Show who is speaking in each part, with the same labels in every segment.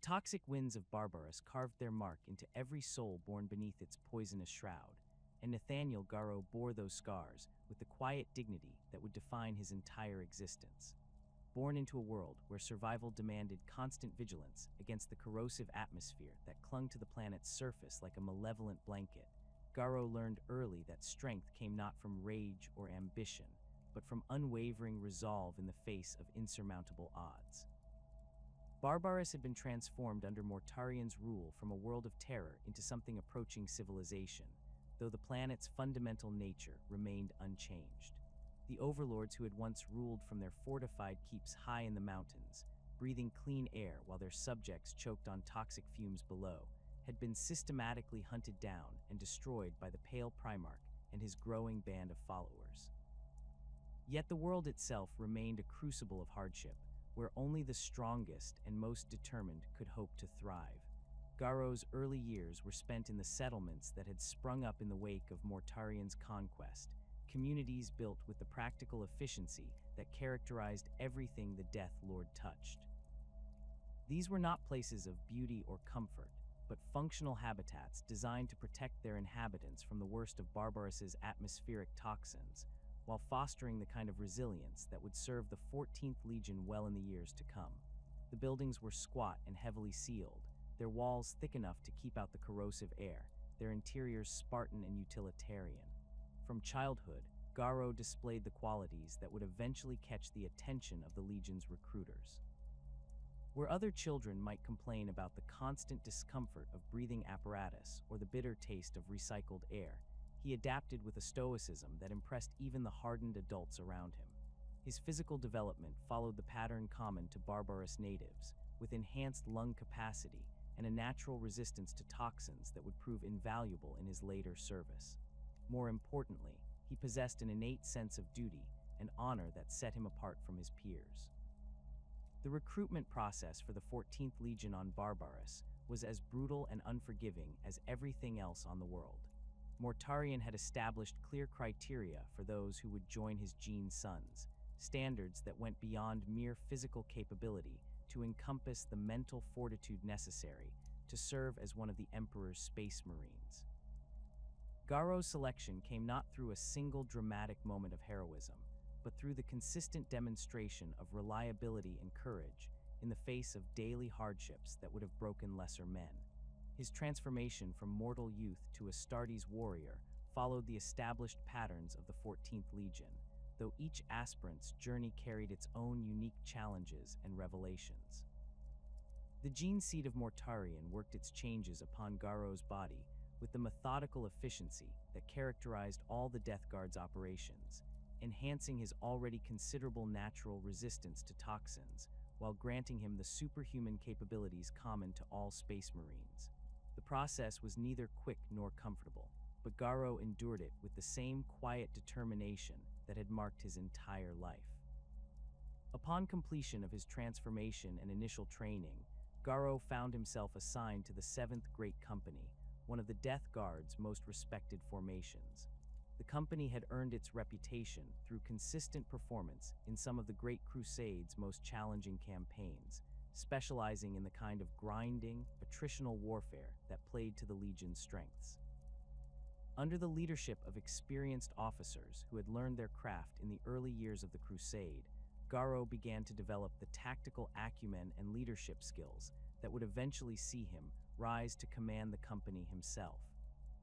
Speaker 1: toxic winds of Barbarous carved their mark into every soul born beneath its poisonous shroud, and Nathaniel Garro bore those scars with the quiet dignity that would define his entire existence. Born into a world where survival demanded constant vigilance against the corrosive atmosphere that clung to the planet's surface like a malevolent blanket, Garro learned early that strength came not from rage or ambition, but from unwavering resolve in the face of insurmountable odds. Barbarous had been transformed under Mortarian's rule from a world of terror into something approaching civilization, though the planet's fundamental nature remained unchanged. The overlords who had once ruled from their fortified keeps high in the mountains, breathing clean air while their subjects choked on toxic fumes below, had been systematically hunted down and destroyed by the Pale Primarch and his growing band of followers. Yet the world itself remained a crucible of hardship, where only the strongest and most determined could hope to thrive. Garro's early years were spent in the settlements that had sprung up in the wake of Mortarian's conquest, communities built with the practical efficiency that characterized everything the Death Lord touched. These were not places of beauty or comfort, but functional habitats designed to protect their inhabitants from the worst of Barbarous's atmospheric toxins, while fostering the kind of resilience that would serve the 14th Legion well in the years to come. The buildings were squat and heavily sealed, their walls thick enough to keep out the corrosive air, their interiors Spartan and utilitarian. From childhood, Garro displayed the qualities that would eventually catch the attention of the Legion's recruiters. Where other children might complain about the constant discomfort of breathing apparatus or the bitter taste of recycled air, he adapted with a stoicism that impressed even the hardened adults around him. His physical development followed the pattern common to Barbarous natives, with enhanced lung capacity and a natural resistance to toxins that would prove invaluable in his later service. More importantly, he possessed an innate sense of duty and honor that set him apart from his peers. The recruitment process for the 14th Legion on Barbarous was as brutal and unforgiving as everything else on the world. Mortarian had established clear criteria for those who would join his Gene Sons, standards that went beyond mere physical capability to encompass the mental fortitude necessary to serve as one of the Emperor's Space Marines. Garro's selection came not through a single dramatic moment of heroism, but through the consistent demonstration of reliability and courage in the face of daily hardships that would have broken lesser men. His transformation from mortal youth to Astartes warrior followed the established patterns of the 14th Legion, though each aspirant's journey carried its own unique challenges and revelations. The gene seed of Mortarian worked its changes upon Garro's body with the methodical efficiency that characterized all the Death Guard's operations, enhancing his already considerable natural resistance to toxins, while granting him the superhuman capabilities common to all Space Marines. The process was neither quick nor comfortable, but Garro endured it with the same quiet determination that had marked his entire life. Upon completion of his transformation and initial training, Garro found himself assigned to the 7th Great Company, one of the Death Guard's most respected formations. The company had earned its reputation through consistent performance in some of the Great Crusade's most challenging campaigns, specializing in the kind of grinding, attritional warfare that played to the Legion's strengths. Under the leadership of experienced officers who had learned their craft in the early years of the Crusade, Garro began to develop the tactical acumen and leadership skills that would eventually see him rise to command the company himself.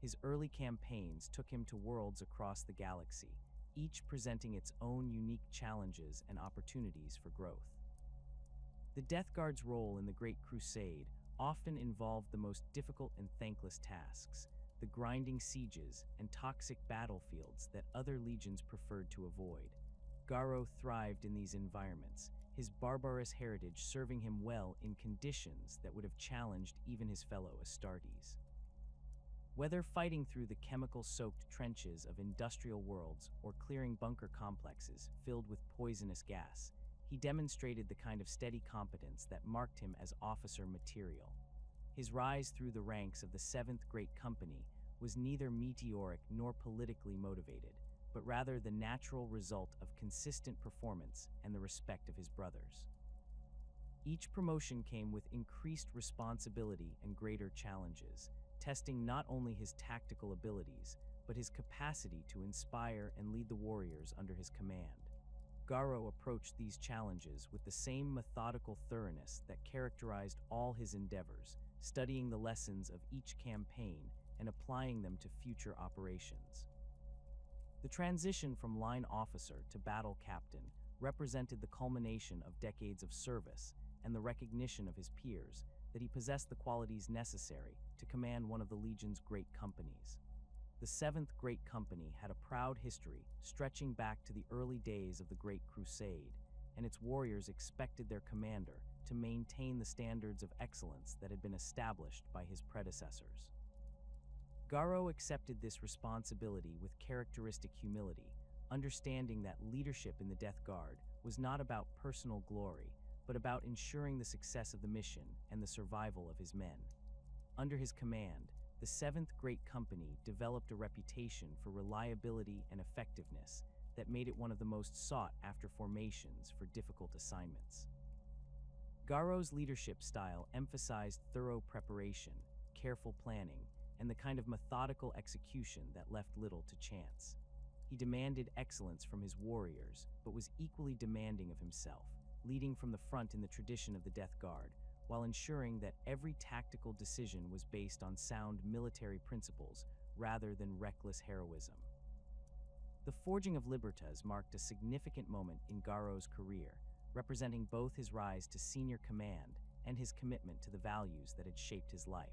Speaker 1: His early campaigns took him to worlds across the galaxy, each presenting its own unique challenges and opportunities for growth. The Death Guard's role in the Great Crusade often involved the most difficult and thankless tasks, the grinding sieges and toxic battlefields that other legions preferred to avoid. Garro thrived in these environments, his barbarous heritage serving him well in conditions that would have challenged even his fellow Astartes. Whether fighting through the chemical-soaked trenches of industrial worlds or clearing bunker complexes filled with poisonous gas, he demonstrated the kind of steady competence that marked him as officer material. His rise through the ranks of the 7th Great Company was neither meteoric nor politically motivated, but rather the natural result of consistent performance and the respect of his brothers. Each promotion came with increased responsibility and greater challenges, testing not only his tactical abilities, but his capacity to inspire and lead the warriors under his command. Garro approached these challenges with the same methodical thoroughness that characterized all his endeavors, studying the lessons of each campaign and applying them to future operations. The transition from line officer to battle captain represented the culmination of decades of service and the recognition of his peers that he possessed the qualities necessary to command one of the Legion's great companies. The 7th Great Company had a proud history stretching back to the early days of the Great Crusade, and its warriors expected their commander to maintain the standards of excellence that had been established by his predecessors. Garro accepted this responsibility with characteristic humility, understanding that leadership in the Death Guard was not about personal glory, but about ensuring the success of the mission and the survival of his men. Under his command, the 7th Great Company developed a reputation for reliability and effectiveness that made it one of the most sought-after formations for difficult assignments. Garro's leadership style emphasized thorough preparation, careful planning, and the kind of methodical execution that left little to chance. He demanded excellence from his warriors, but was equally demanding of himself, leading from the front in the tradition of the Death Guard, while ensuring that every tactical decision was based on sound military principles rather than reckless heroism. The forging of Libertas marked a significant moment in Garro's career, representing both his rise to senior command and his commitment to the values that had shaped his life.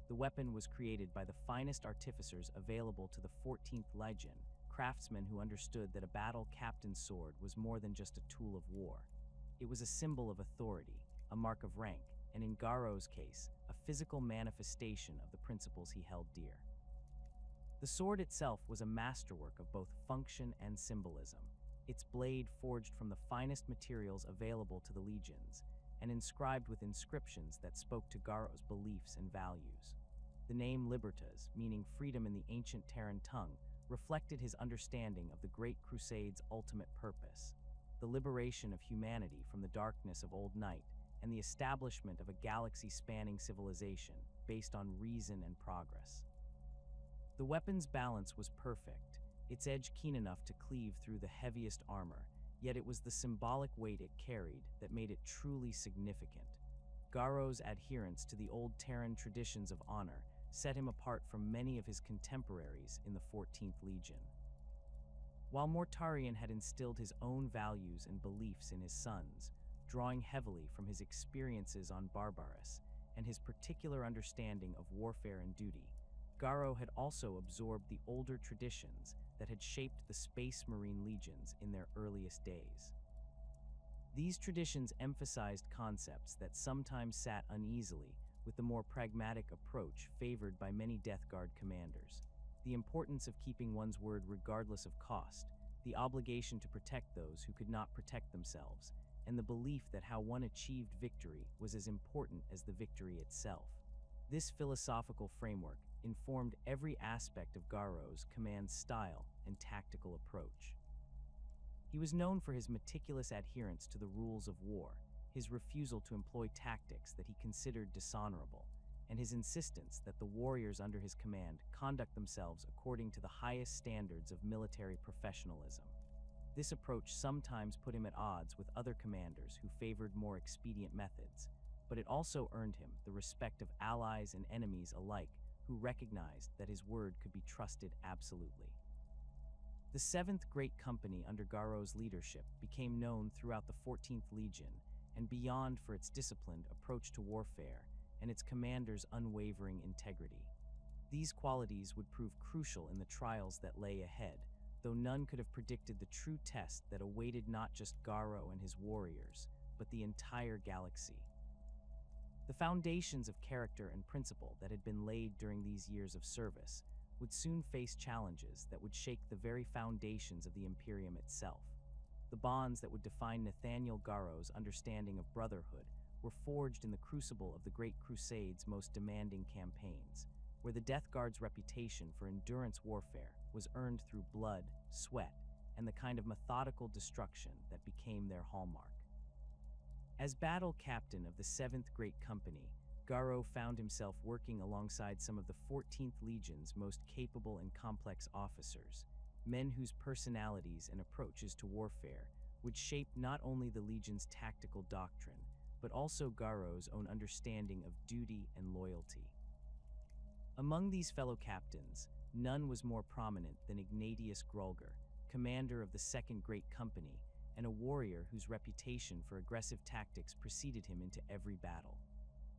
Speaker 1: The weapon was created by the finest artificers available to the 14th Legion, craftsmen who understood that a battle captain's sword was more than just a tool of war. It was a symbol of authority, a mark of rank, and in Garro's case, a physical manifestation of the principles he held dear. The sword itself was a masterwork of both function and symbolism, its blade forged from the finest materials available to the legions, and inscribed with inscriptions that spoke to Garro's beliefs and values. The name Libertas, meaning freedom in the ancient Terran tongue, reflected his understanding of the Great Crusade's ultimate purpose, the liberation of humanity from the darkness of Old Night, and the establishment of a galaxy-spanning civilization based on reason and progress. The weapon's balance was perfect, its edge keen enough to cleave through the heaviest armor, yet it was the symbolic weight it carried that made it truly significant. Garro's adherence to the old Terran traditions of honor set him apart from many of his contemporaries in the 14th Legion. While Mortarion had instilled his own values and beliefs in his sons, drawing heavily from his experiences on Barbaros and his particular understanding of warfare and duty, Garro had also absorbed the older traditions that had shaped the Space Marine legions in their earliest days. These traditions emphasized concepts that sometimes sat uneasily with the more pragmatic approach favored by many Death Guard commanders: the importance of keeping one's word regardless of cost, the obligation to protect those who could not protect themselves, and the belief that how one achieved victory was as important as the victory itself. This philosophical framework informed every aspect of Garro's command style and tactical approach. He was known for his meticulous adherence to the rules of war, his refusal to employ tactics that he considered dishonorable, and his insistence that the warriors under his command conduct themselves according to the highest standards of military professionalism. This approach sometimes put him at odds with other commanders who favored more expedient methods, but it also earned him the respect of allies and enemies alike who recognized that his word could be trusted absolutely. The 7th Great Company under Garro's leadership became known throughout the 14th Legion and beyond for its disciplined approach to warfare and its commander's unwavering integrity. These qualities would prove crucial in the trials that lay ahead, though none could have predicted the true test that awaited not just Garro and his warriors, but the entire galaxy. The foundations of character and principle that had been laid during these years of service would soon face challenges that would shake the very foundations of the Imperium itself. The bonds that would define Nathaniel Garro's understanding of brotherhood were forged in the crucible of the Great Crusade's most demanding campaigns, where the Death Guard's reputation for endurance warfare was earned through blood, sweat, and the kind of methodical destruction that became their hallmark. As battle captain of the 7th Great Company, Garro found himself working alongside some of the 14th Legion's most capable and complex officers, men whose personalities and approaches to warfare would shape not only the Legion's tactical doctrine, but also Garro's own understanding of duty and loyalty. Among these fellow captains, none was more prominent than Ignatius Grulgar, commander of the 2nd Great Company, and a warrior whose reputation for aggressive tactics preceded him into every battle.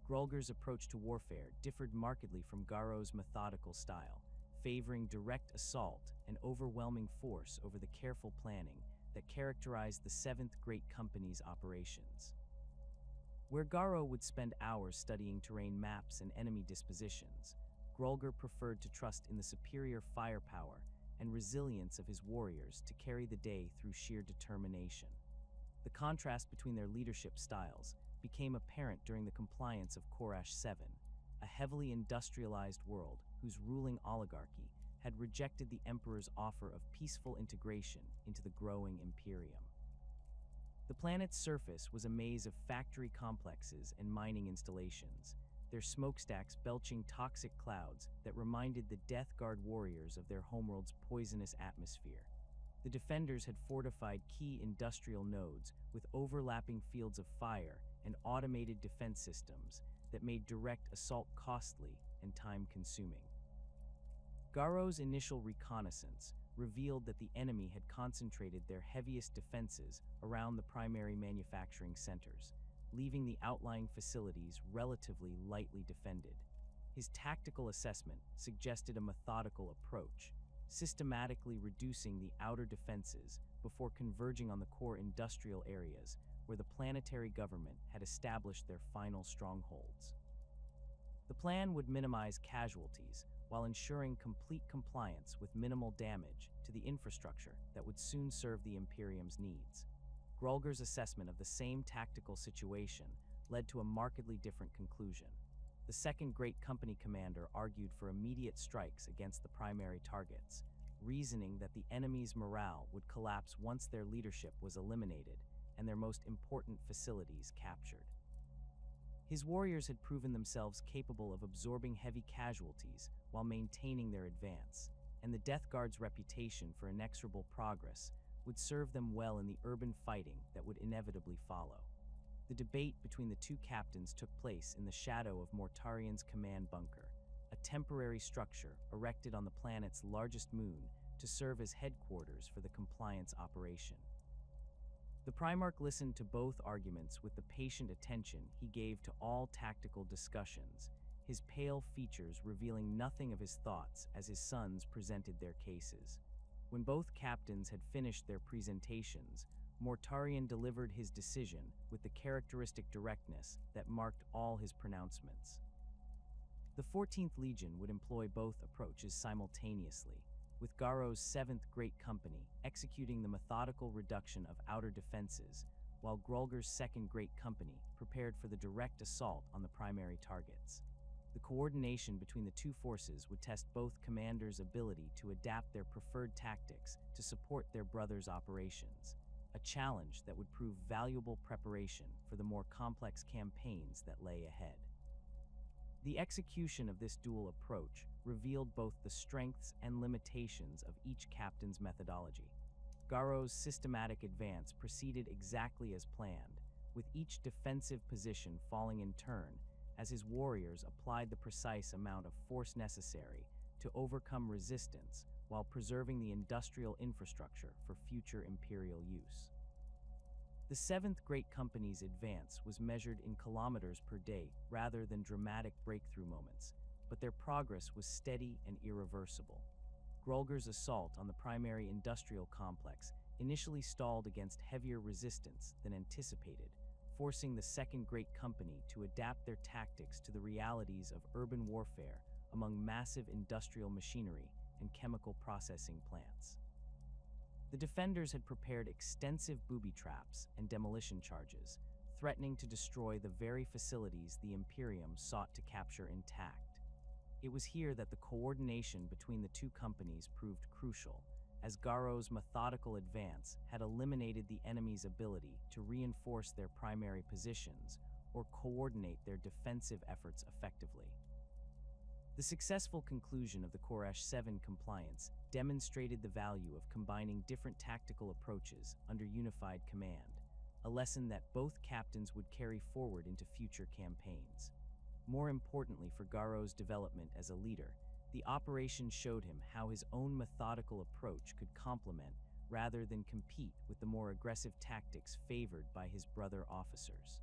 Speaker 1: Grulgar's approach to warfare differed markedly from Garro's methodical style, favoring direct assault and overwhelming force over the careful planning that characterized the 7th Great Company's operations. Where Garro would spend hours studying terrain maps and enemy dispositions, Grulgar preferred to trust in the superior firepower and resilience of his warriors to carry the day through sheer determination. The contrast between their leadership styles became apparent during the compliance of Korash 7, a heavily industrialized world whose ruling oligarchy had rejected the Emperor's offer of peaceful integration into the growing Imperium. The planet's surface was a maze of factory complexes and mining installations, their smokestacks belching toxic clouds that reminded the Death Guard warriors of their homeworld's poisonous atmosphere. The defenders had fortified key industrial nodes with overlapping fields of fire and automated defense systems that made direct assault costly and time-consuming. Garro's initial reconnaissance revealed that the enemy had concentrated their heaviest defenses around the primary manufacturing centers, leaving the outlying facilities relatively lightly defended. His tactical assessment suggested a methodical approach, systematically reducing the outer defenses before converging on the core industrial areas where the planetary government had established their final strongholds. The plan would minimize casualties while ensuring complete compliance with minimal damage to the infrastructure that would soon serve the Imperium's needs. Grulgar's assessment of the same tactical situation led to a markedly different conclusion. The 2nd Great Company commander argued for immediate strikes against the primary targets, reasoning that the enemy's morale would collapse once their leadership was eliminated and their most important facilities captured. His warriors had proven themselves capable of absorbing heavy casualties while maintaining their advance, and the Death Guard's reputation for inexorable progress would serve them well in the urban fighting that would inevitably follow. The debate between the two captains took place in the shadow of Mortarian's command bunker, a temporary structure erected on the planet's largest moon to serve as headquarters for the compliance operation. The Primarch listened to both arguments with the patient attention he gave to all tactical discussions, his pale features revealing nothing of his thoughts as his sons presented their cases. When both captains had finished their presentations, Mortarian delivered his decision with the characteristic directness that marked all his pronouncements. The 14th Legion would employ both approaches simultaneously, with Garro's 7th Great Company executing the methodical reduction of outer defenses, while Grulgar's 2nd Great Company prepared for the direct assault on the primary targets. The coordination between the two forces would test both commanders' ability to adapt their preferred tactics to support their brothers' operations, a challenge that would prove valuable preparation for the more complex campaigns that lay ahead. The execution of this dual approach revealed both the strengths and limitations of each captain's methodology. Garro's systematic advance proceeded exactly as planned, with each defensive position falling in turn as his warriors applied the precise amount of force necessary to overcome resistance while preserving the industrial infrastructure for future Imperial use. The 7th Great Company's advance was measured in kilometers per day rather than dramatic breakthrough moments, but their progress was steady and irreversible. Grulgar's assault on the primary industrial complex initially stalled against heavier resistance than anticipated, forcing the 2nd Great Company to adapt their tactics to the realities of urban warfare among massive industrial machinery and chemical processing plants. The defenders had prepared extensive booby traps and demolition charges, threatening to destroy the very facilities the Imperium sought to capture intact. It was here that the coordination between the two companies proved crucial, as Garro's methodical advance had eliminated the enemy's ability to reinforce their primary positions or coordinate their defensive efforts effectively. The successful conclusion of the Koresh 7 compliance demonstrated the value of combining different tactical approaches under unified command, a lesson that both captains would carry forward into future campaigns. More importantly for Garro's development as a leader, the operation showed him how his own methodical approach could complement rather than compete with the more aggressive tactics favored by his brother officers.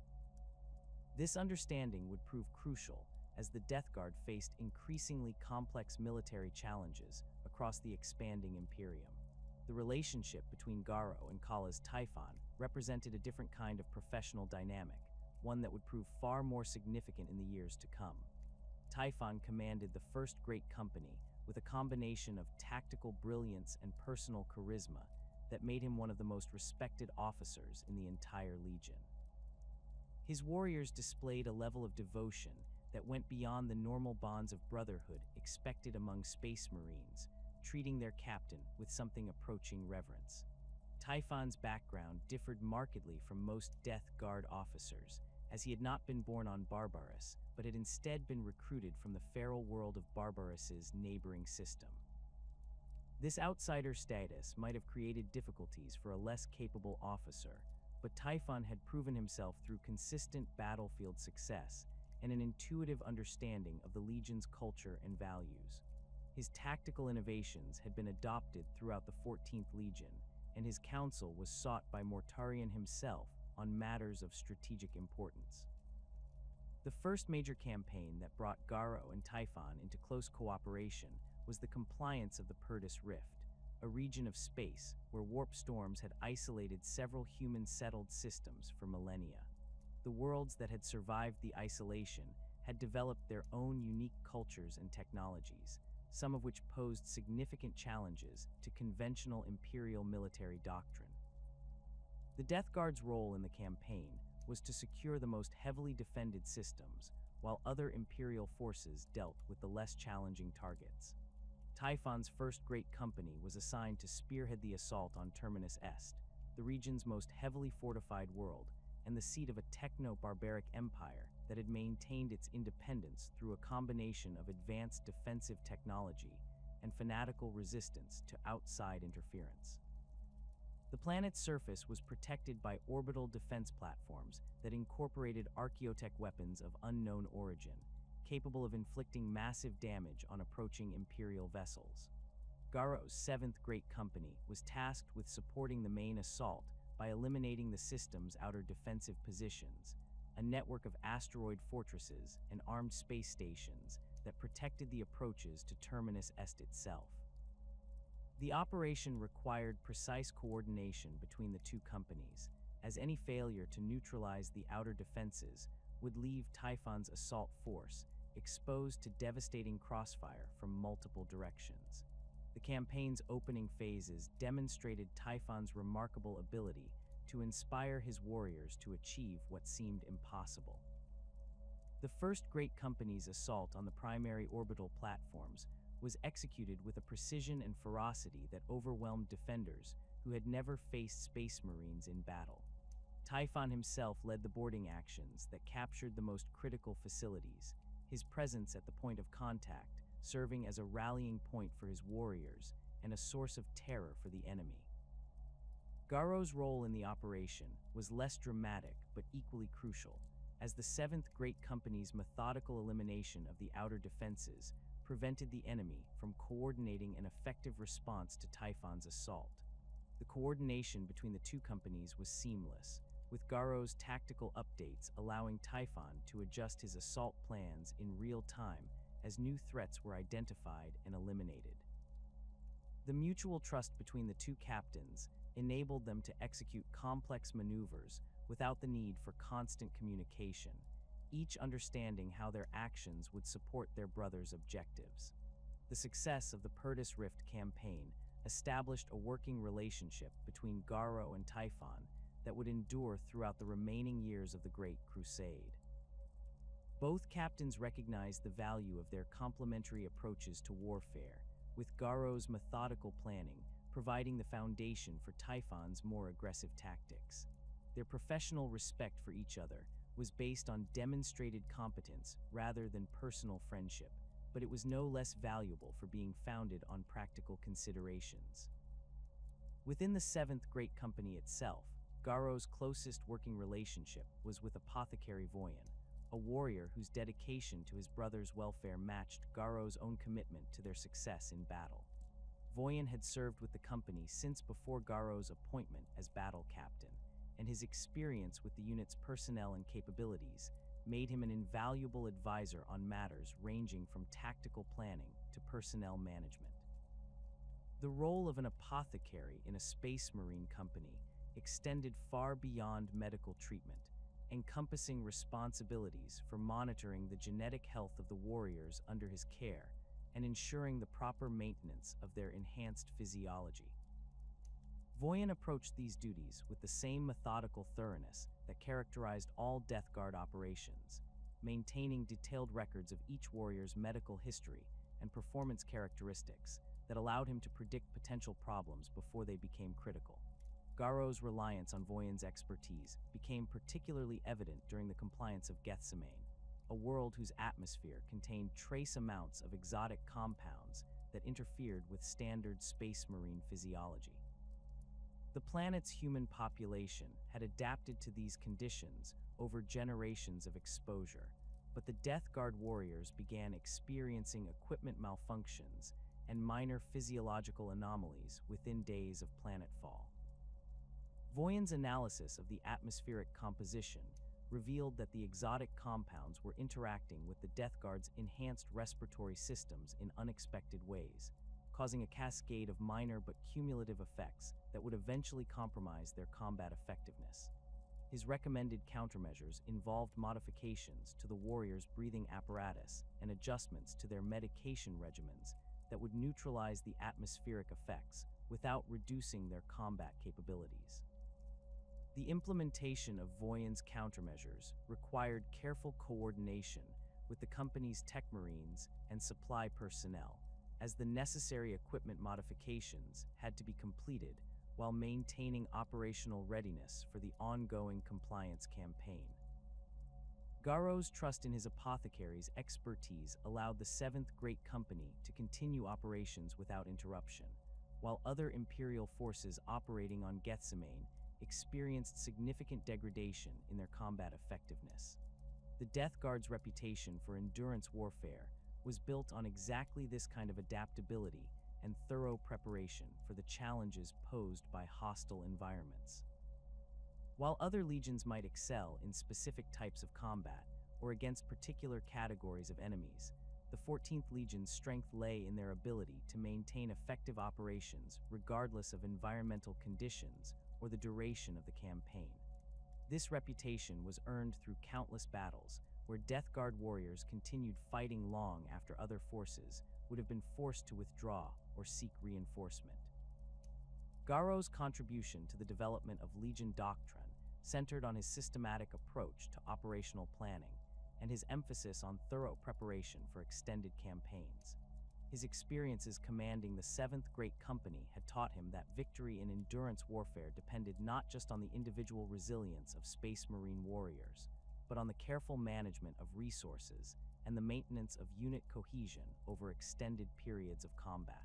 Speaker 1: This understanding would prove crucial as the Death Guard faced increasingly complex military challenges across the expanding Imperium. The relationship between Garro and Kala's Typhon represented a different kind of professional dynamic, one that would prove far more significant in the years to come. Typhon commanded the First Great Company with a combination of tactical brilliance and personal charisma that made him one of the most respected officers in the entire Legion. His warriors displayed a level of devotion that went beyond the normal bonds of brotherhood expected among Space Marines, treating their captain with something approaching reverence. Typhon's background differed markedly from most Death Guard officers, as he had not been born on Barbaros, but had instead been recruited from the feral world of Barbaros's neighboring system. This outsider status might have created difficulties for a less capable officer, but Typhon had proven himself through consistent battlefield success and an intuitive understanding of the Legion's culture and values. His tactical innovations had been adopted throughout the 14th Legion, and his counsel was sought by Mortarion himself on matters of strategic importance. The first major campaign that brought Garro and Typhon into close cooperation was the compliance of the Perilous Rift, a region of space where warp storms had isolated several human-settled systems for millennia. The worlds that had survived the isolation had developed their own unique cultures and technologies, some of which posed significant challenges to conventional Imperial military doctrine. The Death Guard's role in the campaign was to secure the most heavily defended systems, while other Imperial forces dealt with the less challenging targets. Typhon's First Great Company was assigned to spearhead the assault on Terminus Est, the region's most heavily fortified world, and the seat of a techno-barbaric empire that had maintained its independence through a combination of advanced defensive technology and fanatical resistance to outside interference. The planet's surface was protected by orbital defense platforms that incorporated archaeotech weapons of unknown origin, capable of inflicting massive damage on approaching Imperial vessels. Garro's 7th Great Company was tasked with supporting the main assault by eliminating the system's outer defensive positions, a network of asteroid fortresses and armed space stations that protected the approaches to Terminus Est itself. The operation required precise coordination between the two companies, as any failure to neutralize the outer defenses would leave Typhon's assault force exposed to devastating crossfire from multiple directions. The campaign's opening phases demonstrated Typhon's remarkable ability to inspire his warriors to achieve what seemed impossible. The First Great Company's assault on the primary orbital platforms was executed with a precision and ferocity that overwhelmed defenders who had never faced Space Marines in battle. Typhon himself led the boarding actions that captured the most critical facilities, his presence at the point of contact serving as a rallying point for his warriors and a source of terror for the enemy. Garro's role in the operation was less dramatic but equally crucial, as the 7th Great Company's methodical elimination of the outer defenses prevented the enemy from coordinating an effective response to Typhon's assault. The coordination between the two companies was seamless, with Garro's tactical updates allowing Typhon to adjust his assault plans in real time as new threats were identified and eliminated. The mutual trust between the two captains enabled them to execute complex maneuvers without the need for constant communication, each understanding how their actions would support their brother's objectives. The success of the Perilous Rift campaign established a working relationship between Garro and Typhon that would endure throughout the remaining years of the Great Crusade. Both captains recognized the value of their complementary approaches to warfare, with Garro's methodical planning providing the foundation for Typhon's more aggressive tactics. Their professional respect for each other was based on demonstrated competence rather than personal friendship, but it was no less valuable for being founded on practical considerations. Within the Seventh Great Company itself, Garro's closest working relationship was with Apothecary Voyan, a warrior whose dedication to his brother's welfare matched Garro's own commitment to their success in battle. Voyan had served with the company since before Garro's appointment as battle captain, and his experience with the unit's personnel and capabilities made him an invaluable advisor on matters ranging from tactical planning to personnel management. The role of an apothecary in a space marine company extended far beyond medical treatment, encompassing responsibilities for monitoring the genetic health of the warriors under his care and ensuring the proper maintenance of their enhanced physiology. Voyan approached these duties with the same methodical thoroughness that characterized all Death Guard operations, maintaining detailed records of each warrior's medical history and performance characteristics that allowed him to predict potential problems before they became critical. Garro's reliance on Voyan's expertise became particularly evident during the compliance of Gethsemane, a world whose atmosphere contained trace amounts of exotic compounds that interfered with standard space marine physiology. The planet's human population had adapted to these conditions over generations of exposure, but the Death Guard warriors began experiencing equipment malfunctions and minor physiological anomalies within days of planetfall. Voyan's analysis of the atmospheric composition revealed that the exotic compounds were interacting with the Death Guard's enhanced respiratory systems in unexpected ways, causing a cascade of minor but cumulative effects that would eventually compromise their combat effectiveness. His recommended countermeasures involved modifications to the warriors' breathing apparatus and adjustments to their medication regimens that would neutralize the atmospheric effects without reducing their combat capabilities. The implementation of Voyan's countermeasures required careful coordination with the company's tech marines and supply personnel, as the necessary equipment modifications had to be completed while maintaining operational readiness for the ongoing compliance campaign. Garro's trust in his apothecary's expertise allowed the Seventh Great Company to continue operations without interruption, while other Imperial forces operating on Gethsemane experienced significant degradation in their combat effectiveness. The Death Guard's reputation for endurance warfare was built on exactly this kind of adaptability and thorough preparation for the challenges posed by hostile environments. While other legions might excel in specific types of combat or against particular categories of enemies, the 14th Legion's strength lay in their ability to maintain effective operations regardless of environmental conditions or the duration of the campaign. This reputation was earned through countless battles where Death Guard warriors continued fighting long after other forces would have been forced to withdraw or seek reinforcement. Garro's contribution to the development of Legion doctrine centered on his systematic approach to operational planning and his emphasis on thorough preparation for extended campaigns. His experiences commanding the Seventh Great Company had taught him that victory in endurance warfare depended not just on the individual resilience of Space Marine warriors, but on the careful management of resources and the maintenance of unit cohesion over extended periods of combat.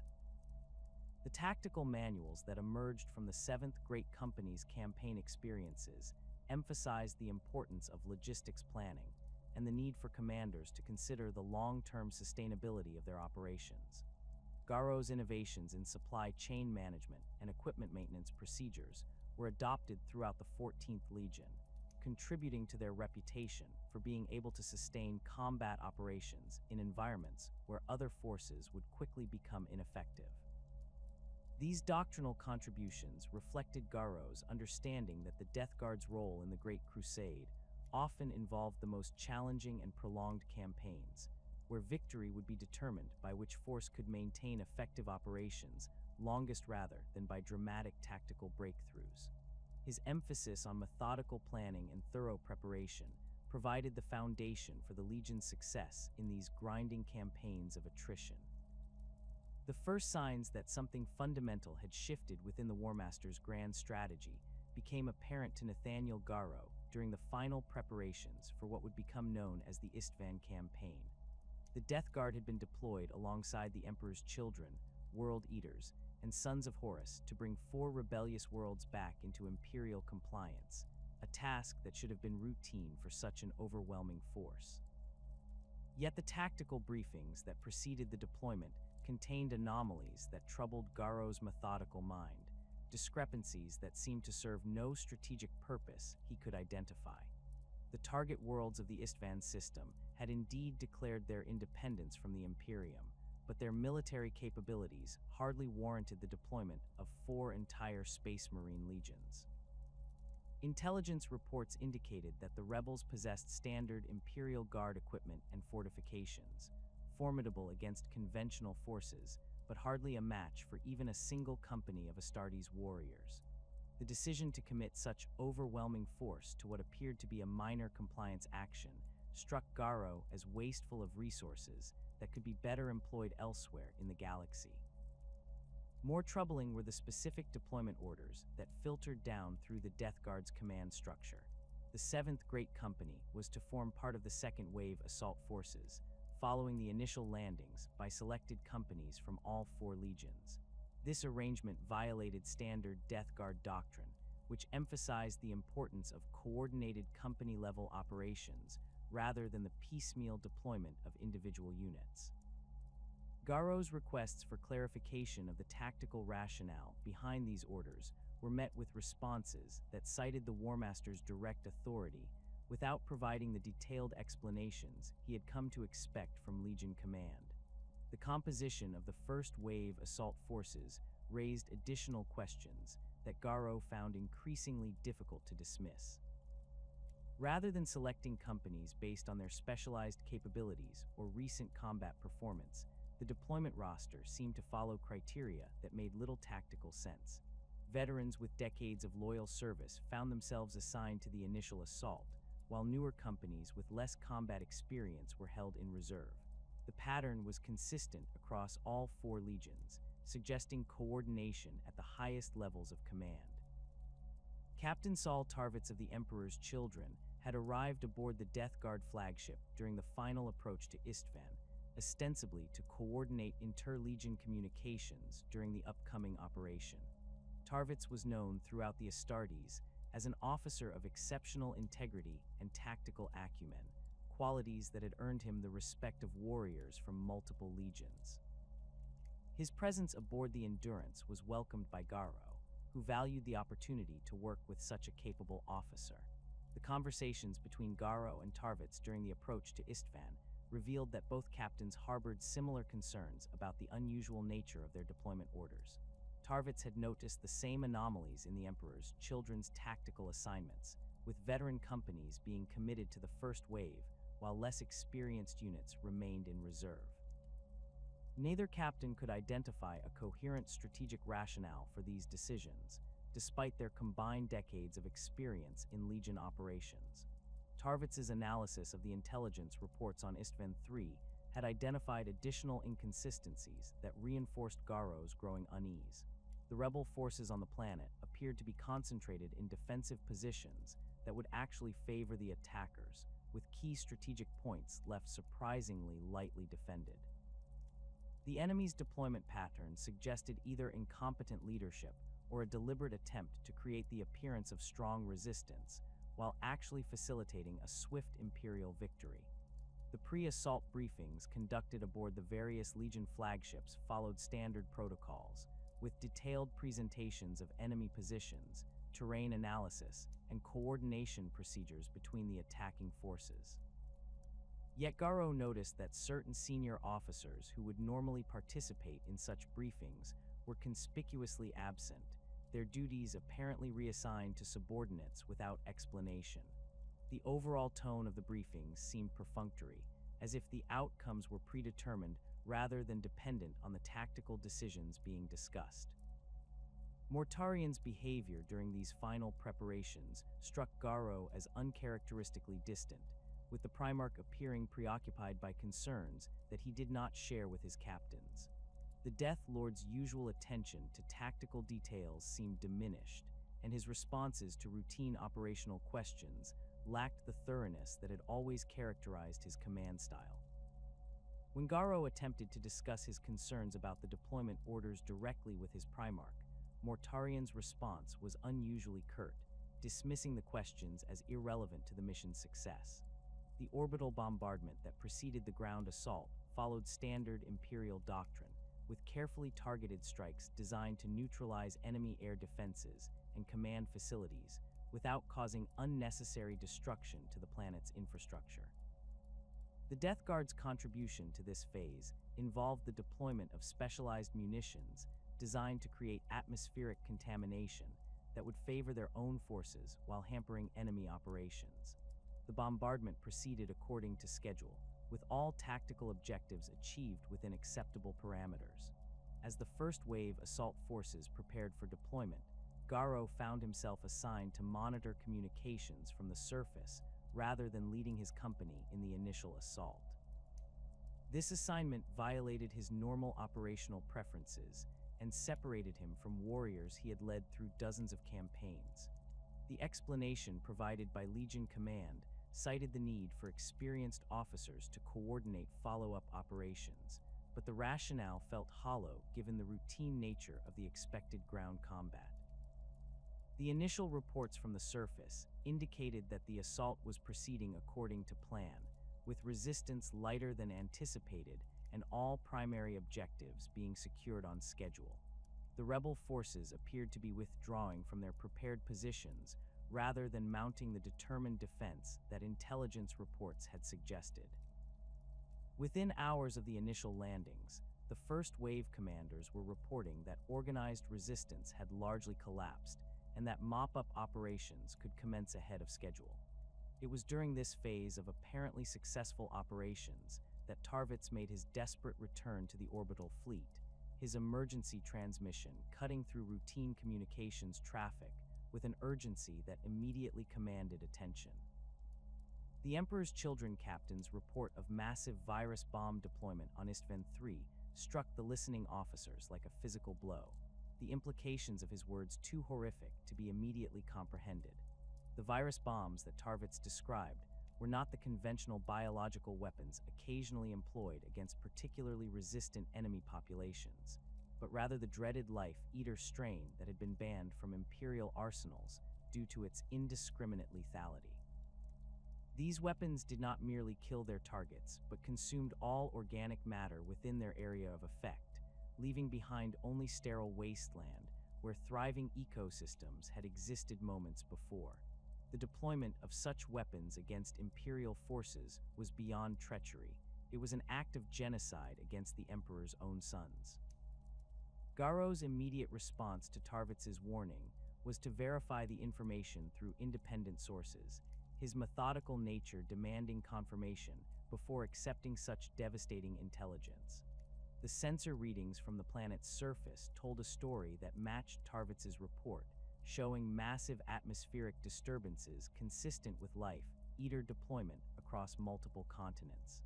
Speaker 1: The tactical manuals that emerged from the Seventh Great Company's campaign experiences emphasized the importance of logistics planning and the need for commanders to consider the long-term sustainability of their operations. Garro's innovations in supply chain management and equipment maintenance procedures were adopted throughout the 14th Legion, contributing to their reputation for being able to sustain combat operations in environments where other forces would quickly become ineffective. These doctrinal contributions reflected Garro's understanding that the Death Guard's role in the Great Crusade often involved the most challenging and prolonged campaigns, where victory would be determined by which force could maintain effective operations longest rather than by dramatic tactical breakthroughs. His emphasis on methodical planning and thorough preparation provided the foundation for the Legion's success in these grinding campaigns of attrition. The first signs that something fundamental had shifted within the War Master's grand strategy became apparent to Nathaniel Garro during the final preparations for what would become known as the Isstvan campaign. The Death Guard had been deployed alongside the Emperor's children, World Eaters, and Sons of Horus to bring 4 rebellious worlds back into imperial compliance, a task that should have been routine for such an overwhelming force. Yet the tactical briefings that preceded the deployment contained anomalies that troubled Garro's methodical mind, discrepancies that seemed to serve no strategic purpose he could identify. The target worlds of the Isstvan system had indeed declared their independence from the Imperium, but their military capabilities hardly warranted the deployment of 4 entire Space Marine legions. Intelligence reports indicated that the rebels possessed standard Imperial Guard equipment and fortifications, formidable against conventional forces, but hardly a match for even a single company of Astartes warriors. The decision to commit such overwhelming force to what appeared to be a minor compliance action struck Garro as wasteful of resources that could be better employed elsewhere in the galaxy. More troubling were the specific deployment orders that filtered down through the Death Guard's command structure. The 7th Great Company was to form part of the Second Wave assault forces, following the initial landings by selected companies from all 4 legions. This arrangement violated standard Death Guard doctrine, which emphasized the importance of coordinated company-level operations rather than the piecemeal deployment of individual units. Garro's requests for clarification of the tactical rationale behind these orders were met with responses that cited the War Master's direct authority without providing the detailed explanations he had come to expect from Legion Command. The composition of the First Wave assault forces raised additional questions that Garro found increasingly difficult to dismiss. Rather than selecting companies based on their specialized capabilities or recent combat performance, the deployment roster seemed to follow criteria that made little tactical sense. Veterans with decades of loyal service found themselves assigned to the initial assault, while newer companies with less combat experience were held in reserve. The pattern was consistent across all 4 legions, suggesting coordination at the highest levels of command. Captain Saul Tarvitz of the Emperor's Children had arrived aboard the Death Guard flagship during the final approach to Isstvan, ostensibly to coordinate inter-legion communications during the upcoming operation. Tarvitz was known throughout the Astartes as an officer of exceptional integrity and tactical acumen, qualities that had earned him the respect of warriors from multiple legions. His presence aboard the Endurance was welcomed by Garro, who valued the opportunity to work with such a capable officer. The conversations between Garro and Tarvitz during the approach to Isstvan revealed that both captains harbored similar concerns about the unusual nature of their deployment orders. Tarvitz had noticed the same anomalies in the Emperor's Children's tactical assignments, with veteran companies being committed to the First Wave, while less experienced units remained in reserve. Neither captain could identify a coherent strategic rationale for these decisions, despite their combined decades of experience in Legion operations. Tarvitz's analysis of the intelligence reports on Isstvan III had identified additional inconsistencies that reinforced Garro's growing unease. The rebel forces on the planet appeared to be concentrated in defensive positions that would actually favor the attackers, with key strategic points left surprisingly lightly defended. The enemy's deployment pattern suggested either incompetent leadership or a deliberate attempt to create the appearance of strong resistance, while actually facilitating a swift Imperial victory. The pre-assault briefings conducted aboard the various Legion flagships followed standard protocols, with detailed presentations of enemy positions, terrain analysis, and coordination procedures between the attacking forces. Yet Garro noticed that certain senior officers who would normally participate in such briefings were conspicuously absent, their duties apparently reassigned to subordinates without explanation. The overall tone of the briefings seemed perfunctory, as if the outcomes were predetermined rather than dependent on the tactical decisions being discussed. Mortarian's behavior during these final preparations struck Garro as uncharacteristically distant, with the Primarch appearing preoccupied by concerns that he did not share with his captains. The Death Lord's usual attention to tactical details seemed diminished, and his responses to routine operational questions lacked the thoroughness that had always characterized his command style. When Garro attempted to discuss his concerns about the deployment orders directly with his Primarch, Mortarian's response was unusually curt, dismissing the questions as irrelevant to the mission's success. The orbital bombardment that preceded the ground assault followed standard Imperial doctrine, with carefully targeted strikes designed to neutralize enemy air defenses and command facilities without causing unnecessary destruction to the planet's infrastructure. The Death Guard's contribution to this phase involved the deployment of specialized munitions designed to create atmospheric contamination that would favor their own forces while hampering enemy operations. The bombardment proceeded according to schedule, with all tactical objectives achieved within acceptable parameters. As the first wave assault forces prepared for deployment, Garro found himself assigned to monitor communications from the surface rather than leading his company in the initial assault. This assignment violated his normal operational preferences and separated him from warriors he had led through dozens of campaigns. The explanation provided by Legion Command cited the need for experienced officers to coordinate follow-up operations, but the rationale felt hollow given the routine nature of the expected ground combat. The initial reports from the surface indicated that the assault was proceeding according to plan, with resistance lighter than anticipated and all primary objectives being secured on schedule. The rebel forces appeared to be withdrawing from their prepared positions rather than mounting the determined defense that intelligence reports had suggested. Within hours of the initial landings, the first wave commanders were reporting that organized resistance had largely collapsed and that mop-up operations could commence ahead of schedule. It was during this phase of apparently successful operations that Tarvitz made his desperate return to the orbital fleet, his emergency transmission cutting through routine communications traffic with an urgency that immediately commanded attention. The Emperor's Children captain's report of massive virus bomb deployment on Isstvan III struck the listening officers like a physical blow, the implications of his words too horrific to be immediately comprehended. The virus bombs that Tarvitz described were not the conventional biological weapons occasionally employed against particularly resistant enemy populations, but rather the dreaded life-eater strain that had been banned from Imperial arsenals due to its indiscriminate lethality. These weapons did not merely kill their targets, but consumed all organic matter within their area of effect, leaving behind only sterile wasteland where thriving ecosystems had existed moments before. The deployment of such weapons against Imperial forces was beyond treachery. It was an act of genocide against the Emperor's own sons. Garro's immediate response to Tarvitz's warning was to verify the information through independent sources, his methodical nature demanding confirmation before accepting such devastating intelligence. The sensor readings from the planet's surface told a story that matched Tarvitz's report, showing massive atmospheric disturbances consistent with life-eater deployment across multiple continents.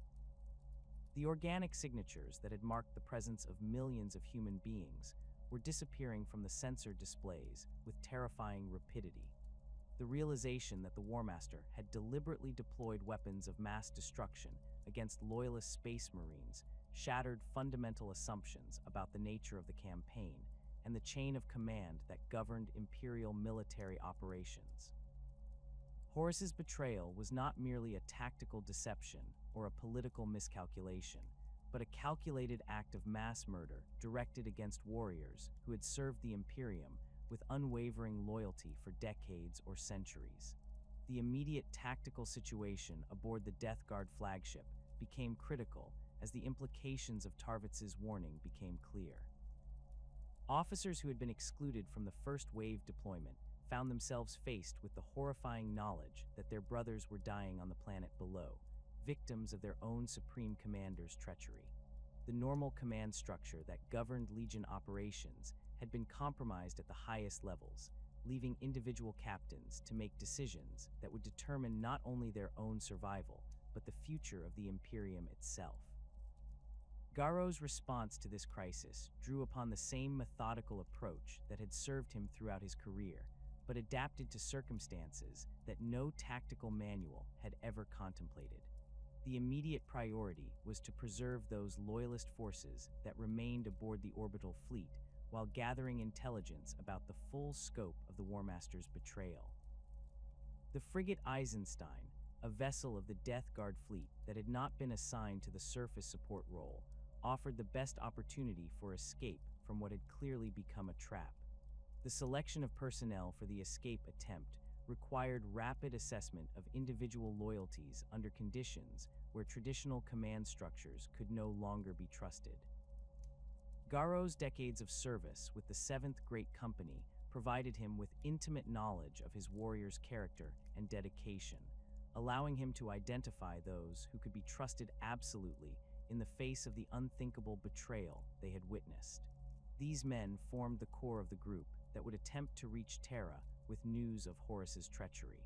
Speaker 1: The organic signatures that had marked the presence of millions of human beings were disappearing from the sensor displays with terrifying rapidity. The realization that the War Master had deliberately deployed weapons of mass destruction against loyalist space marines shattered fundamental assumptions about the nature of the campaign and the chain of command that governed Imperial military operations. Horus's betrayal was not merely a tactical deception or a political miscalculation, but a calculated act of mass murder directed against warriors who had served the Imperium with unwavering loyalty for decades or centuries. The immediate tactical situation aboard the Death Guard flagship became critical as the implications of Tarvitz's warning became clear. Officers who had been excluded from the first wave deployment found themselves faced with the horrifying knowledge that their brothers were dying on the planet below, victims of their own Supreme Commander's treachery. The normal command structure that governed Legion operations had been compromised at the highest levels, leaving individual captains to make decisions that would determine not only their own survival, but the future of the Imperium itself. Garro's response to this crisis drew upon the same methodical approach that had served him throughout his career, but adapted to circumstances that no tactical manual had ever contemplated. The immediate priority was to preserve those loyalist forces that remained aboard the orbital fleet while gathering intelligence about the full scope of the War Master's betrayal. The frigate Isstvan, a vessel of the Death Guard fleet that had not been assigned to the surface support role, offered the best opportunity for escape from what had clearly become a trap. The selection of personnel for the escape attempt required rapid assessment of individual loyalties under conditions where traditional command structures could no longer be trusted. Garro's decades of service with the 7th Great Company provided him with intimate knowledge of his warrior's character and dedication, allowing him to identify those who could be trusted absolutely in the face of the unthinkable betrayal they had witnessed. These men formed the core of the group that would attempt to reach Terra with news of Horus's treachery.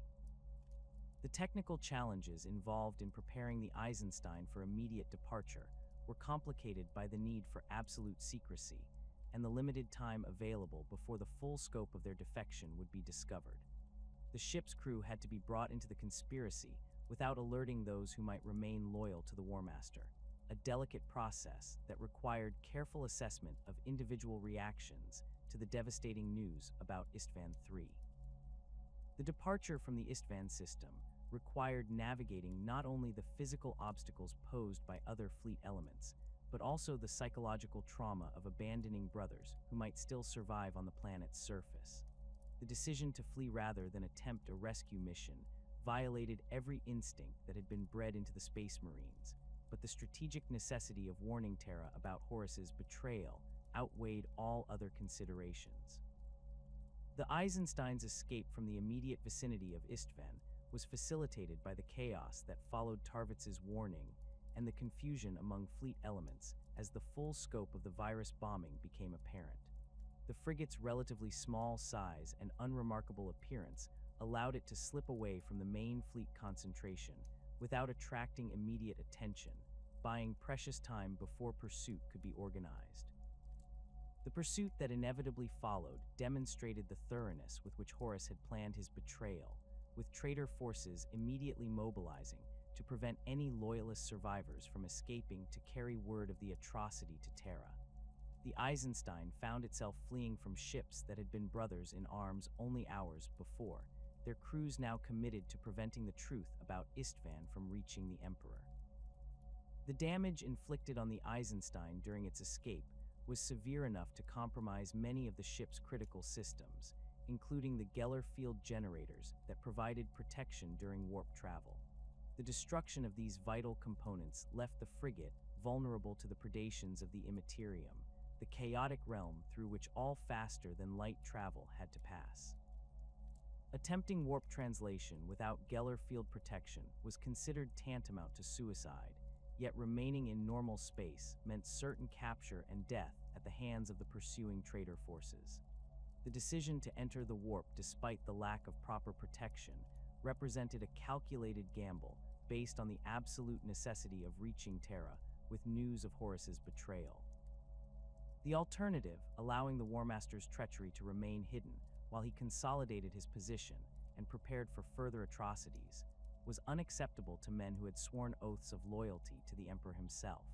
Speaker 1: The technical challenges involved in preparing the Isstvan for immediate departure were complicated by the need for absolute secrecy and the limited time available before the full scope of their defection would be discovered. The ship's crew had to be brought into the conspiracy without alerting those who might remain loyal to the War Master, a delicate process that required careful assessment of individual reactions to the devastating news about Isstvan III. The departure from the Isstvan system required navigating not only the physical obstacles posed by other fleet elements, but also the psychological trauma of abandoning brothers who might still survive on the planet's surface. The decision to flee rather than attempt a rescue mission violated every instinct that had been bred into the Space Marines, but the strategic necessity of warning Terra about Horus's betrayal outweighed all other considerations. The Isstvan's escape from the immediate vicinity of Isstvan was facilitated by the chaos that followed Tarvitz's warning and the confusion among fleet elements as the full scope of the virus bombing became apparent. The frigate's relatively small size and unremarkable appearance allowed it to slip away from the main fleet concentration without attracting immediate attention, buying precious time before pursuit could be organized. The pursuit that inevitably followed demonstrated the thoroughness with which Horus had planned his betrayal, with traitor forces immediately mobilizing to prevent any loyalist survivors from escaping to carry word of the atrocity to Terra. The Isstvan found itself fleeing from ships that had been brothers in arms only hours before, their crews now committed to preventing the truth about Isstvan from reaching the Emperor. The damage inflicted on the Isstvan during its escape was severe enough to compromise many of the ship's critical systems, including the Geller field generators that provided protection during warp travel. The destruction of these vital components left the frigate vulnerable to the predations of the Immaterium, the chaotic realm through which all faster-than-light travel had to pass. Attempting warp translation without Geller field protection was considered tantamount to suicide, yet remaining in normal space meant certain capture and death at the hands of the pursuing traitor forces. The decision to enter the warp despite the lack of proper protection represented a calculated gamble based on the absolute necessity of reaching Terra with news of Horus's betrayal. The alternative, allowing the War Master's treachery to remain hidden while he consolidated his position and prepared for further atrocities, was unacceptable to men who had sworn oaths of loyalty to the Emperor himself.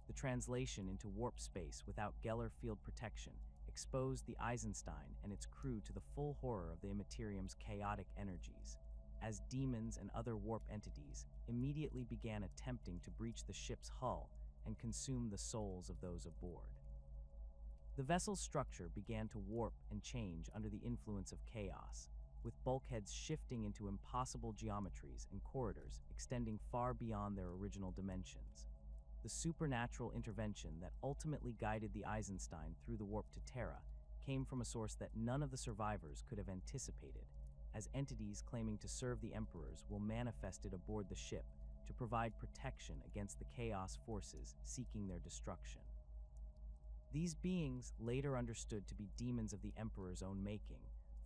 Speaker 1: The translation into warp space without Geller field protection exposed the Isstvan and its crew to the full horror of the Immaterium's chaotic energies, as demons and other warp entities immediately began attempting to breach the ship's hull and consume the souls of those aboard. The vessel's structure began to warp and change under the influence of chaos, with bulkheads shifting into impossible geometries and corridors extending far beyond their original dimensions. The supernatural intervention that ultimately guided the Isstvan through the warp to Terra came from a source that none of the survivors could have anticipated, as entities claiming to serve the emperors were manifested aboard the ship to provide protection against the chaos forces seeking their destruction. These beings, later understood to be demons of the emperor's own making,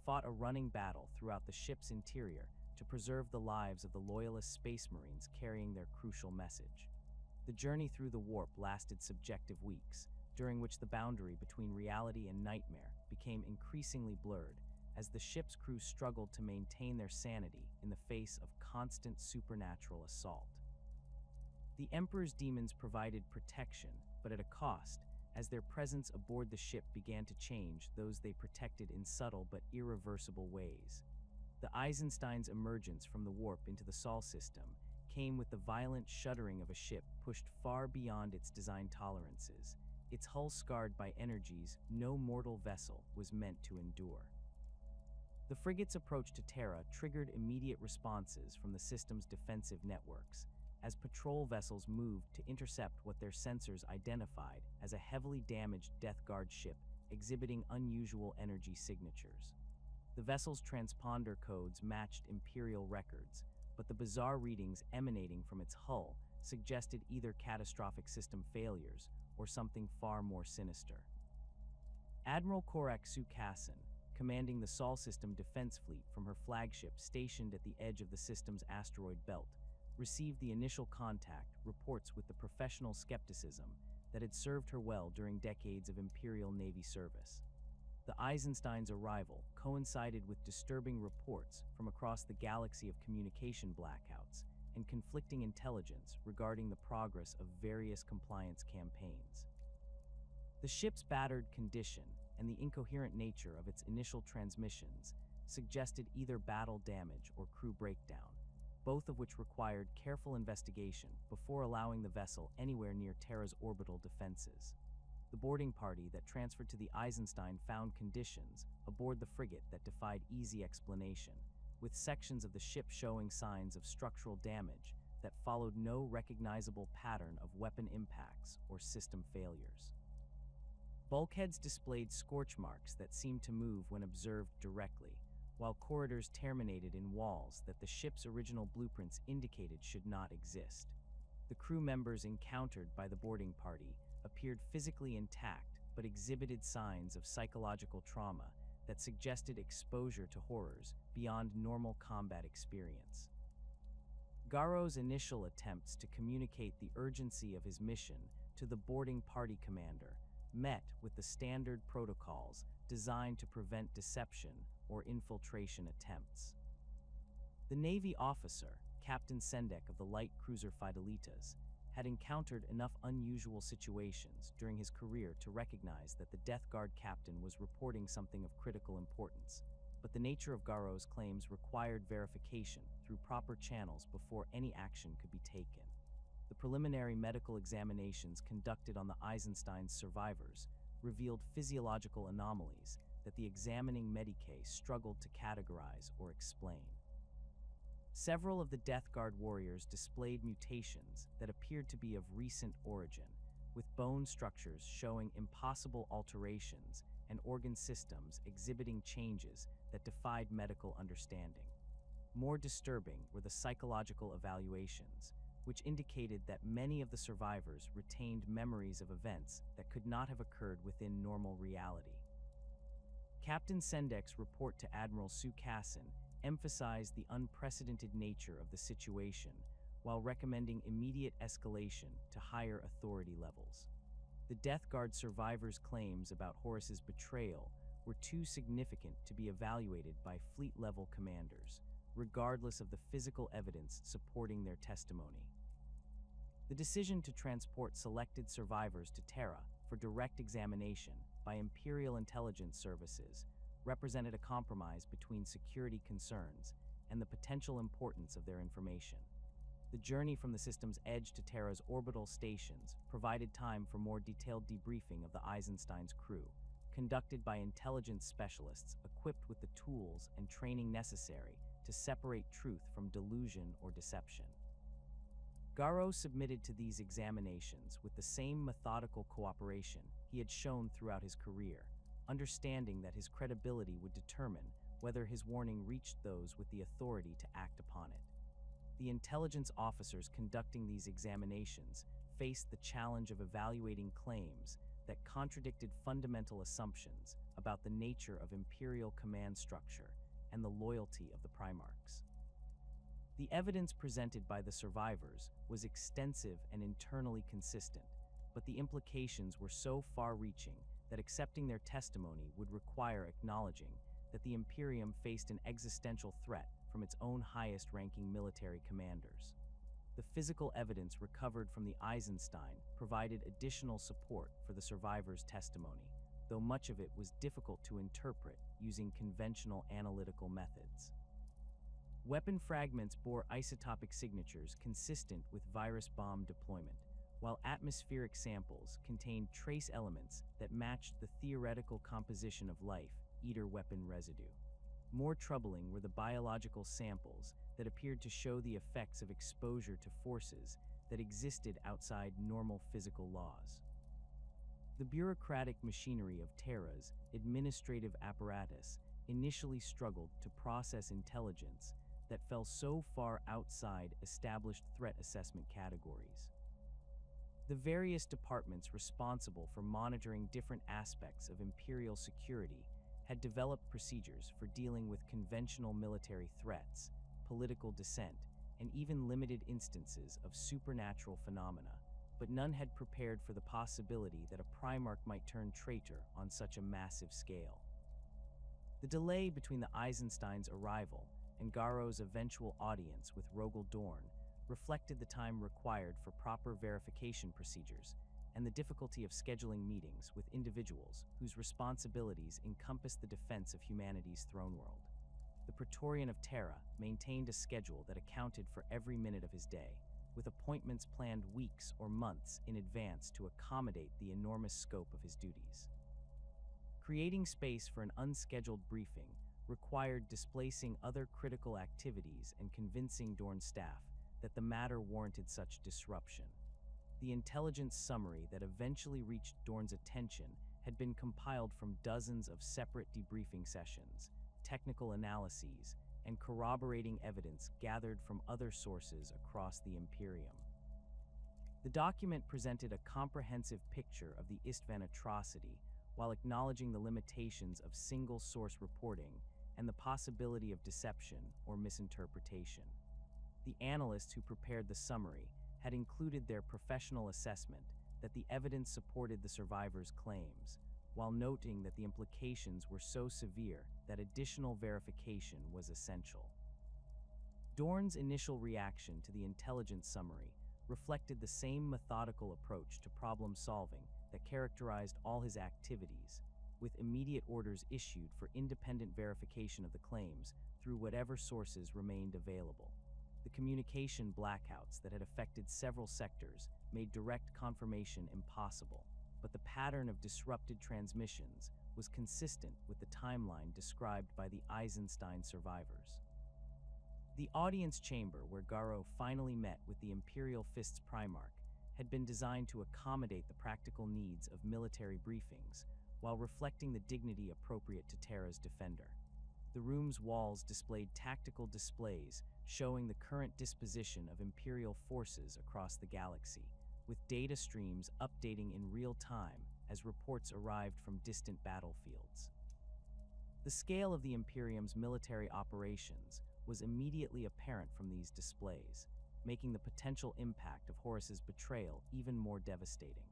Speaker 1: fought a running battle throughout the ship's interior to preserve the lives of the loyalist space marines carrying their crucial message. The journey through the warp lasted subjective weeks, during which the boundary between reality and nightmare became increasingly blurred as the ship's crew struggled to maintain their sanity in the face of constant supernatural assault. The Emperor's demons provided protection, but at a cost, as their presence aboard the ship began to change those they protected in subtle but irreversible ways. The Isstvan's emergence from the warp into the Sol system came with the violent shuddering of a ship pushed far beyond its design tolerances, its hull scarred by energies no mortal vessel was meant to endure. The frigate's approach to Terra triggered immediate responses from the system's defensive networks, as patrol vessels moved to intercept what their sensors identified as a heavily damaged Death Guard ship exhibiting unusual energy signatures. The vessel's transponder codes matched Imperial records, but the bizarre readings emanating from its hull suggested either catastrophic system failures or something far more sinister. Admiral Korak Sukassin, commanding the Sol system defense fleet from her flagship stationed at the edge of the system's asteroid belt, received the initial contact reports with the professional skepticism that had served her well during decades of Imperial Navy service. The Isstvan's arrival coincided with disturbing reports from across the galaxy of communication blackouts and conflicting intelligence regarding the progress of various compliance campaigns. The ship's battered condition and the incoherent nature of its initial transmissions suggested either battle damage or crew breakdown, both of which required careful investigation before allowing the vessel anywhere near Terra's orbital defenses. The boarding party that transferred to the Isstvan found conditions aboard the frigate that defied easy explanation, with sections of the ship showing signs of structural damage that followed no recognizable pattern of weapon impacts or system failures. Bulkheads displayed scorch marks that seemed to move when observed directly, while corridors terminated in walls that the ship's original blueprints indicated should not exist. The crew members encountered by the boarding party appeared physically intact but exhibited signs of psychological trauma that suggested exposure to horrors beyond normal combat experience. Garro's initial attempts to communicate the urgency of his mission to the boarding party commander met with the standard protocols designed to prevent deception or infiltration attempts. The Navy officer, Captain Sendek of the light cruiser Fidelitas, had encountered enough unusual situations during his career to recognize that the Death Guard captain was reporting something of critical importance, but the nature of Garro's claims required verification through proper channels before any action could be taken. The preliminary medical examinations conducted on the Isstvan's survivors revealed physiological anomalies that the examining Medicae struggled to categorize or explain. Several of the Death Guard warriors displayed mutations that appeared to be of recent origin, with bone structures showing impossible alterations and organ systems exhibiting changes that defied medical understanding. More disturbing were the psychological evaluations, which indicated that many of the survivors retained memories of events that could not have occurred within normal reality. Captain Sendek's report to Admiral Sukassin emphasized the unprecedented nature of the situation while recommending immediate escalation to higher authority levels. The Death Guard survivors' claims about Horus's betrayal were too significant to be evaluated by fleet-level commanders, regardless of the physical evidence supporting their testimony. The decision to transport selected survivors to Terra for direct examination by Imperial intelligence services represented a compromise between security concerns and the potential importance of their information. The journey from the system's edge to Terra's orbital stations provided time for more detailed debriefing of the Isstvan's crew, conducted by intelligence specialists equipped with the tools and training necessary to separate truth from delusion or deception. Garro submitted to these examinations with the same methodical cooperation he had shown throughout his career, understanding that his credibility would determine whether his warning reached those with the authority to act upon it. The intelligence officers conducting these examinations faced the challenge of evaluating claims that contradicted fundamental assumptions about the nature of Imperial command structure and the loyalty of the Primarchs. The The evidence presented by the survivors was extensive and internally consistent, but the implications were so far-reaching that accepting their testimony would require acknowledging that the Imperium faced an existential threat from its own highest-ranking military commanders. The physical evidence recovered from the Eisenstein provided additional support for the survivors' testimony, though much of it was difficult to interpret using conventional analytical methods. Weapon fragments bore isotopic signatures consistent with virus bomb deployment, while atmospheric samples contained trace elements that matched the theoretical composition of life eater weapon residue. More troubling were the biological samples that appeared to show the effects of exposure to forces that existed outside normal physical laws. The bureaucratic machinery of Terra's administrative apparatus initially struggled to process intelligence that fell so far outside established threat assessment categories. The various departments responsible for monitoring different aspects of imperial security had developed procedures for dealing with conventional military threats, political dissent, and even limited instances of supernatural phenomena, but none had prepared for the possibility that a Primarch might turn traitor on such a massive scale. The delay between the Eisenstein's arrival and Garro's eventual audience with Rogel Dorn reflected the time required for proper verification procedures and the difficulty of scheduling meetings with individuals whose responsibilities encompass the defense of humanity's throne world. The Praetorian of Terra maintained a schedule that accounted for every minute of his day, with appointments planned weeks or months in advance to accommodate the enormous scope of his duties. Creating space for an unscheduled briefing required displacing other critical activities and convincing Dorn's staff that the matter warranted such disruption. The intelligence summary that eventually reached Dorn's attention had been compiled from dozens of separate debriefing sessions, technical analyses, and corroborating evidence gathered from other sources across the Imperium. The document presented a comprehensive picture of the Isstvan atrocity while acknowledging the limitations of single-source reporting and the possibility of deception or misinterpretation. The analysts who prepared the summary had included their professional assessment that the evidence supported the survivors' claims, while noting that the implications were so severe that additional verification was essential. Dorn's initial reaction to the intelligence summary reflected the same methodical approach to problem-solving that characterized all his activities, with immediate orders issued for independent verification of the claims through whatever sources remained available. The communication blackouts that had affected several sectors made direct confirmation impossible, but the pattern of disrupted transmissions was consistent with the timeline described by the Eisenstein survivors. The audience chamber where Garro finally met with the Imperial Fist's Primarch had been designed to accommodate the practical needs of military briefings while reflecting the dignity appropriate to Terra's defender. The room's walls displayed tactical displays showing the current disposition of Imperial forces across the galaxy, with data streams updating in real time as reports arrived from distant battlefields. The scale of the Imperium's military operations was immediately apparent from these displays, making the potential impact of Horus's betrayal even more devastating.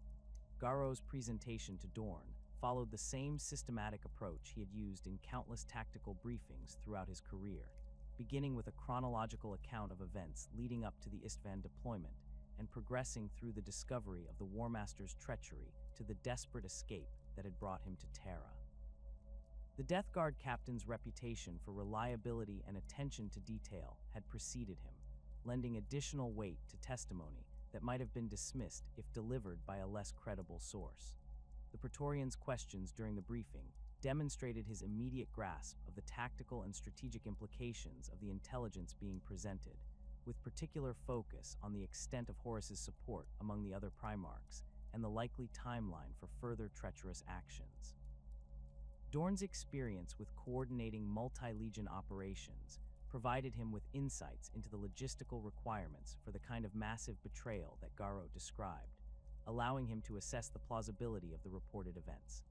Speaker 1: Garro's presentation to Dorn followed the same systematic approach he had used in countless tactical briefings throughout his career, beginning with a chronological account of events leading up to the Isstvan deployment and progressing through the discovery of the War Master's treachery to the desperate escape that had brought him to Terra. The Death Guard captain's reputation for reliability and attention to detail had preceded him, lending additional weight to testimony that might have been dismissed if delivered by a less credible source. The Praetorian's questions during the briefing demonstrated his immediate grasp of the tactical and strategic implications of the intelligence being presented, with particular focus on the extent of Horus's support among the other Primarchs and the likely timeline for further treacherous actions. Dorn's experience with coordinating multi-legion operations provided him with insights into the logistical requirements for the kind of massive betrayal that Garro described, allowing him to assess the plausibility of the reported events.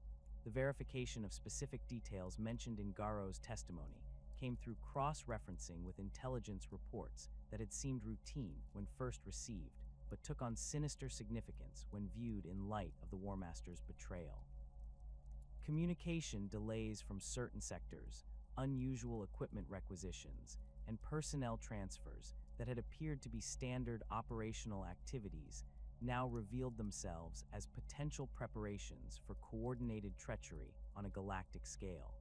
Speaker 1: The verification of specific details mentioned in Garro's testimony came through cross-referencing with intelligence reports that had seemed routine when first received, but took on sinister significance when viewed in light of the War Master's betrayal. Communication delays from certain sectors, unusual equipment requisitions, and personnel transfers that had appeared to be standard operational activities now revealed themselves as potential preparations for coordinated treachery on a galactic scale.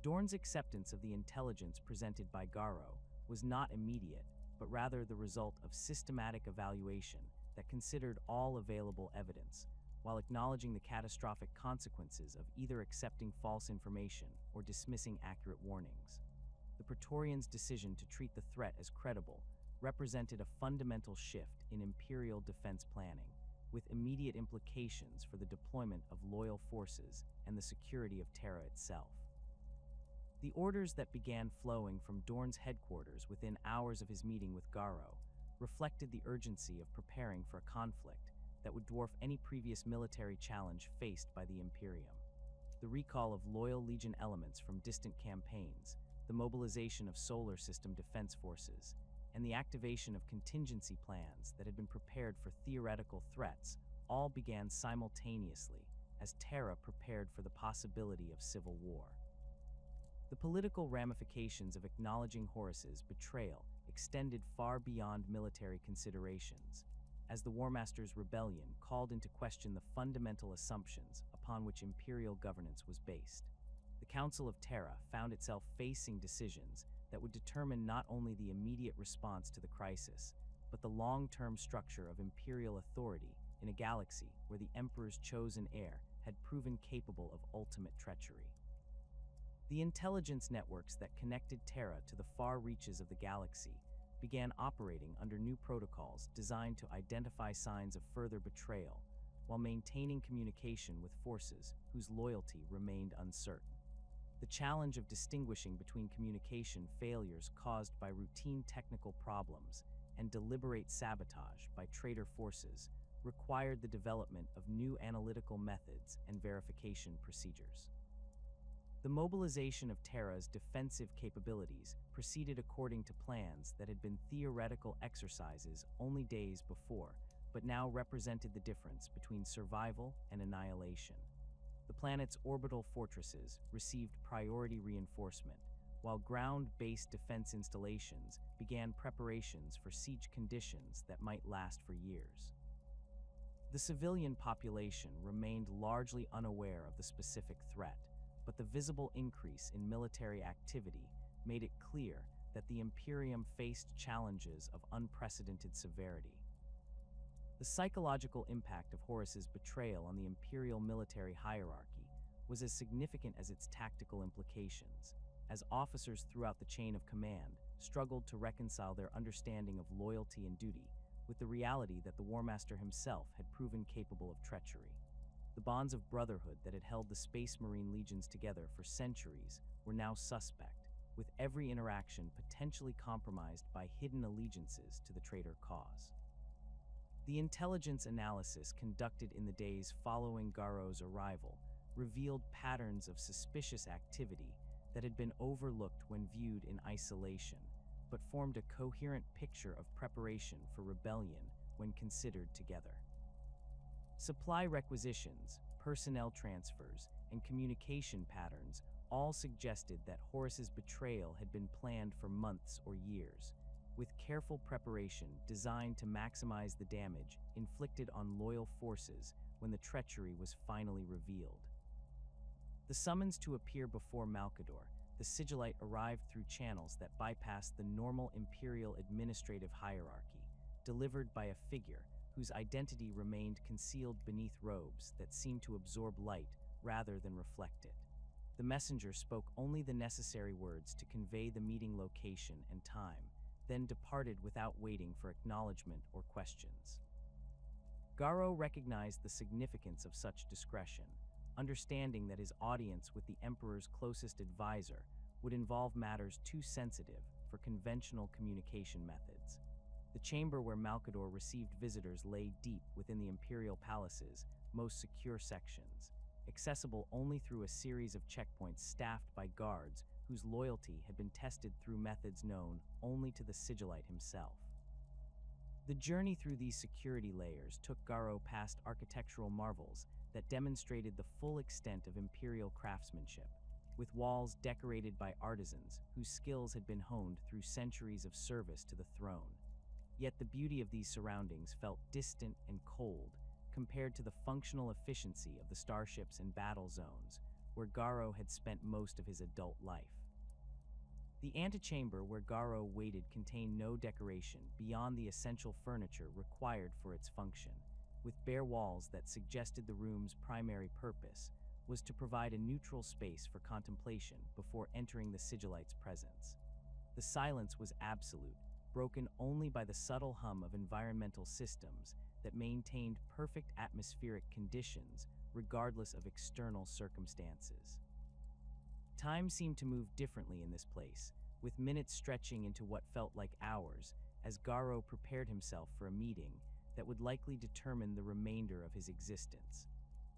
Speaker 1: Dorn's acceptance of the intelligence presented by Garro was not immediate, but rather the result of systematic evaluation that considered all available evidence, while acknowledging the catastrophic consequences of either accepting false information or dismissing accurate warnings. The Praetorians' decision to treat the threat as credible represented a fundamental shift in imperial defense planning, with immediate implications for the deployment of loyal forces and the security of Terra itself. The orders that began flowing from Dorn's headquarters within hours of his meeting with Garro reflected the urgency of preparing for a conflict that would dwarf any previous military challenge faced by the Imperium. The recall of loyal Legion elements from distant campaigns, the mobilization of solar system defense forces, and the activation of contingency plans that had been prepared for theoretical threats all began simultaneously as Terra prepared for the possibility of civil war. The political ramifications of acknowledging Horus's betrayal extended far beyond military considerations, as the War Master's rebellion called into question the fundamental assumptions upon which imperial governance was based. The Council of Terra found itself facing decisions that would determine not only the immediate response to the crisis, but the long-term structure of imperial authority in a galaxy where the Emperor's chosen heir had proven capable of ultimate treachery. The intelligence networks that connected Terra to the far reaches of the galaxy began operating under new protocols designed to identify signs of further betrayal, while maintaining communication with forces whose loyalty remained uncertain. The challenge of distinguishing between communication failures caused by routine technical problems and deliberate sabotage by traitor forces required the development of new analytical methods and verification procedures. The mobilization of Terra's defensive capabilities proceeded according to plans that had been theoretical exercises only days before, but now represented the difference between survival and annihilation. The planet's orbital fortresses received priority reinforcement, while ground-based defense installations began preparations for siege conditions that might last for years. The civilian population remained largely unaware of the specific threat, but the visible increase in military activity made it clear that the Imperium faced challenges of unprecedented severity. The psychological impact of Horus's betrayal on the Imperial military hierarchy was as significant as its tactical implications, as officers throughout the chain of command struggled to reconcile their understanding of loyalty and duty with the reality that the War Master himself had proven capable of treachery. The bonds of brotherhood that had held the Space Marine legions together for centuries were now suspect, with every interaction potentially compromised by hidden allegiances to the traitor cause. The intelligence analysis conducted in the days following Garro's arrival revealed patterns of suspicious activity that had been overlooked when viewed in isolation, but formed a coherent picture of preparation for rebellion when considered together. Supply requisitions, personnel transfers, and communication patterns all suggested that Horus's betrayal had been planned for months or years, with careful preparation designed to maximize the damage inflicted on loyal forces when the treachery was finally revealed. The summons to appear before Malcador the Sigillite arrived through channels that bypassed the normal imperial administrative hierarchy, delivered by a figure whose identity remained concealed beneath robes that seemed to absorb light rather than reflect it. The messenger spoke only the necessary words to convey the meeting location and time, then departed without waiting for acknowledgement or questions. Garro recognized the significance of such discretion, understanding that his audience with the Emperor's closest advisor would involve matters too sensitive for conventional communication methods. The chamber where Malcador received visitors lay deep within the Imperial Palace's most secure sections, accessible only through a series of checkpoints staffed by guards whose loyalty had been tested through methods known only to the Sigillite himself. The journey through these security layers took Garro past architectural marvels that demonstrated the full extent of imperial craftsmanship, with walls decorated by artisans whose skills had been honed through centuries of service to the throne. Yet the beauty of these surroundings felt distant and cold compared to the functional efficiency of the starships and battle zones, where Garro had spent most of his adult life. The antechamber where Garro waited contained no decoration beyond the essential furniture required for its function, with bare walls that suggested the room's primary purpose was to provide a neutral space for contemplation before entering the Sigillite's presence. The silence was absolute, broken only by the subtle hum of environmental systems that maintained perfect atmospheric conditions regardless of external circumstances. Time seemed to move differently in this place, with minutes stretching into what felt like hours as Garro prepared himself for a meeting that would likely determine the remainder of his existence.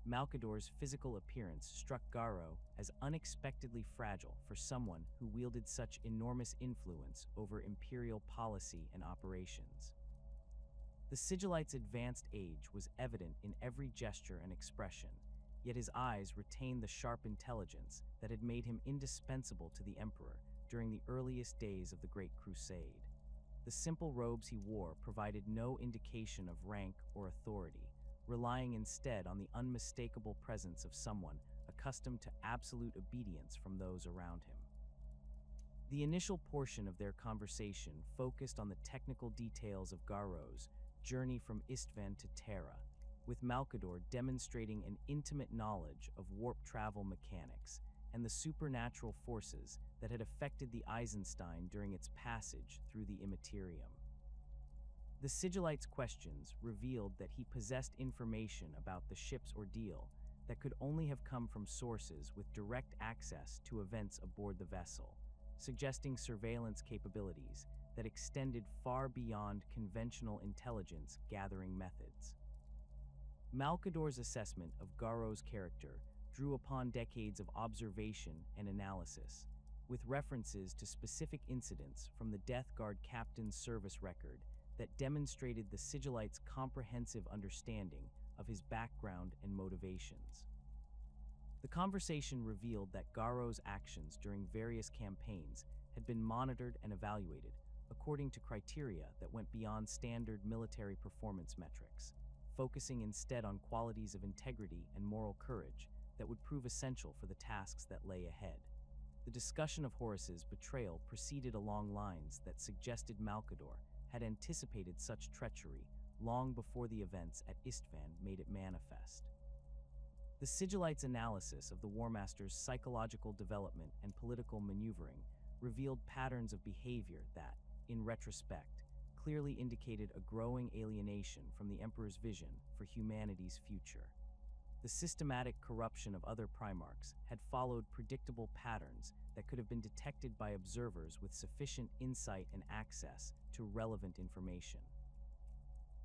Speaker 1: Malcador's physical appearance struck Garro as unexpectedly fragile for someone who wielded such enormous influence over imperial policy and operations. The Sigillite's advanced age was evident in every gesture and expression, yet his eyes retained the sharp intelligence that had made him indispensable to the Emperor during the earliest days of the Great Crusade. The simple robes he wore provided no indication of rank or authority, relying instead on the unmistakable presence of someone accustomed to absolute obedience from those around him. The initial portion of their conversation focused on the technical details of Garro's journey from Isstvan to Terra, with Malcador demonstrating an intimate knowledge of warp travel mechanics and the supernatural forces that had affected the Eisenstein during its passage through the Immaterium. The Sigillite's questions revealed that he possessed information about the ship's ordeal that could only have come from sources with direct access to events aboard the vessel, suggesting surveillance capabilities that extended far beyond conventional intelligence gathering methods. Malcador's assessment of Garro's character drew upon decades of observation and analysis, with references to specific incidents from the Death Guard captain's service record that demonstrated the Sigillite's comprehensive understanding of his background and motivations. The conversation revealed that Garro's actions during various campaigns had been monitored and evaluated according to criteria that went beyond standard military performance metrics, focusing instead on qualities of integrity and moral courage that would prove essential for the tasks that lay ahead. The discussion of Horus's betrayal proceeded along lines that suggested Malcador had anticipated such treachery long before the events at Isstvan made it manifest. The Sigillite's analysis of the War Master's psychological development and political maneuvering revealed patterns of behavior that, in retrospect, clearly indicated a growing alienation from the Emperor's vision for humanity's future. The systematic corruption of other Primarchs had followed predictable patterns that could have been detected by observers with sufficient insight and access to relevant information.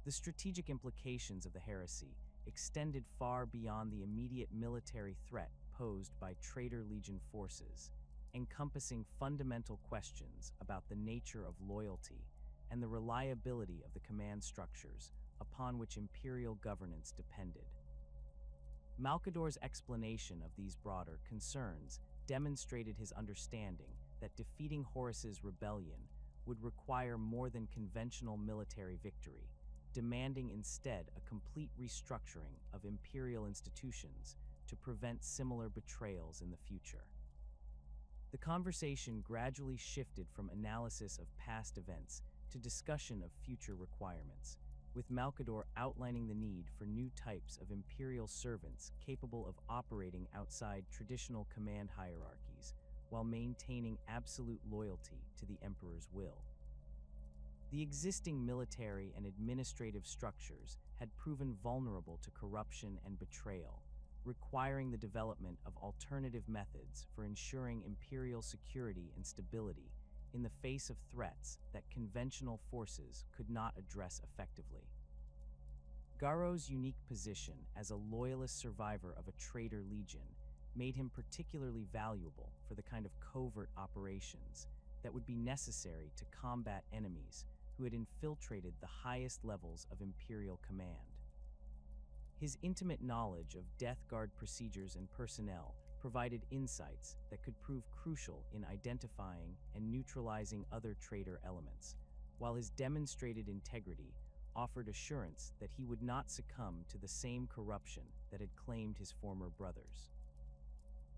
Speaker 1: The strategic implications of the heresy extended far beyond the immediate military threat posed by traitor legion forces, encompassing fundamental questions about the nature of loyalty and the reliability of the command structures upon which imperial governance depended. Malcador's explanation of these broader concerns demonstrated his understanding that defeating Horus's rebellion would require more than conventional military victory, demanding instead a complete restructuring of imperial institutions to prevent similar betrayals in the future. The conversation gradually shifted from analysis of past events to discussion of future requirements, with Malcador outlining the need for new types of imperial servants capable of operating outside traditional command hierarchies while maintaining absolute loyalty to the Emperor's will. The existing military and administrative structures had proven vulnerable to corruption and betrayal, requiring the development of alternative methods for ensuring imperial security and stability in the face of threats that conventional forces could not address effectively. Garro's unique position as a loyalist survivor of a traitor legion made him particularly valuable for the kind of covert operations that would be necessary to combat enemies who had infiltrated the highest levels of Imperial command. His intimate knowledge of Death Guard procedures and personnel provided insights that could prove crucial in identifying and neutralizing other traitor elements, while his demonstrated integrity offered assurance that he would not succumb to the same corruption that had claimed his former brothers.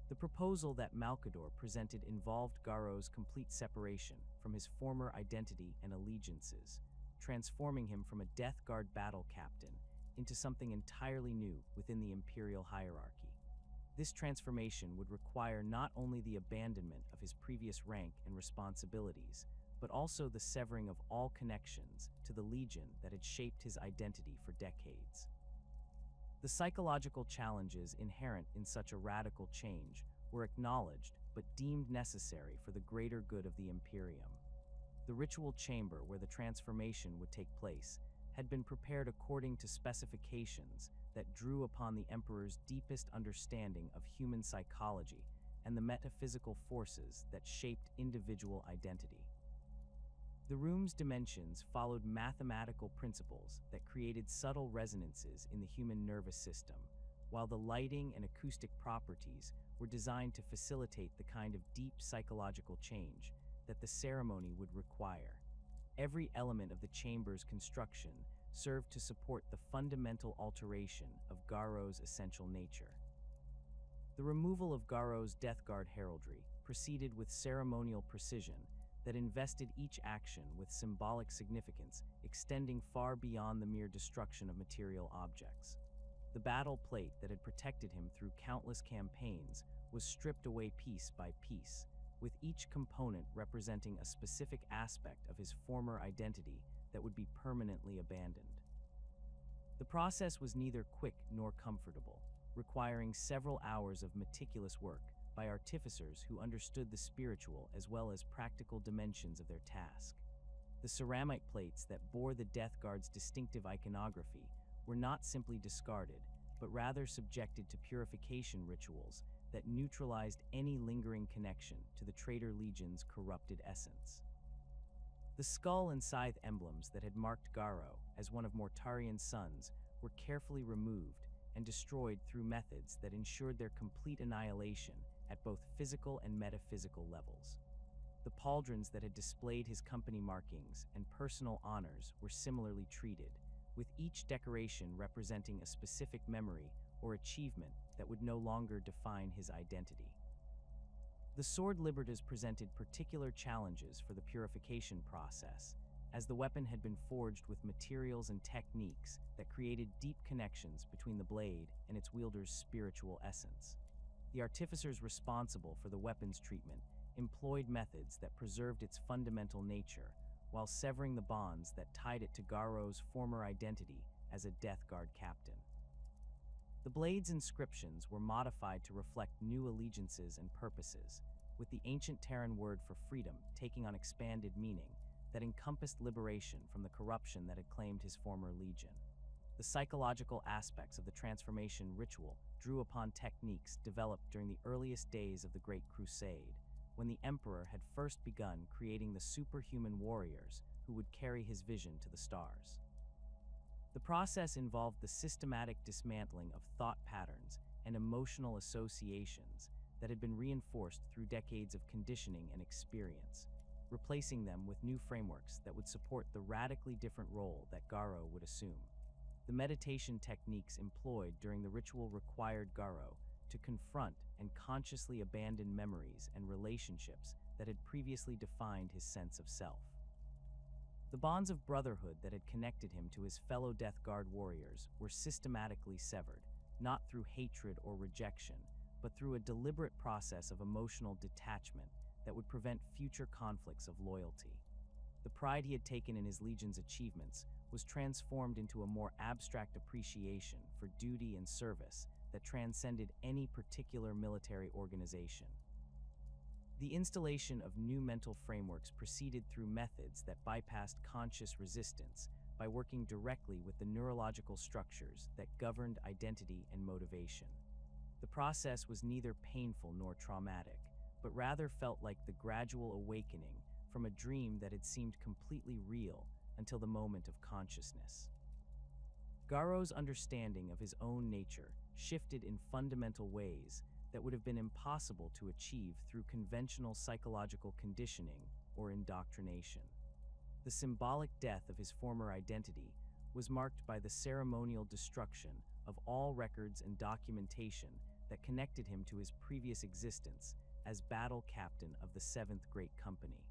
Speaker 1: The proposal that Malcador presented involved Garro's complete separation from his former identity and allegiances, transforming him from a Death Guard battle captain into something entirely new within the Imperial hierarchy. This transformation would require not only the abandonment of his previous rank and responsibilities, but also the severing of all connections to the Legion that had shaped his identity for decades. The psychological challenges inherent in such a radical change were acknowledged but deemed necessary for the greater good of the Imperium. The ritual chamber where the transformation would take place had been prepared according to specifications that drew upon the Emperor's deepest understanding of human psychology and the metaphysical forces that shaped individual identity. The room's dimensions followed mathematical principles that created subtle resonances in the human nervous system, while the lighting and acoustic properties were designed to facilitate the kind of deep psychological change that the ceremony would require. Every element of the chamber's construction served to support the fundamental alteration of Garro's essential nature. The removal of Garro's Death Guard heraldry proceeded with ceremonial precision that invested each action with symbolic significance extending far beyond the mere destruction of material objects. The battle plate that had protected him through countless campaigns was stripped away piece by piece, with each component representing a specific aspect of his former identity that would be permanently abandoned. The process was neither quick nor comfortable, requiring several hours of meticulous work by artificers who understood the spiritual as well as practical dimensions of their task. The ceramic plates that bore the Death Guard's distinctive iconography were not simply discarded, but rather subjected to purification rituals that neutralized any lingering connection to the Traitor Legion's corrupted essence. The skull and scythe emblems that had marked Garro as one of Mortarian's sons were carefully removed and destroyed through methods that ensured their complete annihilation at both physical and metaphysical levels. The pauldrons that had displayed his company markings and personal honors were similarly treated, with each decoration representing a specific memory or achievement that would no longer define his identity. The sword libertas presented particular challenges for the purification process, as the weapon had been forged with materials and techniques that created deep connections between the blade and its wielder's spiritual essence. The artificers responsible for the weapon's treatment employed methods that preserved its fundamental nature, while severing the bonds that tied it to Garro's former identity as a Death Guard captain. The blade's inscriptions were modified to reflect new allegiances and purposes, with the ancient Terran word for freedom taking on expanded meaning that encompassed liberation from the corruption that had claimed his former legion. The psychological aspects of the transformation ritual drew upon techniques developed during the earliest days of the Great Crusade, when the Emperor had first begun creating the superhuman warriors who would carry his vision to the stars. The process involved the systematic dismantling of thought patterns and emotional associations that had been reinforced through decades of conditioning and experience, replacing them with new frameworks that would support the radically different role that Garro would assume. The meditation techniques employed during the ritual required Garro to confront and consciously abandon memories and relationships that had previously defined his sense of self. The bonds of brotherhood that had connected him to his fellow Death Guard warriors were systematically severed, not through hatred or rejection, but through a deliberate process of emotional detachment that would prevent future conflicts of loyalty. The pride he had taken in his legion's achievements was transformed into a more abstract appreciation for duty and service that transcended any particular military organization. The installation of new mental frameworks proceeded through methods that bypassed conscious resistance by working directly with the neurological structures that governed identity and motivation. The process was neither painful nor traumatic, but rather felt like the gradual awakening from a dream that had seemed completely real until the moment of consciousness. Garro's understanding of his own nature shifted in fundamental ways that would have been impossible to achieve through conventional psychological conditioning or indoctrination. The symbolic death of his former identity was marked by the ceremonial destruction of all records and documentation that connected him to his previous existence as battle captain of the 7th Great Company.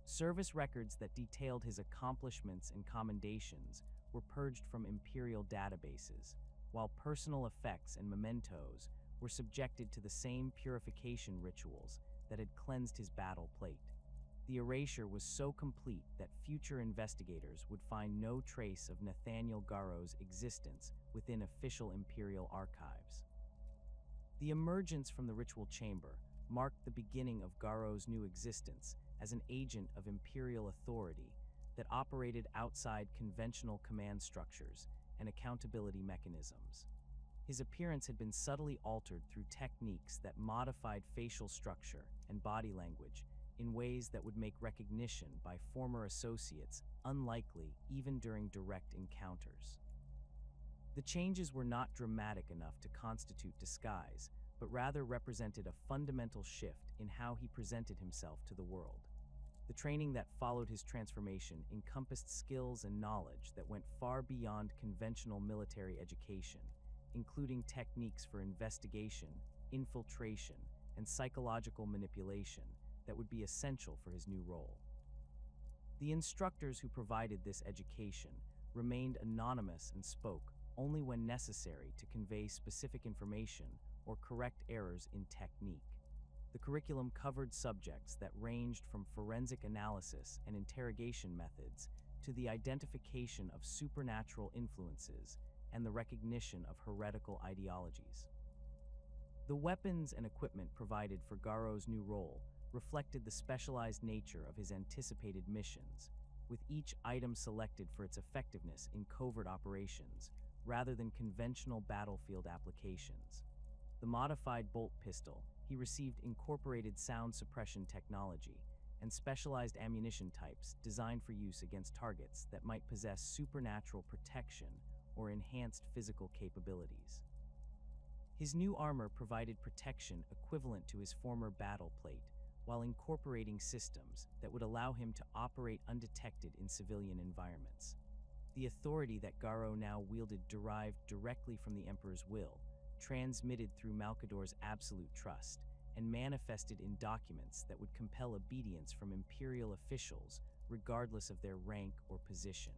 Speaker 1: Service records that detailed his accomplishments and commendations were purged from imperial databases, while personal effects and mementos were subjected to the same purification rituals that had cleansed his battle plate. The erasure was so complete that future investigators would find no trace of Nathaniel Garro's existence within official imperial archives. The emergence from the ritual chamber marked the beginning of Garro's new existence as an agent of imperial authority that operated outside conventional command structures and accountability mechanisms. His appearance had been subtly altered through techniques that modified facial structure and body language in ways that would make recognition by former associates unlikely even during direct encounters. The changes were not dramatic enough to constitute disguise, but rather represented a fundamental shift in how he presented himself to the world. The training that followed his transformation encompassed skills and knowledge that went far beyond conventional military education, including techniques for investigation, infiltration, and psychological manipulation that would be essential for his new role. The instructors who provided this education remained anonymous and spoke only when necessary to convey specific information or correct errors in technique. The curriculum covered subjects that ranged from forensic analysis and interrogation methods to the identification of supernatural influences and the recognition of heretical ideologies. The weapons and equipment provided for Garro's new role reflected the specialized nature of his anticipated missions, with each item selected for its effectiveness in covert operations rather than conventional battlefield applications. The modified bolt pistol he received incorporated sound suppression technology and specialized ammunition types designed for use against targets that might possess supernatural protection or enhanced physical capabilities. His new armor provided protection equivalent to his former battle plate, while incorporating systems that would allow him to operate undetected in civilian environments. The authority that Garro now wielded derived directly from the Emperor's will, transmitted through Malcador's absolute trust, and manifested in documents that would compel obedience from imperial officials regardless of their rank or position.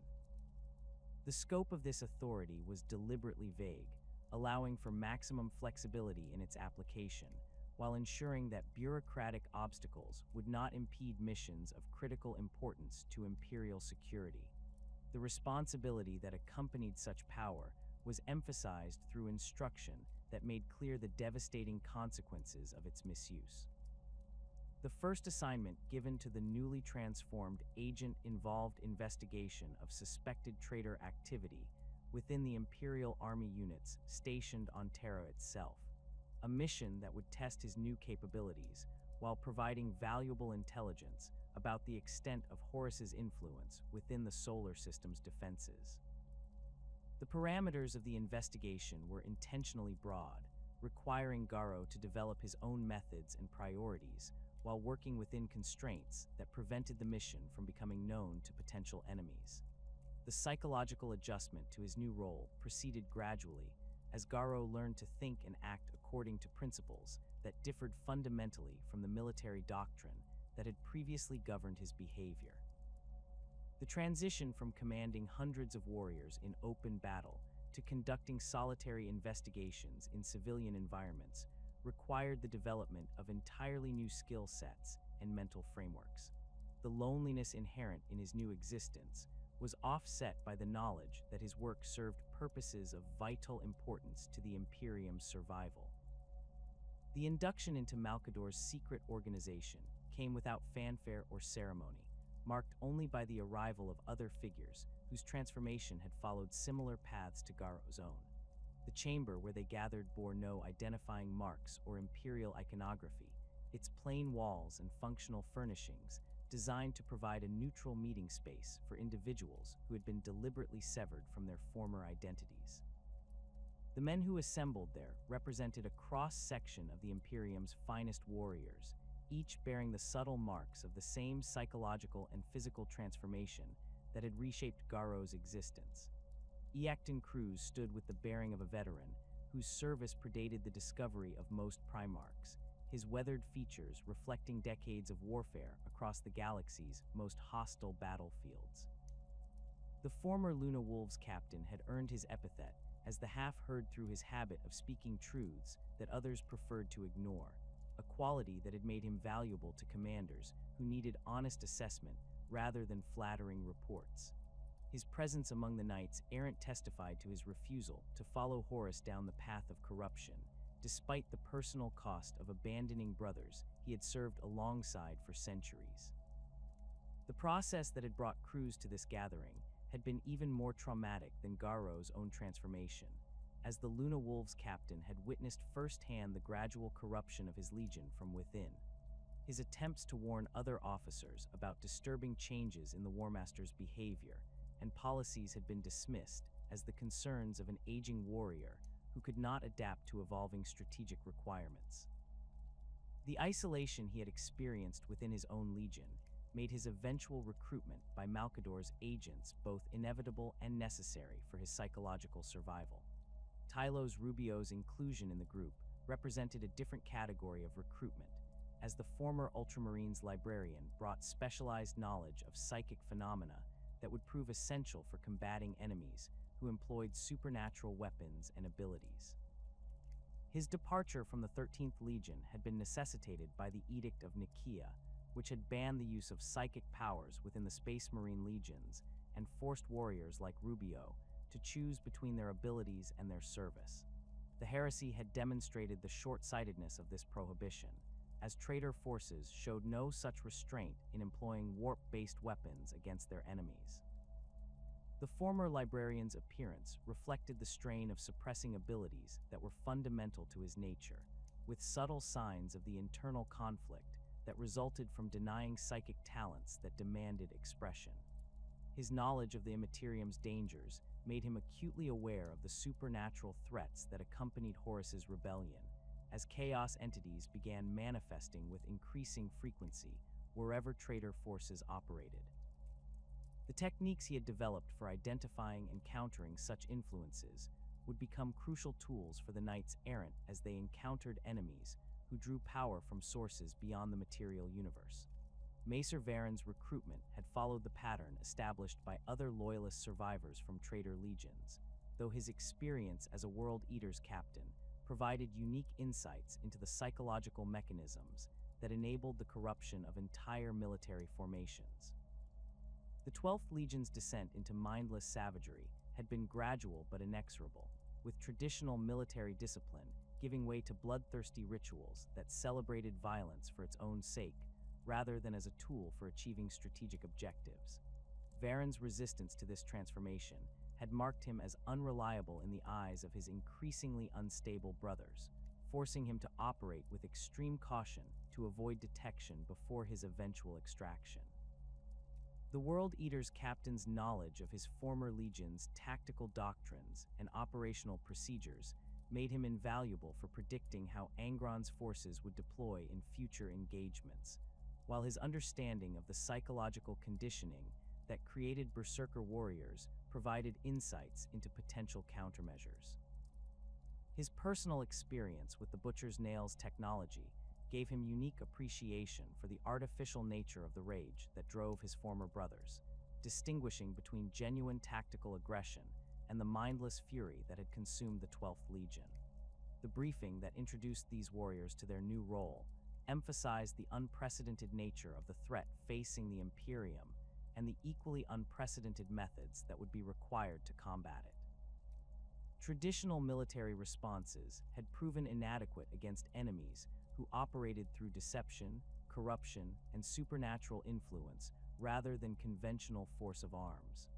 Speaker 1: The scope of this authority was deliberately vague, allowing for maximum flexibility in its application, while ensuring that bureaucratic obstacles would not impede missions of critical importance to imperial security. The responsibility that accompanied such power was emphasized through instruction that made clear the devastating consequences of its misuse. The first assignment given to the newly transformed agent involved investigation of suspected traitor activity within the Imperial Army units stationed on Terra itself, a mission that would test his new capabilities while providing valuable intelligence about the extent of Horus's influence within the solar system's defenses. The parameters of the investigation were intentionally broad, requiring Garro to develop his own methods and priorities while working within constraints that prevented the mission from becoming known to potential enemies. The psychological adjustment to his new role proceeded gradually as Garro learned to think and act according to principles that differed fundamentally from the military doctrine that had previously governed his behavior. The transition from commanding hundreds of warriors in open battle to conducting solitary investigations in civilian environments required the development of entirely new skill sets and mental frameworks. The loneliness inherent in his new existence was offset by the knowledge that his work served purposes of vital importance to the Imperium's survival. The induction into Malcador's secret organization came without fanfare or ceremony, marked only by the arrival of other figures whose transformation had followed similar paths to Garro's own. The chamber where they gathered bore no identifying marks or imperial iconography, its plain walls and functional furnishings designed to provide a neutral meeting space for individuals who had been deliberately severed from their former identities. The men who assembled there represented a cross-section of the Imperium's finest warriors, each bearing the subtle marks of the same psychological and physical transformation that had reshaped Garro's existence. Isstvan III stood with the bearing of a veteran whose service predated the discovery of most Primarchs, his weathered features reflecting decades of warfare across the galaxy's most hostile battlefields. The former Luna Wolves captain had earned his epithet as the half-heard through his habit of speaking truths that others preferred to ignore, a quality that had made him valuable to commanders who needed honest assessment rather than flattering reports. His presence among the Knights Errant testified to his refusal to follow Horus down the path of corruption, despite the personal cost of abandoning brothers he had served alongside for centuries. The process that had brought crews to this gathering had been even more traumatic than Garro's own transformation, as the Luna Wolves captain had witnessed firsthand the gradual corruption of his legion from within. His attempts to warn other officers about disturbing changes in the War Master's behavior and policies had been dismissed as the concerns of an aging warrior who could not adapt to evolving strategic requirements. The isolation he had experienced within his own legion made his eventual recruitment by Malcador's agents both inevitable and necessary for his psychological survival. Tylos Rubio's inclusion in the group represented a different category of recruitment, as the former Ultramarines librarian brought specialized knowledge of psychic phenomena that would prove essential for combating enemies who employed supernatural weapons and abilities. His departure from the 13th Legion had been necessitated by the Edict of Nicaea, which had banned the use of psychic powers within the Space Marine legions and forced warriors like Rubio to choose between their abilities and their service. The heresy had demonstrated the short-sightedness of this prohibition, as traitor forces showed no such restraint in employing warp-based weapons against their enemies. The former librarian's appearance reflected the strain of suppressing abilities that were fundamental to his nature, with subtle signs of the internal conflict that resulted from denying psychic talents that demanded expression. His knowledge of the Immaterium's dangers made him acutely aware of the supernatural threats that accompanied Horus's rebellion, as chaos entities began manifesting with increasing frequency wherever traitor forces operated. The techniques he had developed for identifying and countering such influences would become crucial tools for the Knights Errant as they encountered enemies who drew power from sources beyond the material universe. Macer Varen's recruitment had followed the pattern established by other loyalist survivors from traitor legions, though his experience as a World Eater's captain provided unique insights into the psychological mechanisms that enabled the corruption of entire military formations. The 12th Legion's descent into mindless savagery had been gradual but inexorable, with traditional military discipline giving way to bloodthirsty rituals that celebrated violence for its own sake, rather than as a tool for achieving strategic objectives. Varen's resistance to this transformation had marked him as unreliable in the eyes of his increasingly unstable brothers, forcing him to operate with extreme caution to avoid detection before his eventual extraction. The World Eater's captain's knowledge of his former legion's tactical doctrines and operational procedures made him invaluable for predicting how Angron's forces would deploy in future engagements, while his understanding of the psychological conditioning that created Berserker warriors provided insights into potential countermeasures. His personal experience with the Butcher's Nails technology gave him unique appreciation for the artificial nature of the rage that drove his former brothers, distinguishing between genuine tactical aggression and the mindless fury that had consumed the 12th Legion. The briefing that introduced these warriors to their new role emphasized the unprecedented nature of the threat facing the Imperium and the equally unprecedented methods that would be required to combat it. Traditional military responses had proven inadequate against enemies who operated through deception, corruption, and supernatural influence rather than conventional force of arms.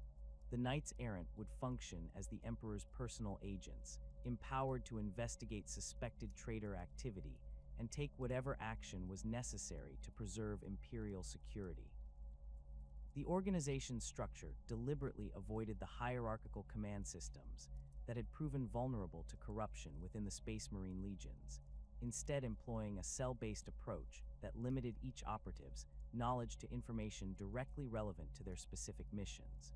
Speaker 1: The Knights Errant would function as the Emperor's personal agents, empowered to investigate suspected traitor activity and take whatever action was necessary to preserve imperial security. The organization's structure deliberately avoided the hierarchical command systems that had proven vulnerable to corruption within the Space Marine legions, instead employing a cell-based approach that limited each operative's knowledge to information directly relevant to their specific missions.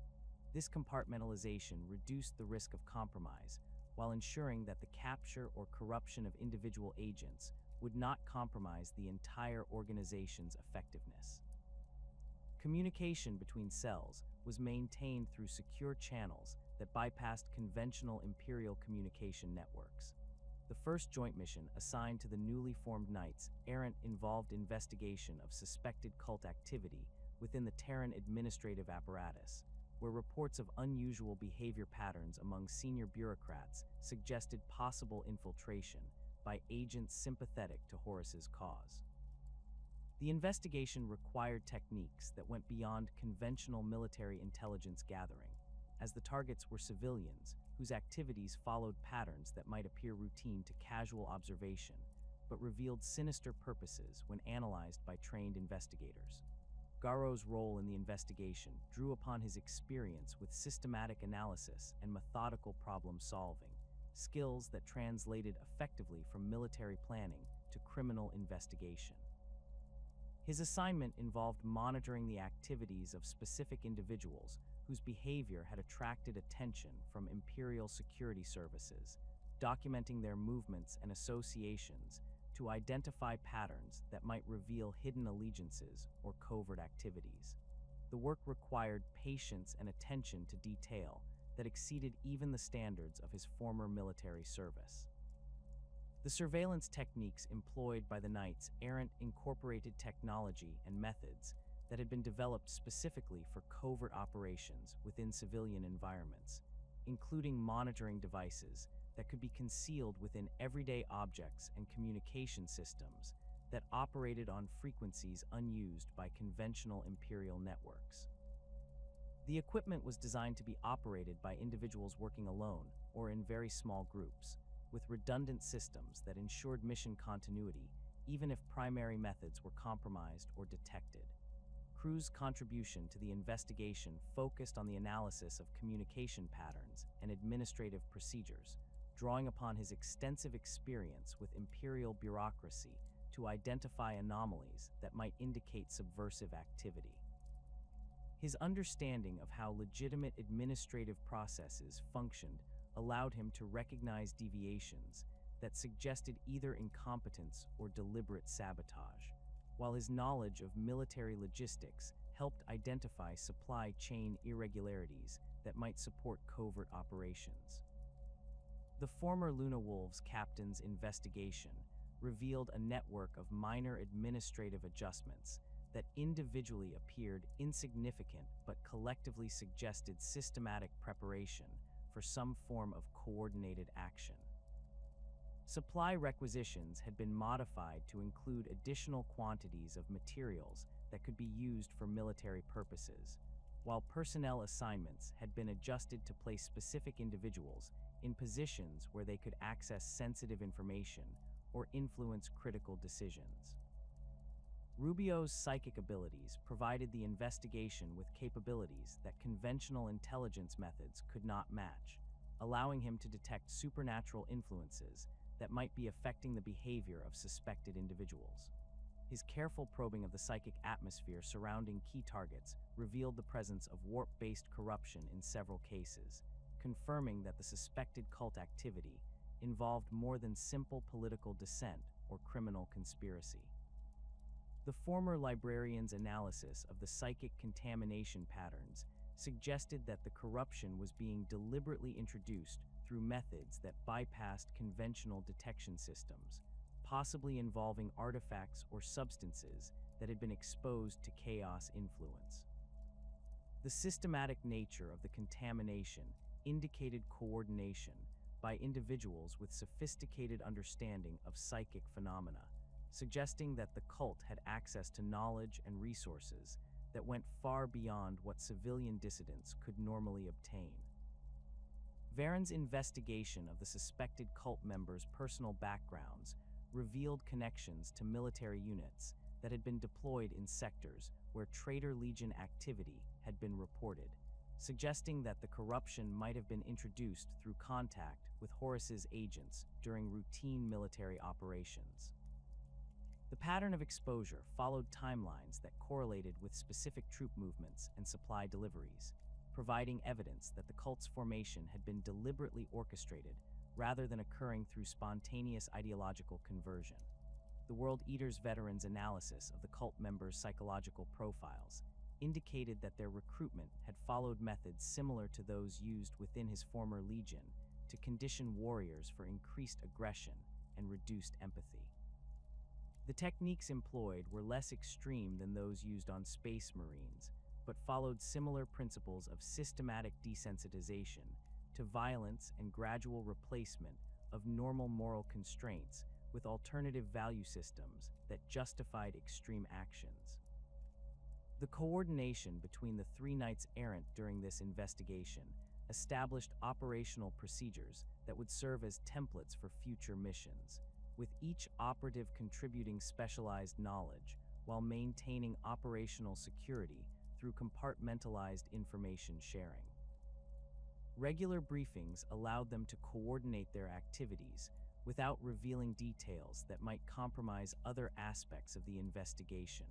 Speaker 1: This compartmentalization reduced the risk of compromise while ensuring that the capture or corruption of individual agents would not compromise the entire organization's effectiveness. Communication between cells was maintained through secure channels that bypassed conventional Imperial communication networks. The first joint mission assigned to the newly formed Knights Errant involved investigation of suspected cult activity within the Terran administrative apparatus, where reports of unusual behavior patterns among senior bureaucrats suggested possible infiltration by agents sympathetic to Horus's cause. The investigation required techniques that went beyond conventional military intelligence gathering, as the targets were civilians whose activities followed patterns that might appear routine to casual observation, but revealed sinister purposes when analyzed by trained investigators. Garro's role in the investigation drew upon his experience with systematic analysis and methodical problem-solving, skills that translated effectively from military planning to criminal investigation. His assignment involved monitoring the activities of specific individuals whose behavior had attracted attention from Imperial security services, documenting their movements and associations to identify patterns that might reveal hidden allegiances or covert activities. The work required patience and attention to detail that exceeded even the standards of his former military service. The surveillance techniques employed by the Knights Errant incorporated technology and methods that had been developed specifically for covert operations within civilian environments, including monitoring devices that could be concealed within everyday objects and communication systems that operated on frequencies unused by conventional Imperial networks. The equipment was designed to be operated by individuals working alone or in very small groups, with redundant systems that ensured mission continuity even if primary methods were compromised or detected. Crew's contribution to the investigation focused on the analysis of communication patterns and administrative procedures, drawing upon his extensive experience with Imperial bureaucracy to identify anomalies that might indicate subversive activity. His understanding of how legitimate administrative processes functioned allowed him to recognize deviations that suggested either incompetence or deliberate sabotage, while his knowledge of military logistics helped identify supply chain irregularities that might support covert operations. The former Luna Wolves captain's investigation revealed a network of minor administrative adjustments that individually appeared insignificant but collectively suggested systematic preparation for some form of coordinated action. Supply requisitions had been modified to include additional quantities of materials that could be used for military purposes, while personnel assignments had been adjusted to place specific individuals in positions where they could access sensitive information or influence critical decisions. Rubio's psychic abilities provided the investigation with capabilities that conventional intelligence methods could not match, allowing him to detect supernatural influences that might be affecting the behavior of suspected individuals. His careful probing of the psychic atmosphere surrounding key targets revealed the presence of warp-based corruption in several cases, confirming that the suspected cult activity involved more than simple political dissent or criminal conspiracy. The former librarian's analysis of the psychic contamination patterns suggested that the corruption was being deliberately introduced through methods that bypassed conventional detection systems, possibly involving artifacts or substances that had been exposed to chaos influence. The systematic nature of the contamination indicated coordination by individuals with sophisticated understanding of psychic phenomena, suggesting that the cult had access to knowledge and resources that went far beyond what civilian dissidents could normally obtain. Varen's investigation of the suspected cult members' personal backgrounds revealed connections to military units that had been deployed in sectors where Traitor Legion activity had been reported, suggesting that the corruption might have been introduced through contact with Horus's agents during routine military operations. The pattern of exposure followed timelines that correlated with specific troop movements and supply deliveries, providing evidence that the cult's formation had been deliberately orchestrated rather than occurring through spontaneous ideological conversion. The World Eater's veterans' analysis of the cult members' psychological profiles indicated that their recruitment had followed methods similar to those used within his former legion to condition warriors for increased aggression and reduced empathy. The techniques employed were less extreme than those used on Space Marines, but followed similar principles of systematic desensitization to violence and gradual replacement of normal moral constraints with alternative value systems that justified extreme actions. The coordination between the three Knights Errant during this investigation established operational procedures that would serve as templates for future missions, with each operative contributing specialized knowledge while maintaining operational security through compartmentalized information sharing. Regular briefings allowed them to coordinate their activities without revealing details that might compromise other aspects of the investigation,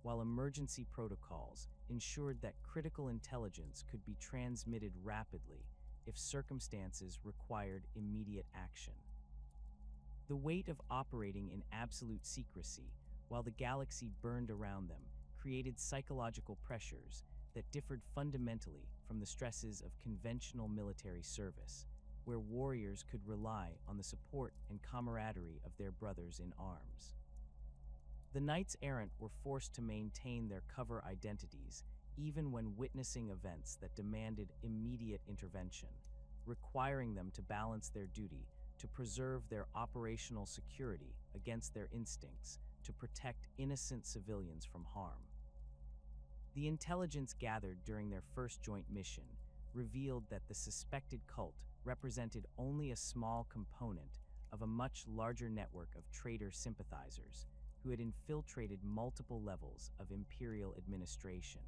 Speaker 1: while emergency protocols ensured that critical intelligence could be transmitted rapidly if circumstances required immediate action. The weight of operating in absolute secrecy while the galaxy burned around them created psychological pressures that differed fundamentally from the stresses of conventional military service, where warriors could rely on the support and camaraderie of their brothers in arms. The Knights Errant were forced to maintain their cover identities even when witnessing events that demanded immediate intervention, requiring them to balance their duty to preserve their operational security against their instincts to protect innocent civilians from harm. The intelligence gathered during their first joint mission revealed that the suspected cult represented only a small component of a much larger network of traitor sympathizers who had infiltrated multiple levels of imperial administration.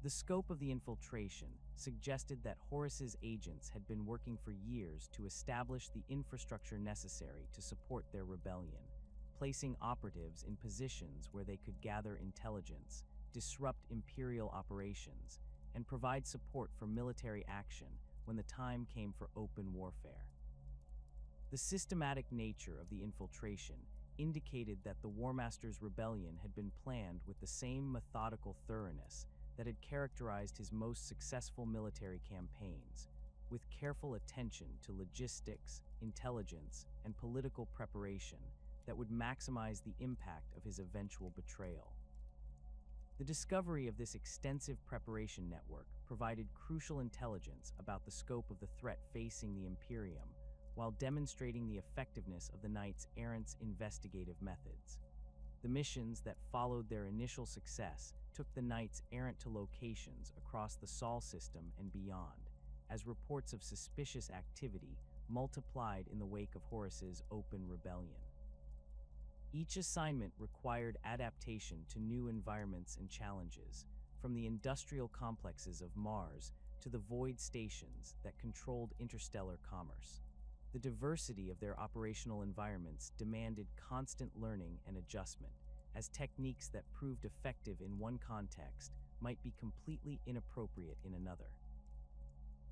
Speaker 1: The scope of the infiltration suggested that Horus's agents had been working for years to establish the infrastructure necessary to support their rebellion, placing operatives in positions where they could gather intelligence, disrupt imperial operations, and provide support for military action when the time came for open warfare. The systematic nature of the infiltration indicated that the War Master's rebellion had been planned with the same methodical thoroughness that had characterized his most successful military campaigns, with careful attention to logistics, intelligence, and political preparation that would maximize the impact of his eventual betrayal. The discovery of this extensive preparation network provided crucial intelligence about the scope of the threat facing the Imperium, while demonstrating the effectiveness of the Knights Errant's investigative methods. The missions that followed their initial success took the Knights Errant to locations across the Sol system and beyond, as reports of suspicious activity multiplied in the wake of Horus's open rebellion. Each assignment required adaptation to new environments and challenges, from the industrial complexes of Mars to the void stations that controlled interstellar commerce. The diversity of their operational environments demanded constant learning and adjustment, as techniques that proved effective in one context might be completely inappropriate in another.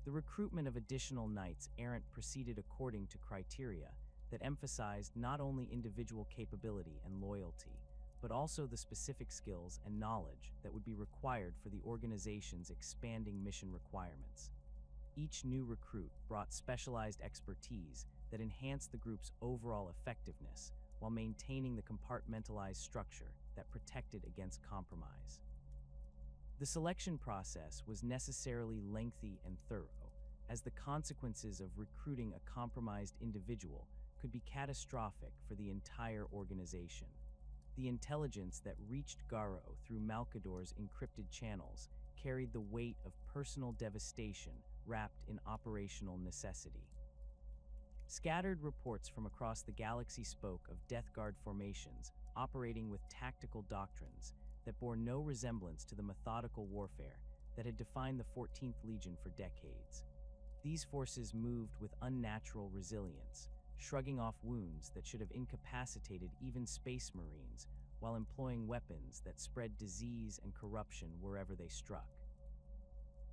Speaker 1: The recruitment of additional Knights Errant proceeded according to criteria that emphasized not only individual capability and loyalty, but also the specific skills and knowledge that would be required for the organization's expanding mission requirements. Each new recruit brought specialized expertise that enhanced the group's overall effectiveness while maintaining the compartmentalized structure that protected against compromise. The selection process was necessarily lengthy and thorough, as the consequences of recruiting a compromised individual could be catastrophic for the entire organization. The intelligence that reached Garro through Malcador's encrypted channels carried the weight of personal devastation wrapped in operational necessity. Scattered reports from across the galaxy spoke of Death Guard formations operating with tactical doctrines that bore no resemblance to the methodical warfare that had defined the 14th Legion for decades. These forces moved with unnatural resilience, shrugging off wounds that should have incapacitated even space marines, while employing weapons that spread disease and corruption wherever they struck.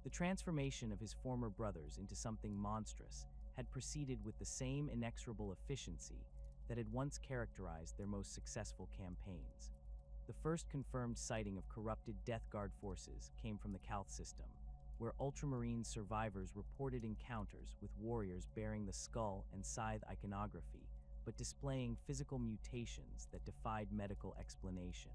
Speaker 1: The transformation of his former brothers into something monstrous had proceeded with the same inexorable efficiency that had once characterized their most successful campaigns. The first confirmed sighting of corrupted Death Guard forces came from the Calth system, where Ultramarine survivors reported encounters with warriors bearing the skull and scythe iconography, but displaying physical mutations that defied medical explanation.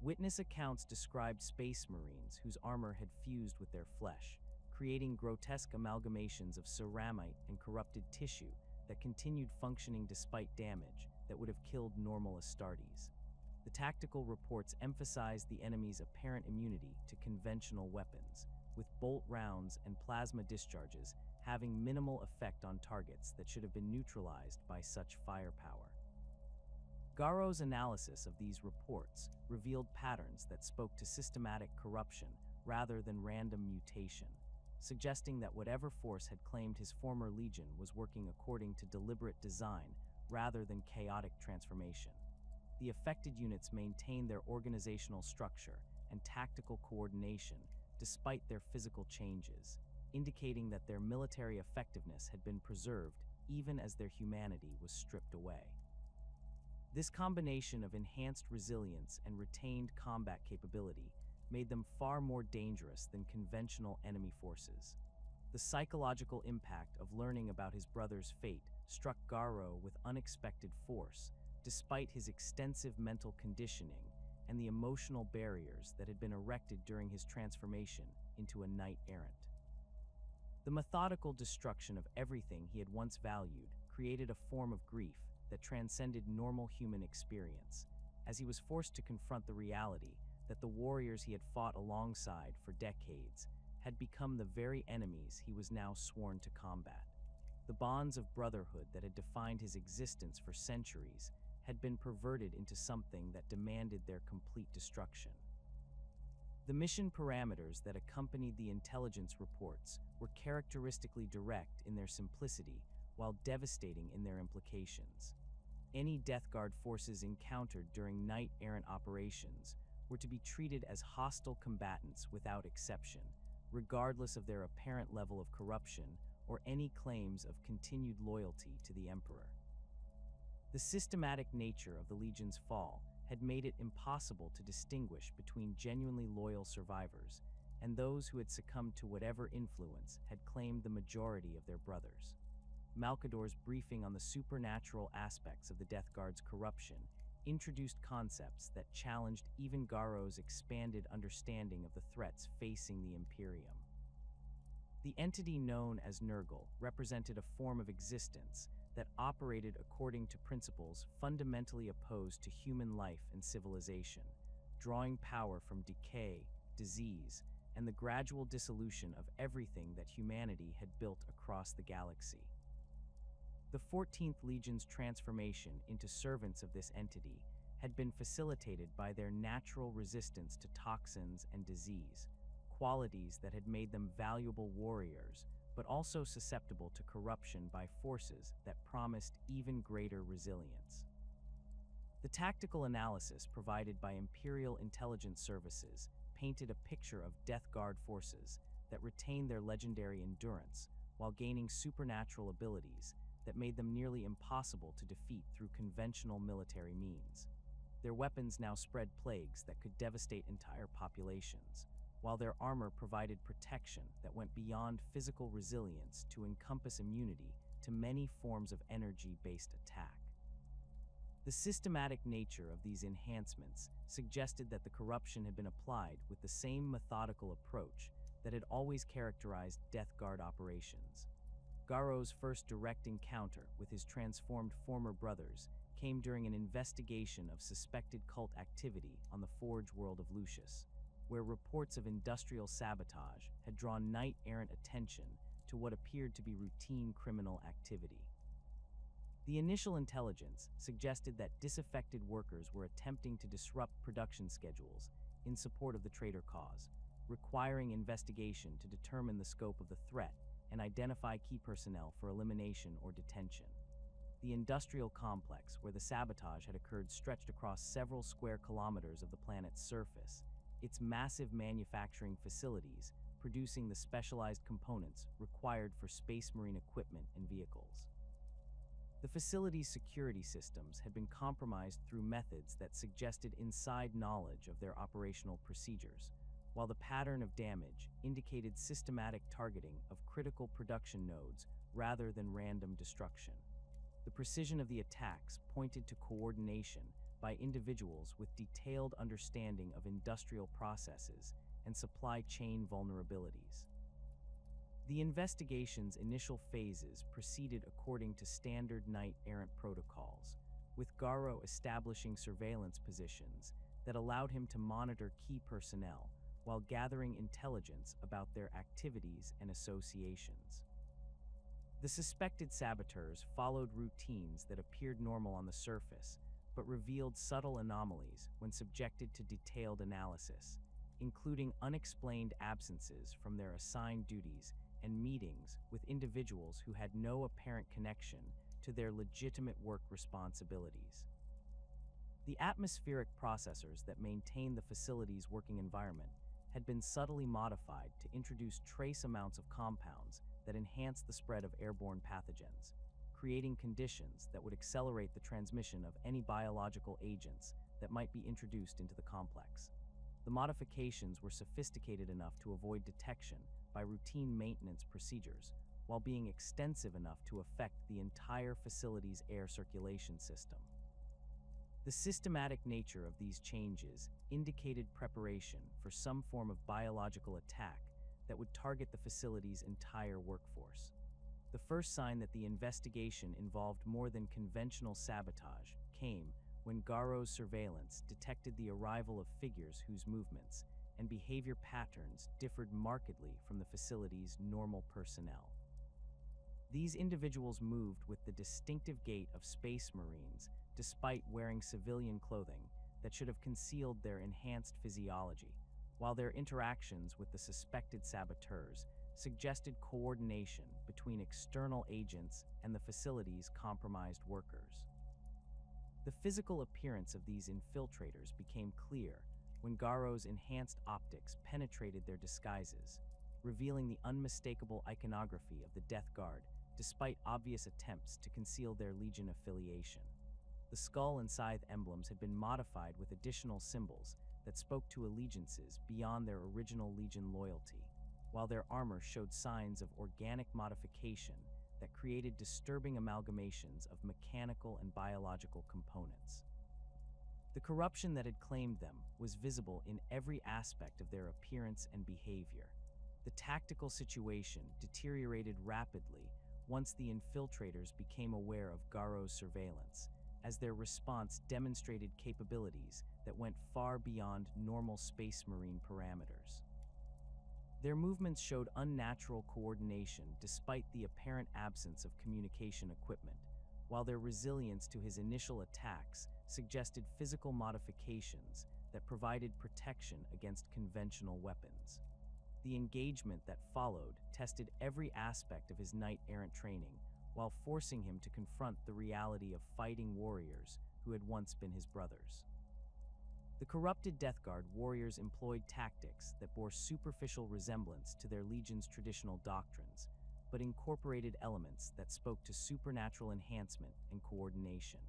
Speaker 1: Witness accounts described space marines whose armor had fused with their flesh, creating grotesque amalgamations of ceramite and corrupted tissue that continued functioning despite damage that would have killed normal Astartes. The tactical reports emphasized the enemy's apparent immunity to conventional weapons, with bolt rounds and plasma discharges having minimal effect on targets that should have been neutralized by such firepower. Garro's analysis of these reports revealed patterns that spoke to systematic corruption rather than random mutation, suggesting that whatever force had claimed his former legion was working according to deliberate design rather than chaotic transformation. The affected units maintained their organizational structure and tactical coordination despite their physical changes, indicating that their military effectiveness had been preserved even as their humanity was stripped away. This combination of enhanced resilience and retained combat capability made them far more dangerous than conventional enemy forces. The psychological impact of learning about his brother's fate struck Garro with unexpected force, despite his extensive mental conditioning and the emotional barriers that had been erected during his transformation into a Knight Errant. The methodical destruction of everything he had once valued created a form of grief that transcended normal human experience, as he was forced to confront the reality that the warriors he had fought alongside for decades had become the very enemies he was now sworn to combat. The bonds of brotherhood that had defined his existence for centuries had been perverted into something that demanded their complete destruction. The mission parameters that accompanied the intelligence reports were characteristically direct in their simplicity while devastating in their implications. Any Death Guard forces encountered during Knight Errant operations were to be treated as hostile combatants without exception, regardless of their apparent level of corruption or any claims of continued loyalty to the Emperor. The systematic nature of the Legion's fall had made it impossible to distinguish between genuinely loyal survivors and those who had succumbed to whatever influence had claimed the majority of their brothers. Malcador's briefing on the supernatural aspects of the Death Guard's corruption introduced concepts that challenged even Garro's expanded understanding of the threats facing the Imperium. The entity known as Nurgle represented a form of existence that operated according to principles fundamentally opposed to human life and civilization, drawing power from decay, disease, and the gradual dissolution of everything that humanity had built across the galaxy. The 14th Legion's transformation into servants of this entity had been facilitated by their natural resistance to toxins and disease, qualities that had made them valuable warriors, but also susceptible to corruption by forces that promised even greater resilience. The tactical analysis provided by Imperial intelligence services painted a picture of Death Guard forces that retained their legendary endurance while gaining supernatural abilities that made them nearly impossible to defeat through conventional military means. Their weapons now spread plagues that could devastate entire populations, while their armor provided protection that went beyond physical resilience to encompass immunity to many forms of energy-based attack. The systematic nature of these enhancements suggested that the corruption had been applied with the same methodical approach that had always characterized Death Guard operations. Garro's first direct encounter with his transformed former brothers came during an investigation of suspected cult activity on the Forge world of Lucius, where reports of industrial sabotage had drawn Knight Errant attention to what appeared to be routine criminal activity. The initial intelligence suggested that disaffected workers were attempting to disrupt production schedules in support of the traitor cause, requiring investigation to determine the scope of the threat and identify key personnel for elimination or detention. The industrial complex where the sabotage had occurred stretched across several square kilometers of the planet's surface, its massive manufacturing facilities producing the specialized components required for space marine equipment and vehicles. The facility's security systems had been compromised through methods that suggested inside knowledge of their operational procedures, while the pattern of damage indicated systematic targeting of critical production nodes rather than random destruction. The precision of the attacks pointed to coordination by individuals with detailed understanding of industrial processes and supply chain vulnerabilities. The investigation's initial phases proceeded according to standard Knight Errant protocols, with Garro establishing surveillance positions that allowed him to monitor key personnel while gathering intelligence about their activities and associations. The suspected saboteurs followed routines that appeared normal on the surface, but revealed subtle anomalies when subjected to detailed analysis, including unexplained absences from their assigned duties and meetings with individuals who had no apparent connection to their legitimate work responsibilities. The atmospheric processors that maintained the facility's working environment had been subtly modified to introduce trace amounts of compounds that enhanced the spread of airborne pathogens, creating conditions that would accelerate the transmission of any biological agents that might be introduced into the complex. The modifications were sophisticated enough to avoid detection by routine maintenance procedures, while being extensive enough to affect the entire facility's air circulation system. The systematic nature of these changes indicated preparation for some form of biological attack that would target the facility's entire workforce. The first sign that the investigation involved more than conventional sabotage came when Garro's surveillance detected the arrival of figures whose movements and behavior patterns differed markedly from the facility's normal personnel. These individuals moved with the distinctive gait of space marines despite wearing civilian clothing that should have concealed their enhanced physiology, while their interactions with the suspected saboteurs suggested coordination between external agents and the facility's compromised workers. The physical appearance of these infiltrators became clear when Garro's enhanced optics penetrated their disguises, revealing the unmistakable iconography of the Death Guard despite obvious attempts to conceal their Legion affiliation. The skull and scythe emblems had been modified with additional symbols that spoke to allegiances beyond their original Legion loyalty, while their armor showed signs of organic modification that created disturbing amalgamations of mechanical and biological components. The corruption that had claimed them was visible in every aspect of their appearance and behavior. The tactical situation deteriorated rapidly once the infiltrators became aware of Garro's surveillance, as their response demonstrated capabilities that went far beyond normal space marine parameters. Their movements showed unnatural coordination despite the apparent absence of communication equipment, while their resilience to his initial attacks suggested physical modifications that provided protection against conventional weapons. The engagement that followed tested every aspect of his Knight Errant training, while forcing him to confront the reality of fighting warriors who had once been his brothers. The corrupted Death Guard warriors employed tactics that bore superficial resemblance to their Legion's traditional doctrines, but incorporated elements that spoke to supernatural enhancement and coordination.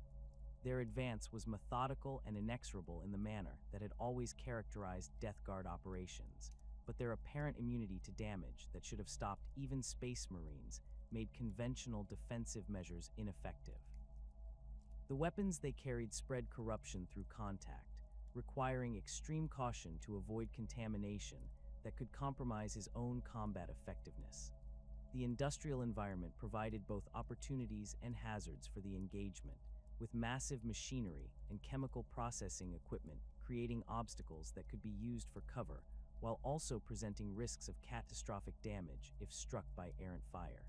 Speaker 1: Their advance was methodical and inexorable in the manner that had always characterized Death Guard operations, but their apparent immunity to damage that should have stopped even Space Marines made conventional defensive measures ineffective. The weapons they carried spread corruption through contact, requiring extreme caution to avoid contamination that could compromise his own combat effectiveness. The industrial environment provided both opportunities and hazards for the engagement, with massive machinery and chemical processing equipment creating obstacles that could be used for cover, while also presenting risks of catastrophic damage if struck by errant fire.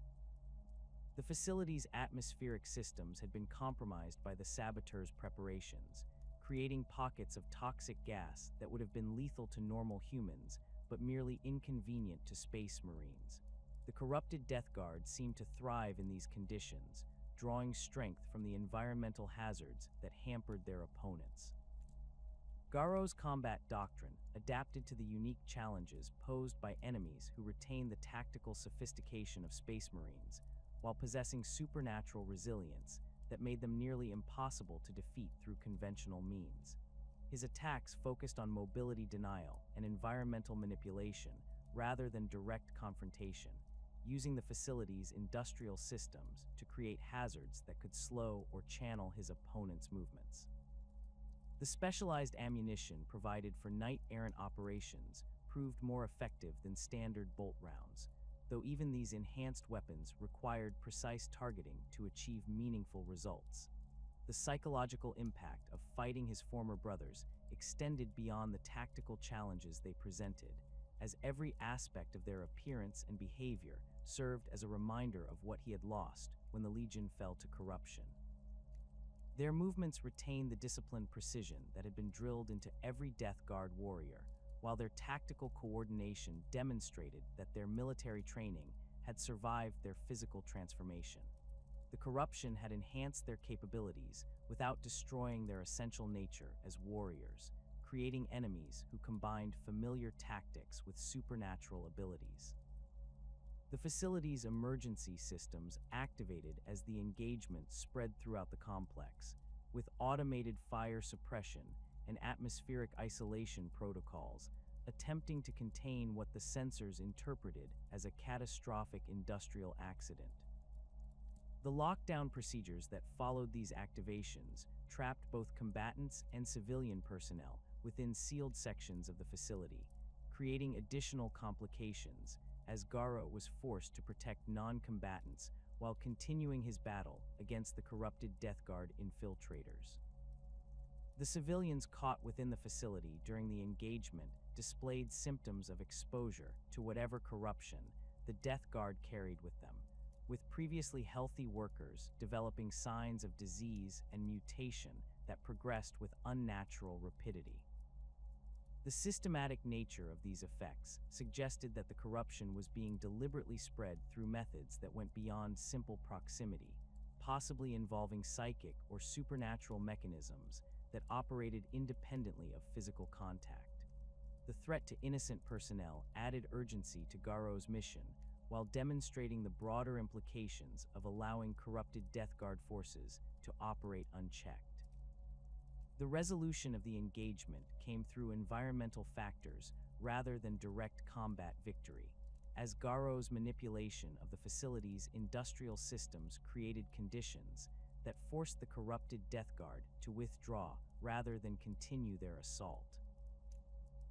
Speaker 1: The facility's atmospheric systems had been compromised by the saboteurs' preparations, creating pockets of toxic gas that would have been lethal to normal humans, but merely inconvenient to space marines. The corrupted Death Guard seemed to thrive in these conditions, drawing strength from the environmental hazards that hampered their opponents. Garro's combat doctrine adapted to the unique challenges posed by enemies who retain the tactical sophistication of space marines, while possessing supernatural resilience that made them nearly impossible to defeat through conventional means. His attacks focused on mobility denial and environmental manipulation rather than direct confrontation, using the facility's industrial systems to create hazards that could slow or channel his opponent's movements. The specialized ammunition provided for Knights Errant operations proved more effective than standard bolt rounds, though even these enhanced weapons required precise targeting to achieve meaningful results. The psychological impact of fighting his former brothers extended beyond the tactical challenges they presented, as every aspect of their appearance and behavior served as a reminder of what he had lost when the Legion fell to corruption. Their movements retained the disciplined precision that had been drilled into every Death Guard warrior, while their tactical coordination demonstrated that their military training had survived their physical transformation. The corruption had enhanced their capabilities without destroying their essential nature as warriors, creating enemies who combined familiar tactics with supernatural abilities. The facility's emergency systems activated as the engagement spread throughout the complex, with automated fire suppression and atmospheric isolation protocols, attempting to contain what the sensors interpreted as a catastrophic industrial accident. The lockdown procedures that followed these activations trapped both combatants and civilian personnel within sealed sections of the facility, creating additional complications as Garro was forced to protect non-combatants while continuing his battle against the corrupted Death Guard infiltrators. The civilians caught within the facility during the engagement displayed symptoms of exposure to whatever corruption the Death Guard carried with them, with previously healthy workers developing signs of disease and mutation that progressed with unnatural rapidity. The systematic nature of these effects suggested that the corruption was being deliberately spread through methods that went beyond simple proximity, possibly involving psychic or supernatural mechanisms that operated independently of physical contact. The threat to innocent personnel added urgency to Garro's mission, while demonstrating the broader implications of allowing corrupted Death Guard forces to operate unchecked. The resolution of the engagement came through environmental factors rather than direct combat victory, as Garro's manipulation of the facility's industrial systems created conditions that forced the corrupted Death Guard to withdraw rather than continue their assault.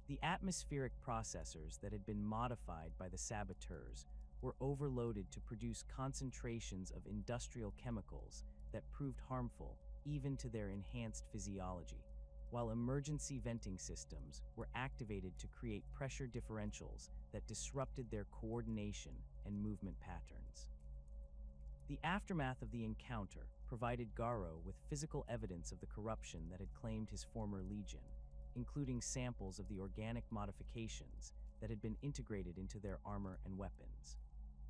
Speaker 1: The atmospheric processors that had been modified by the saboteurs were overloaded to produce concentrations of industrial chemicals that proved harmful even to their enhanced physiology, while emergency venting systems were activated to create pressure differentials that disrupted their coordination and movement patterns. The aftermath of the encounter provided Garro with physical evidence of the corruption that had claimed his former legion, including samples of the organic modifications that had been integrated into their armor and weapons.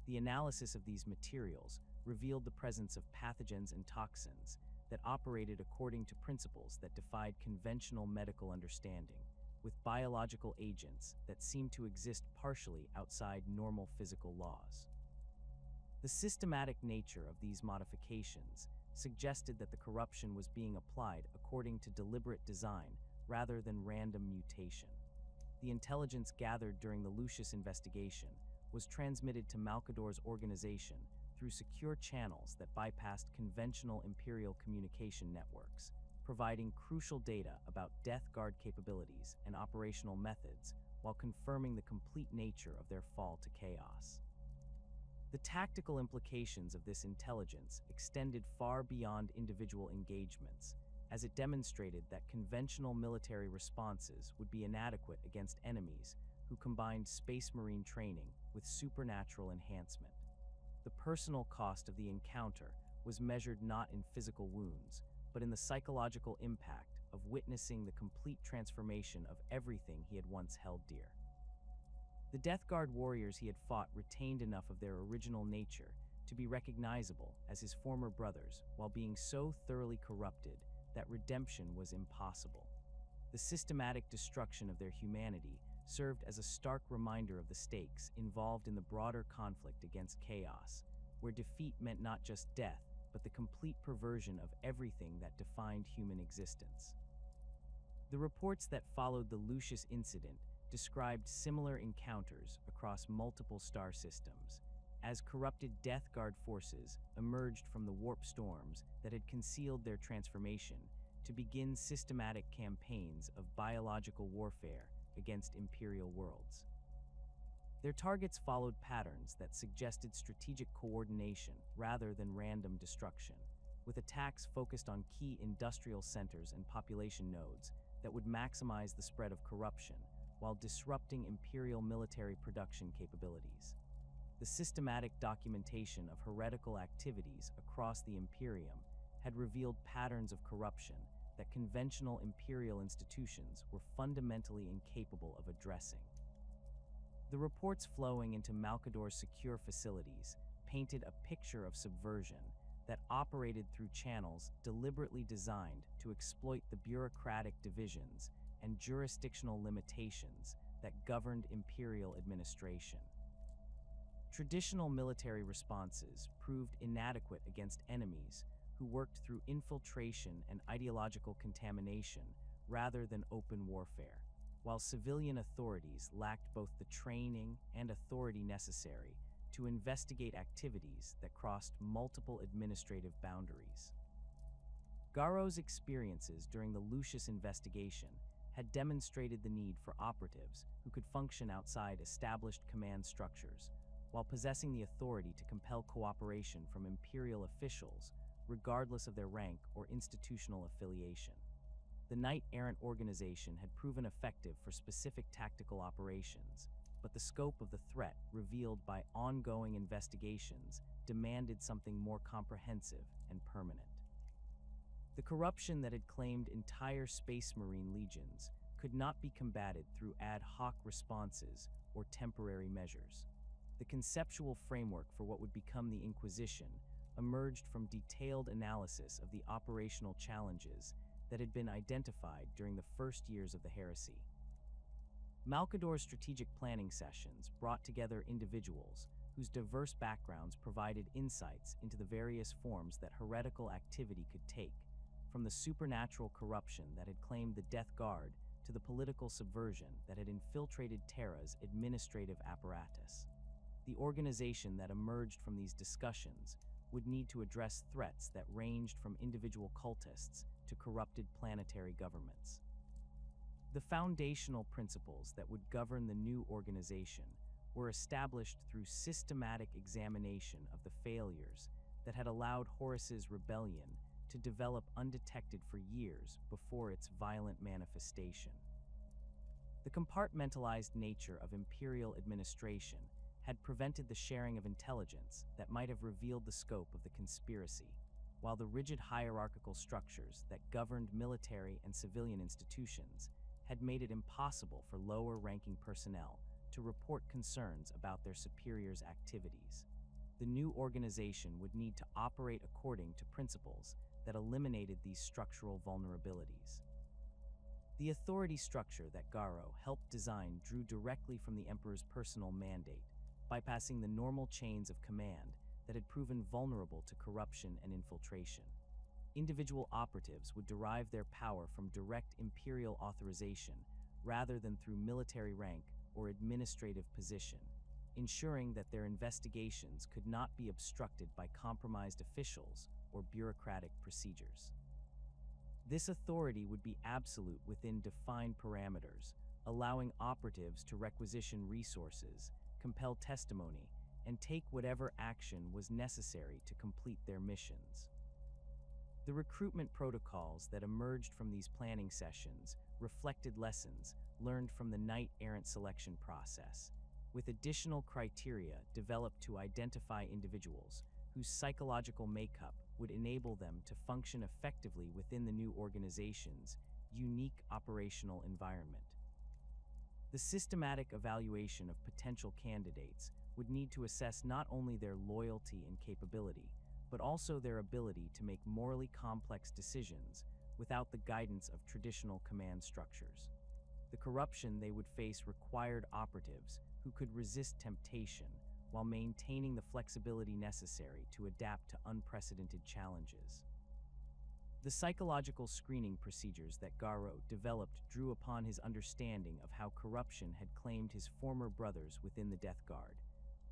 Speaker 1: The analysis of these materials revealed the presence of pathogens and toxins that operated according to principles that defied conventional medical understanding, with biological agents that seemed to exist partially outside normal physical laws. The systematic nature of these modifications suggested that the corruption was being applied according to deliberate design rather than random mutation. The intelligence gathered during the Lucius investigation was transmitted to Malcador's organization through secure channels that bypassed conventional Imperial communication networks, providing crucial data about Death Guard capabilities and operational methods while confirming the complete nature of their fall to chaos. The tactical implications of this intelligence extended far beyond individual engagements, as it demonstrated that conventional military responses would be inadequate against enemies who combined space marine training with supernatural enhancement. The personal cost of the encounter was measured not in physical wounds, but in the psychological impact of witnessing the complete transformation of everything he had once held dear. The Death Guard warriors he had fought retained enough of their original nature to be recognizable as his former brothers, while being so thoroughly corrupted that redemption was impossible. The systematic destruction of their humanity served as a stark reminder of the stakes involved in the broader conflict against chaos, where defeat meant not just death, but the complete perversion of everything that defined human existence. The reports that followed the Lucius incident described similar encounters across multiple star systems, as corrupted Death Guard forces emerged from the warp storms that had concealed their transformation to begin systematic campaigns of biological warfare against Imperial worlds. Their targets followed patterns that suggested strategic coordination rather than random destruction, with attacks focused on key industrial centers and population nodes that would maximize the spread of corruption while disrupting Imperial military production capabilities. The systematic documentation of heretical activities across the Imperium had revealed patterns of corruption that conventional Imperial institutions were fundamentally incapable of addressing. The reports flowing into Malcador's secure facilities painted a picture of subversion that operated through channels deliberately designed to exploit the bureaucratic divisions and jurisdictional limitations that governed Imperial administration. Traditional military responses proved inadequate against enemies who worked through infiltration and ideological contamination rather than open warfare, while civilian authorities lacked both the training and authority necessary to investigate activities that crossed multiple administrative boundaries. Garro's experiences during the Lucius investigation had demonstrated the need for operatives who could function outside established command structures, while possessing the authority to compel cooperation from Imperial officials, regardless of their rank or institutional affiliation. The Knights Errant organization had proven effective for specific tactical operations, but the scope of the threat revealed by ongoing investigations demanded something more comprehensive and permanent. The corruption that had claimed entire Space Marine legions could not be combated through ad hoc responses or temporary measures. The conceptual framework for what would become the Inquisition emerged from detailed analysis of the operational challenges that had been identified during the first years of the heresy. Malcador's strategic planning sessions brought together individuals whose diverse backgrounds provided insights into the various forms that heretical activity could take, from the supernatural corruption that had claimed the Death Guard to the political subversion that had infiltrated Terra's administrative apparatus. The organization that emerged from these discussions would need to address threats that ranged from individual cultists to corrupted planetary governments. The foundational principles that would govern the new organization were established through systematic examination of the failures that had allowed Horus's rebellion to develop undetected for years before its violent manifestation. The compartmentalized nature of Imperial administration had prevented the sharing of intelligence that might have revealed the scope of the conspiracy, while the rigid hierarchical structures that governed military and civilian institutions had made it impossible for lower-ranking personnel to report concerns about their superiors' activities. The new organization would need to operate according to principles that eliminated these structural vulnerabilities. The authority structure that Garro helped design drew directly from the Emperor's personal mandate, bypassing the normal chains of command that had proven vulnerable to corruption and infiltration. Individual operatives would derive their power from direct Imperial authorization rather than through military rank or administrative position, ensuring that their investigations could not be obstructed by compromised officials or bureaucratic procedures. This authority would be absolute within defined parameters, allowing operatives to requisition resources, compel testimony, and take whatever action was necessary to complete their missions. The recruitment protocols that emerged from these planning sessions reflected lessons learned from the Knight Errant selection process, with additional criteria developed to identify individuals whose psychological makeup would enable them to function effectively within the new organization's unique operational environment. The systematic evaluation of potential candidates would need to assess not only their loyalty and capability, but also their ability to make morally complex decisions without the guidance of traditional command structures. The corruption they would face required operatives who could resist temptation while maintaining the flexibility necessary to adapt to unprecedented challenges. The psychological screening procedures that Garro developed drew upon his understanding of how corruption had claimed his former brothers within the Death Guard,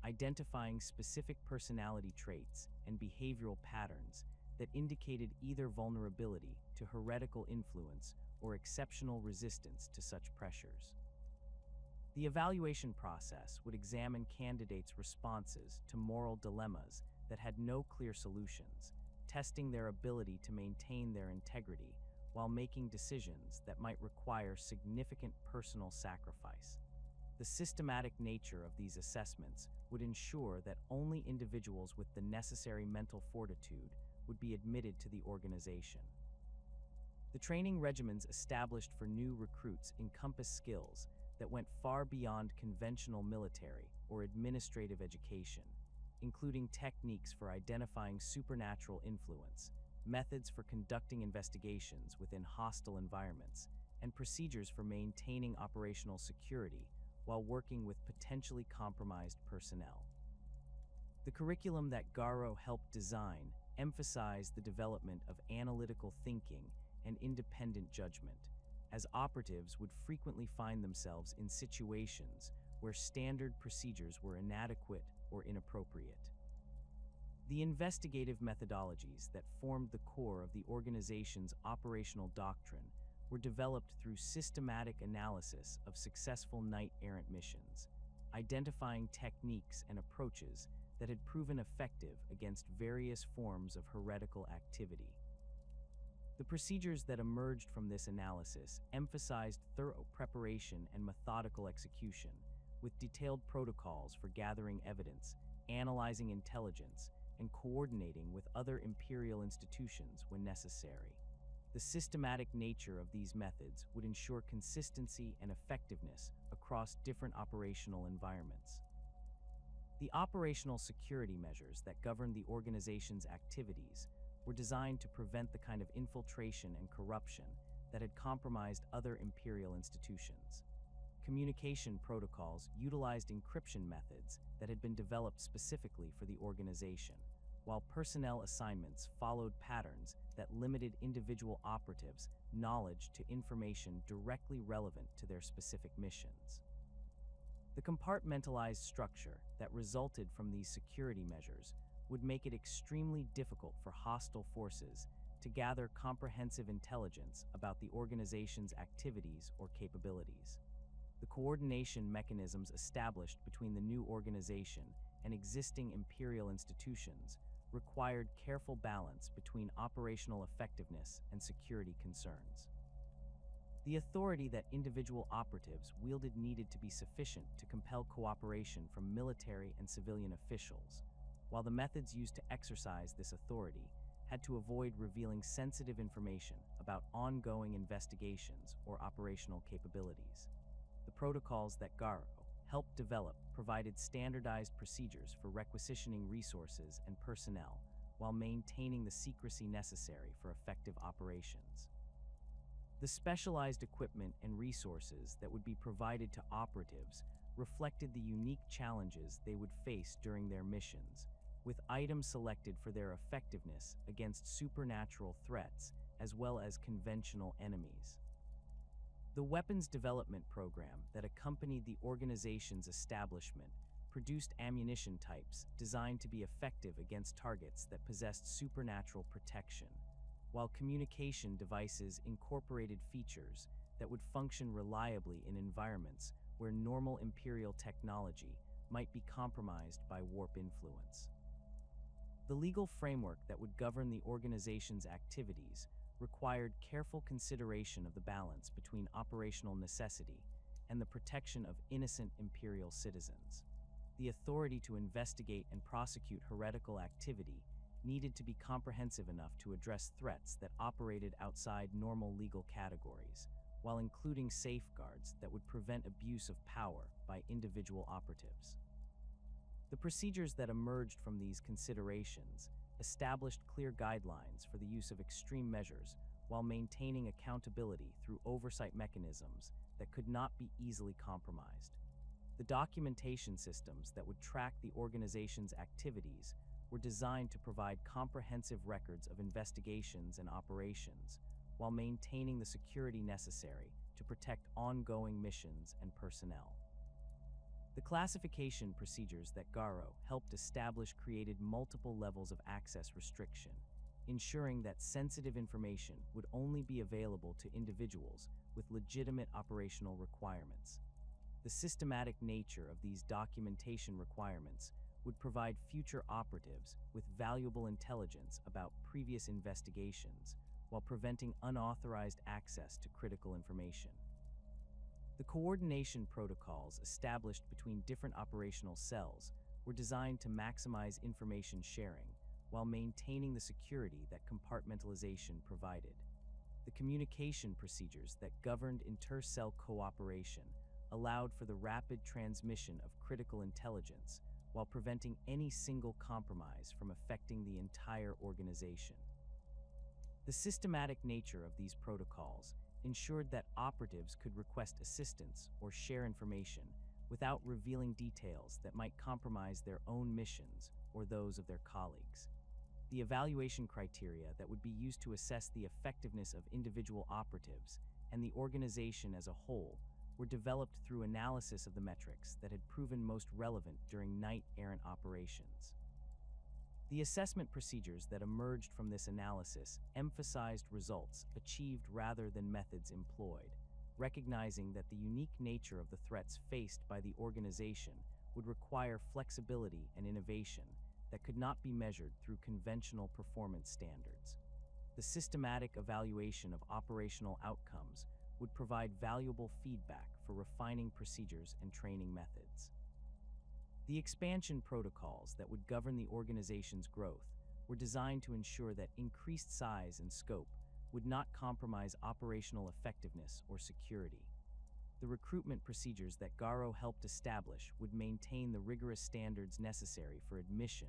Speaker 1: identifying specific personality traits and behavioral patterns that indicated either vulnerability to heretical influence or exceptional resistance to such pressures. The evaluation process would examine candidates' responses to moral dilemmas that had no clear solutions, testing their ability to maintain their integrity while making decisions that might require significant personal sacrifice. The systematic nature of these assessments would ensure that only individuals with the necessary mental fortitude would be admitted to the organization. The training regimens established for new recruits encompass skills that went far beyond conventional military or administrative education, including techniques for identifying supernatural influence, methods for conducting investigations within hostile environments, and procedures for maintaining operational security while working with potentially compromised personnel. The curriculum that Garro helped design emphasized the development of analytical thinking and independent judgment, as operatives would frequently find themselves in situations where standard procedures were inadequate or inappropriate. The investigative methodologies that formed the core of the organization's operational doctrine were developed through systematic analysis of successful Knight Errant missions, identifying techniques and approaches that had proven effective against various forms of heretical activity. The procedures that emerged from this analysis emphasized thorough preparation and methodical execution, with detailed protocols for gathering evidence, analyzing intelligence, and coordinating with other imperial institutions when necessary. The systematic nature of these methods would ensure consistency and effectiveness across different operational environments. The operational security measures that govern the organization's activities were designed to prevent the kind of infiltration and corruption that had compromised other imperial institutions. Communication protocols utilized encryption methods that had been developed specifically for the organization, while personnel assignments followed patterns that limited individual operatives' knowledge to information directly relevant to their specific missions. The compartmentalized structure that resulted from these security measures would make it extremely difficult for hostile forces to gather comprehensive intelligence about the organization's activities or capabilities. The coordination mechanisms established between the new organization and existing imperial institutions required careful balance between operational effectiveness and security concerns. The authority that individual operatives wielded needed to be sufficient to compel cooperation from military and civilian officials, while the methods used to exercise this authority had to avoid revealing sensitive information about ongoing investigations or operational capabilities. The protocols that Garro helped develop provided standardized procedures for requisitioning resources and personnel while maintaining the secrecy necessary for effective operations. The specialized equipment and resources that would be provided to operatives reflected the unique challenges they would face during their missions, with items selected for their effectiveness against supernatural threats as well as conventional enemies. The weapons development program that accompanied the organization's establishment produced ammunition types designed to be effective against targets that possessed supernatural protection, while communication devices incorporated features that would function reliably in environments where normal imperial technology might be compromised by warp influence. The legal framework that would govern the organization's activities required careful consideration of the balance between operational necessity and the protection of innocent imperial citizens. The authority to investigate and prosecute heretical activity needed to be comprehensive enough to address threats that operated outside normal legal categories, while including safeguards that would prevent abuse of power by individual operatives. The procedures that emerged from these considerations established clear guidelines for the use of extreme measures while maintaining accountability through oversight mechanisms that could not be easily compromised. The documentation systems that would track the organization's activities were designed to provide comprehensive records of investigations and operations while maintaining the security necessary to protect ongoing missions and personnel. The classification procedures that Garro helped establish created multiple levels of access restriction, ensuring that sensitive information would only be available to individuals with legitimate operational requirements. The systematic nature of these documentation requirements would provide future operatives with valuable intelligence about previous investigations while preventing unauthorized access to critical information. The coordination protocols established between different operational cells were designed to maximize information sharing while maintaining the security that compartmentalization provided. The communication procedures that governed inter-cell cooperation allowed for the rapid transmission of critical intelligence while preventing any single compromise from affecting the entire organization. The systematic nature of these protocols ensured that operatives could request assistance or share information without revealing details that might compromise their own missions or those of their colleagues. The evaluation criteria that would be used to assess the effectiveness of individual operatives and the organization as a whole were developed through analysis of the metrics that had proven most relevant during Knights Errant operations. The assessment procedures that emerged from this analysis emphasized results achieved rather than methods employed, recognizing that the unique nature of the threats faced by the organization would require flexibility and innovation that could not be measured through conventional performance standards. The systematic evaluation of operational outcomes would provide valuable feedback for refining procedures and training methods. The expansion protocols that would govern the organization's growth were designed to ensure that increased size and scope would not compromise operational effectiveness or security. The recruitment procedures that Garro helped establish would maintain the rigorous standards necessary for admission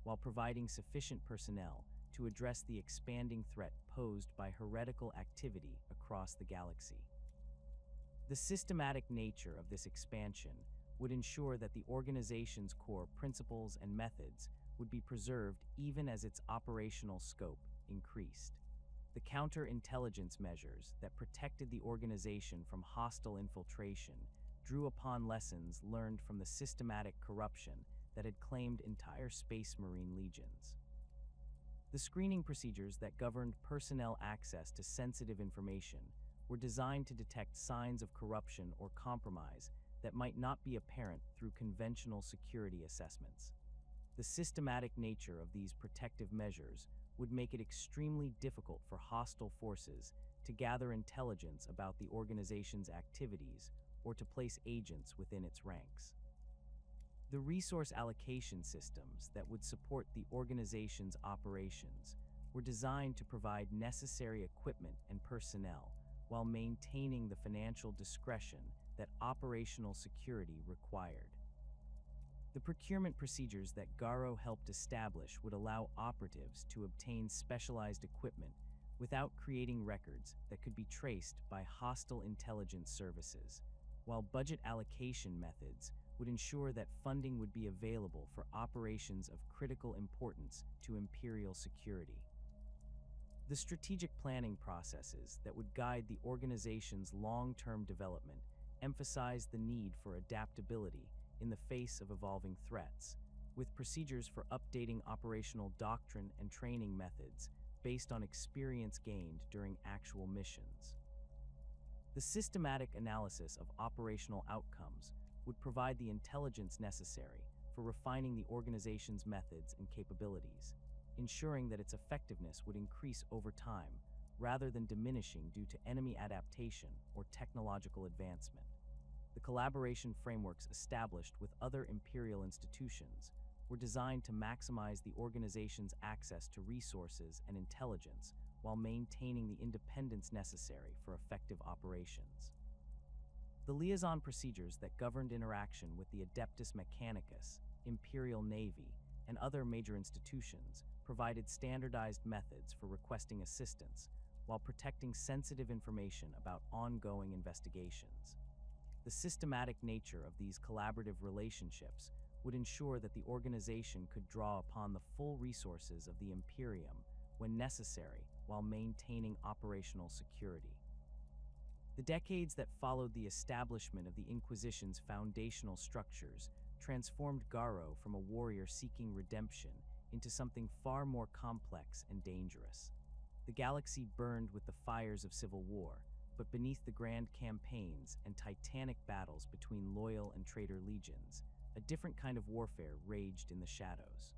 Speaker 1: while providing sufficient personnel to address the expanding threat posed by heretical activity across the galaxy. The systematic nature of this expansion would ensure that the organization's core principles and methods would be preserved even as its operational scope increased. The counterintelligence measures that protected the organization from hostile infiltration drew upon lessons learned from the systematic corruption that had claimed entire Space Marine legions. The screening procedures that governed personnel access to sensitive information were designed to detect signs of corruption or compromise that might not be apparent through conventional security assessments. The systematic nature of these protective measures would make it extremely difficult for hostile forces to gather intelligence about the organization's activities or to place agents within its ranks. The resource allocation systems that would support the organization's operations were designed to provide necessary equipment and personnel while maintaining the financial discretion that operational security required. The procurement procedures that Garro helped establish would allow operatives to obtain specialized equipment without creating records that could be traced by hostile intelligence services, while budget allocation methods would ensure that funding would be available for operations of critical importance to imperial security. The strategic planning processes that would guide the organization's long-term development emphasized the need for adaptability in the face of evolving threats, with procedures for updating operational doctrine and training methods based on experience gained during actual missions. The systematic analysis of operational outcomes would provide the intelligence necessary for refining the organization's methods and capabilities, ensuring that its effectiveness would increase over time rather than diminishing due to enemy adaptation or technological advancement. The collaboration frameworks established with other imperial institutions were designed to maximize the organization's access to resources and intelligence while maintaining the independence necessary for effective operations. The liaison procedures that governed interaction with the Adeptus Mechanicus, Imperial Navy, and other major institutions provided standardized methods for requesting assistance while protecting sensitive information about ongoing investigations. The systematic nature of these collaborative relationships would ensure that the organization could draw upon the full resources of the Imperium when necessary while maintaining operational security. The decades that followed the establishment of the Inquisition's foundational structures transformed Garro from a warrior seeking redemption into something far more complex and dangerous. The galaxy burned with the fires of civil war, but beneath the grand campaigns and titanic battles between loyal and traitor legions, a different kind of warfare raged in the shadows.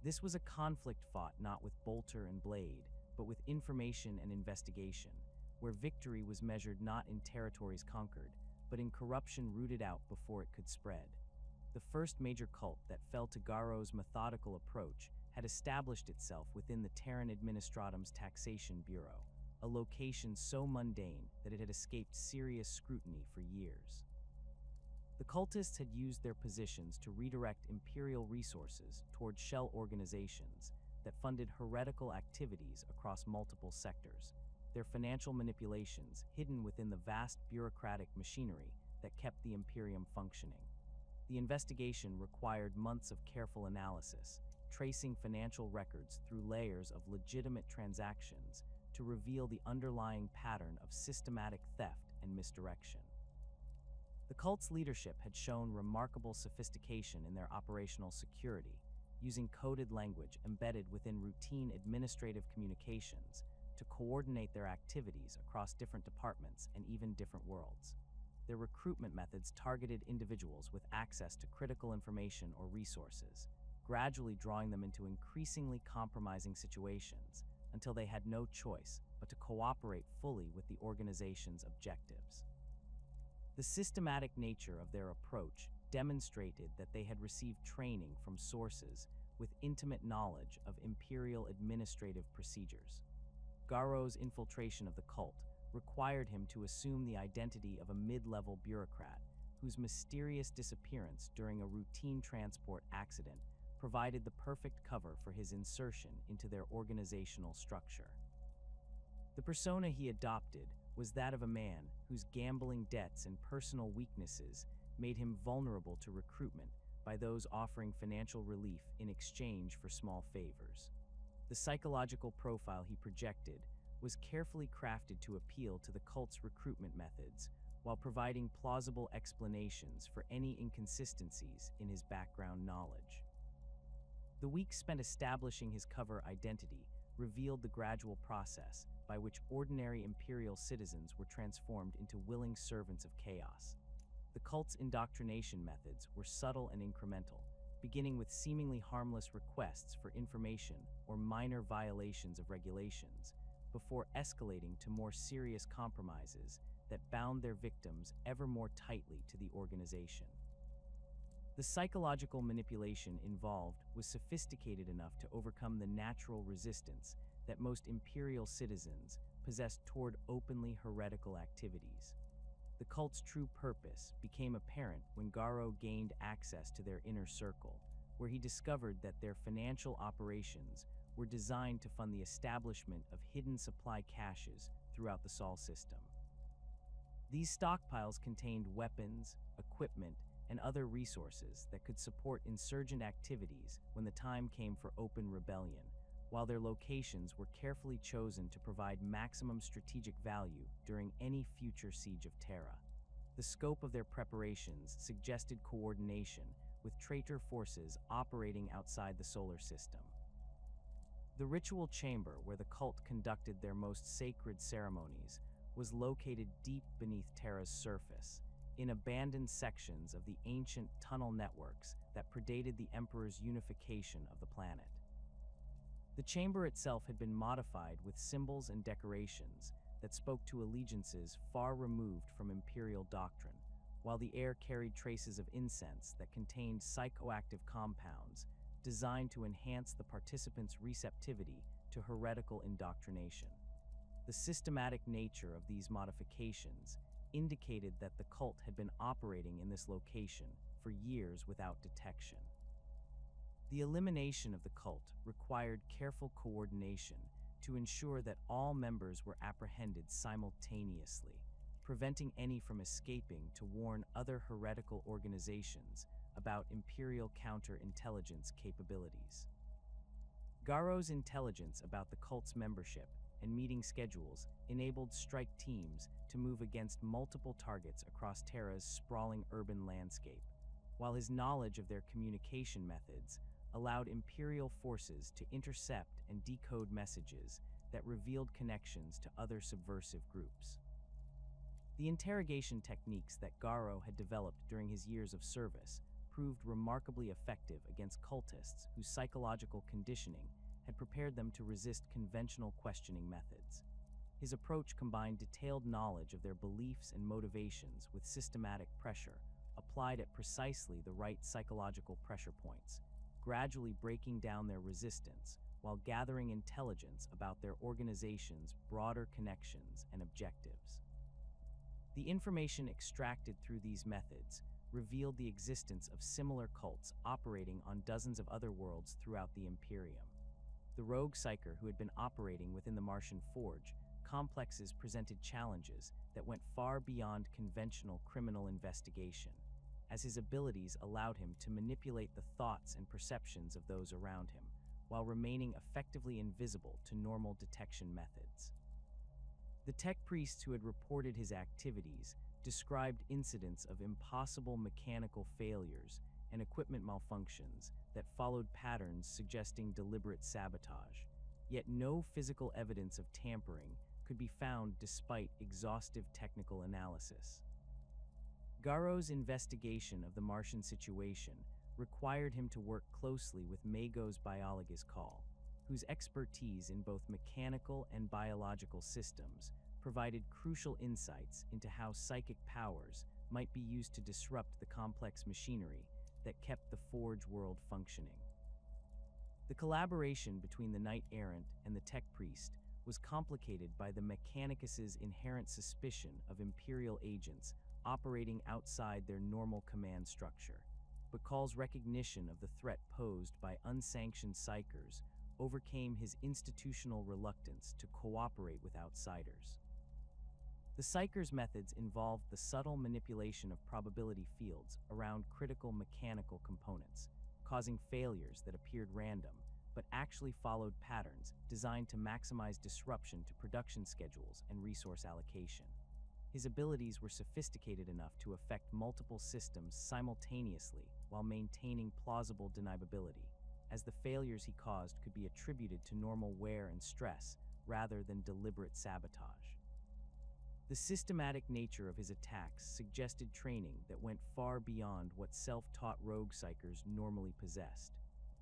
Speaker 1: This was a conflict fought not with bolter and blade, but with information and investigation, where victory was measured not in territories conquered, but in corruption rooted out before it could spread. The first major cult that fell to Garro's methodical approach had established itself within the Terran Administratum's Taxation Bureau, a location so mundane that it had escaped serious scrutiny for years. The cultists had used their positions to redirect imperial resources toward shell organizations that funded heretical activities across multiple sectors, their financial manipulations hidden within the vast bureaucratic machinery that kept the Imperium functioning. The investigation required months of careful analysis, tracing financial records through layers of legitimate transactions to reveal the underlying pattern of systematic theft and misdirection. The cult's leadership had shown remarkable sophistication in their operational security, using coded language embedded within routine administrative communications to coordinate their activities across different departments and even different worlds. Their recruitment methods targeted individuals with access to critical information or resources, gradually drawing them into increasingly compromising situations until they had no choice but to cooperate fully with the organization's objectives. The systematic nature of their approach demonstrated that they had received training from sources with intimate knowledge of imperial administrative procedures. Garro's infiltration of the cult required him to assume the identity of a mid-level bureaucrat whose mysterious disappearance during a routine transport accident provided the perfect cover for his insertion into their organizational structure. The persona he adopted was that of a man whose gambling debts and personal weaknesses made him vulnerable to recruitment by those offering financial relief in exchange for small favors. The psychological profile he projected was carefully crafted to appeal to the cult's recruitment methods while providing plausible explanations for any inconsistencies in his background knowledge. The weeks spent establishing his cover identity revealed the gradual process by which ordinary imperial citizens were transformed into willing servants of chaos. The cult's indoctrination methods were subtle and incremental, beginning with seemingly harmless requests for information or minor violations of regulations, before escalating to more serious compromises that bound their victims ever more tightly to the organization. The psychological manipulation involved was sophisticated enough to overcome the natural resistance that most imperial citizens possessed toward openly heretical activities. The cult's true purpose became apparent when Garro gained access to their inner circle, where he discovered that their financial operations were designed to fund the establishment of hidden supply caches throughout the Sol system. These stockpiles contained weapons, equipment, and other resources that could support insurgent activities when the time came for open rebellion, while their locations were carefully chosen to provide maximum strategic value during any future siege of Terra. The scope of their preparations suggested coordination with traitor forces operating outside the solar system. The ritual chamber where the cult conducted their most sacred ceremonies was located deep beneath Terra's surface, in abandoned sections of the ancient tunnel networks that predated the Emperor's unification of the planet. The chamber itself had been modified with symbols and decorations that spoke to allegiances far removed from imperial doctrine, while the air carried traces of incense that contained psychoactive compounds designed to enhance the participants' receptivity to heretical indoctrination. The systematic nature of these modifications indicated that the cult had been operating in this location for years without detection. The elimination of the cult required careful coordination to ensure that all members were apprehended simultaneously, preventing any from escaping to warn other heretical organizations about Imperial counterintelligence capabilities. Garro's intelligence about the cult's membership and meeting schedules enabled strike teams to move against multiple targets across Terra's sprawling urban landscape, while his knowledge of their communication methods allowed Imperial forces to intercept and decode messages that revealed connections to other subversive groups. The interrogation techniques that Garro had developed during his years of service proved remarkably effective against cultists whose psychological conditioning had prepared them to resist conventional questioning methods. His approach combined detailed knowledge of their beliefs and motivations with systematic pressure applied at precisely the right psychological pressure points, gradually breaking down their resistance while gathering intelligence about their organization's broader connections and objectives. The information extracted through these methods revealed the existence of similar cults operating on dozens of other worlds throughout the Imperium. The rogue psyker who had been operating within the Martian Forge complexes presented challenges that went far beyond conventional criminal investigation, as his abilities allowed him to manipulate the thoughts and perceptions of those around him, while remaining effectively invisible to normal detection methods. The tech priests who had reported his activities described incidents of impossible mechanical failures and equipment malfunctions that followed patterns suggesting deliberate sabotage, yet no physical evidence of tampering could be found despite exhaustive technical analysis. Garro's investigation of the Martian situation required him to work closely with Magos Biologus Call, whose expertise in both mechanical and biological systems provided crucial insights into how psychic powers might be used to disrupt the complex machinery that kept the Forge world functioning. The collaboration between the Knight Errant and the Tech Priest was complicated by the Mechanicus's inherent suspicion of Imperial agents operating outside their normal command structure, but Call's recognition of the threat posed by unsanctioned psychers overcame his institutional reluctance to cooperate with outsiders. The psychers' methods involved the subtle manipulation of probability fields around critical mechanical components, causing failures that appeared random but actually followed patterns designed to maximize disruption to production schedules and resource allocation. His abilities were sophisticated enough to affect multiple systems simultaneously while maintaining plausible deniability, as the failures he caused could be attributed to normal wear and stress rather than deliberate sabotage. The systematic nature of his attacks suggested training that went far beyond what self-taught rogue psychers normally possessed.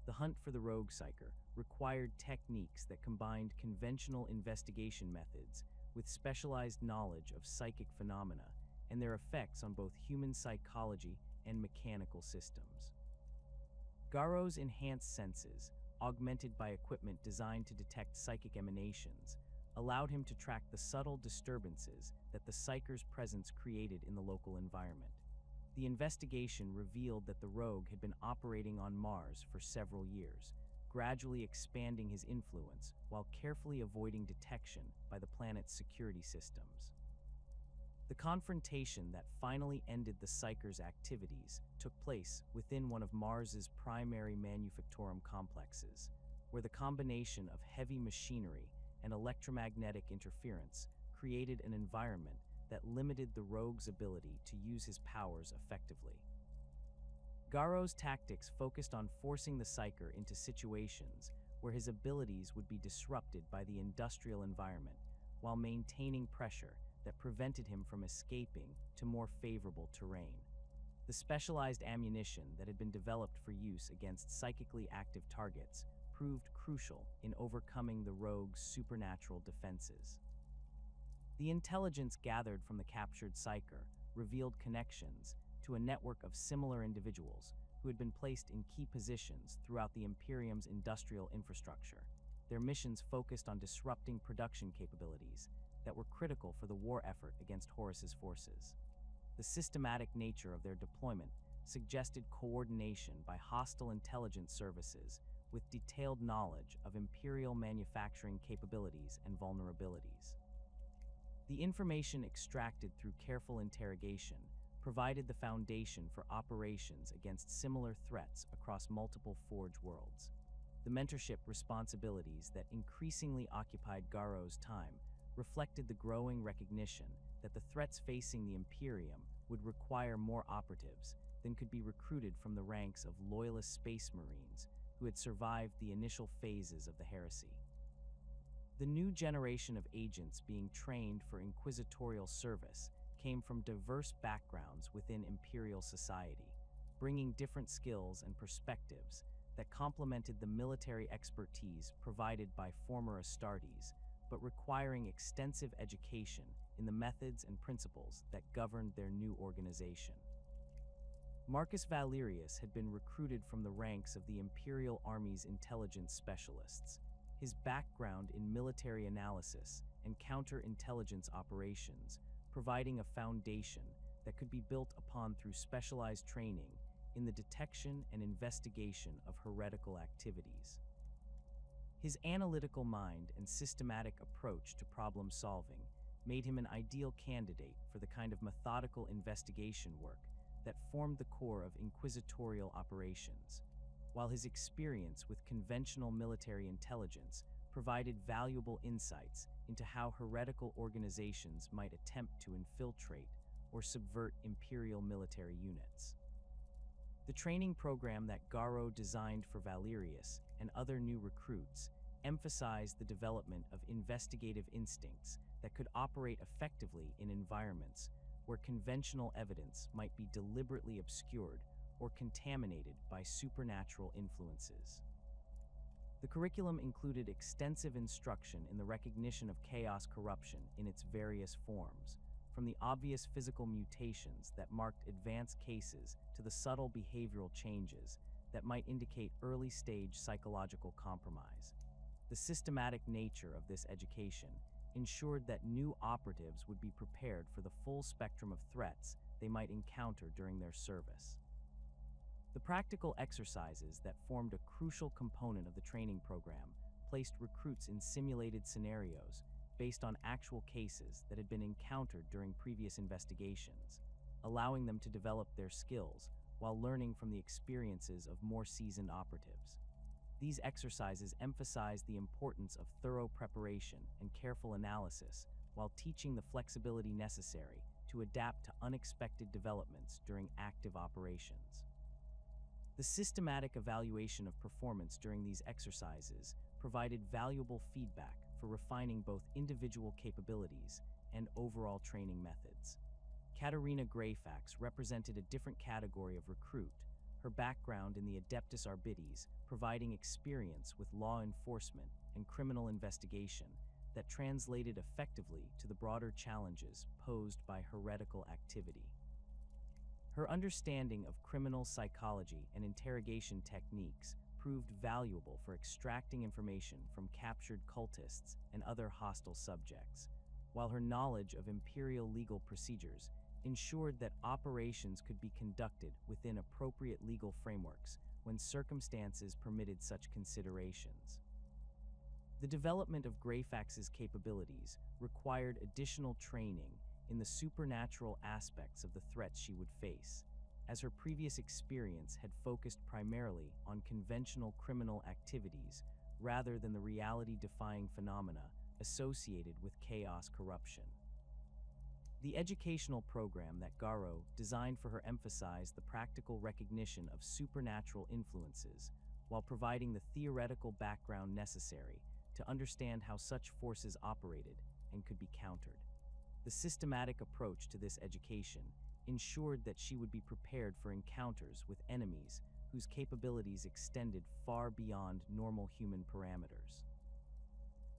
Speaker 1: The hunt for the rogue psyker required techniques that combined conventional investigation methods with specialized knowledge of psychic phenomena and their effects on both human psychology and mechanical systems. Garro's enhanced senses, augmented by equipment designed to detect psychic emanations, allowed him to track the subtle disturbances that the psyker's presence created in the local environment. The investigation revealed that the rogue had been operating on Mars for several years, gradually expanding his influence while carefully avoiding detection by the planet's security systems. The confrontation that finally ended the psyker's activities took place within one of Mars's primary manufactorum complexes, where the combination of heavy machinery and electromagnetic interference created an environment that limited the rogue's ability to use his powers effectively. Garro's tactics focused on forcing the psyker into situations where his abilities would be disrupted by the industrial environment, while maintaining pressure that prevented him from escaping to more favorable terrain. The specialized ammunition that had been developed for use against psychically active targets proved crucial in overcoming the rogue's supernatural defenses. The intelligence gathered from the captured psyker revealed connections to a network of similar individuals who had been placed in key positions throughout the Imperium's industrial infrastructure. Their missions focused on disrupting production capabilities that were critical for the war effort against Horus's forces. The systematic nature of their deployment suggested coordination by hostile intelligence services with detailed knowledge of Imperial manufacturing capabilities and vulnerabilities. The information extracted through careful interrogation provided the foundation for operations against similar threats across multiple Forge worlds. The mentorship responsibilities that increasingly occupied Garro's time reflected the growing recognition that the threats facing the Imperium would require more operatives than could be recruited from the ranks of loyalist space marines who had survived the initial phases of the heresy. The new generation of agents being trained for inquisitorial service came from diverse backgrounds within Imperial society, bringing different skills and perspectives that complemented the military expertise provided by former Astartes, but requiring extensive education in the methods and principles that governed their new organization. Marcus Valerius had been recruited from the ranks of the Imperial Army's intelligence specialists. His background in military analysis and counterintelligence operations providing a foundation that could be built upon through specialized training in the detection and investigation of heretical activities. His analytical mind and systematic approach to problem solving made him an ideal candidate for the kind of methodical investigation work that formed the core of inquisitorial operations, while his experience with conventional military intelligence provided valuable insights into how heretical organizations might attempt to infiltrate or subvert Imperial military units. The training program that Garro designed for Valerius and other new recruits emphasized the development of investigative instincts that could operate effectively in environments where conventional evidence might be deliberately obscured or contaminated by supernatural influences. The curriculum included extensive instruction in the recognition of chaos corruption in its various forms, from the obvious physical mutations that marked advanced cases to the subtle behavioral changes that might indicate early-stage psychological compromise. The systematic nature of this education ensured that new operatives would be prepared for the full spectrum of threats they might encounter during their service. The practical exercises that formed a crucial component of the training program placed recruits in simulated scenarios based on actual cases that had been encountered during previous investigations, allowing them to develop their skills while learning from the experiences of more seasoned operatives. These exercises emphasized the importance of thorough preparation and careful analysis while teaching the flexibility necessary to adapt to unexpected developments during active operations. The systematic evaluation of performance during these exercises provided valuable feedback for refining both individual capabilities and overall training methods. Katerina Greyfax represented a different category of recruit, her background in the Adeptus Arbites providing experience with law enforcement and criminal investigation that translated effectively to the broader challenges posed by heretical activity. Her understanding of criminal psychology and interrogation techniques proved valuable for extracting information from captured cultists and other hostile subjects, while her knowledge of Imperial legal procedures ensured that operations could be conducted within appropriate legal frameworks when circumstances permitted such considerations. The development of Greyfax's capabilities required additional training in the supernatural aspects of the threats she would face, as her previous experience had focused primarily on conventional criminal activities rather than the reality-defying phenomena associated with chaos corruption. The educational program that Garro designed for her emphasized the practical recognition of supernatural influences while providing the theoretical background necessary to understand how such forces operated and could be countered. The systematic approach to this education ensured that she would be prepared for encounters with enemies whose capabilities extended far beyond normal human parameters.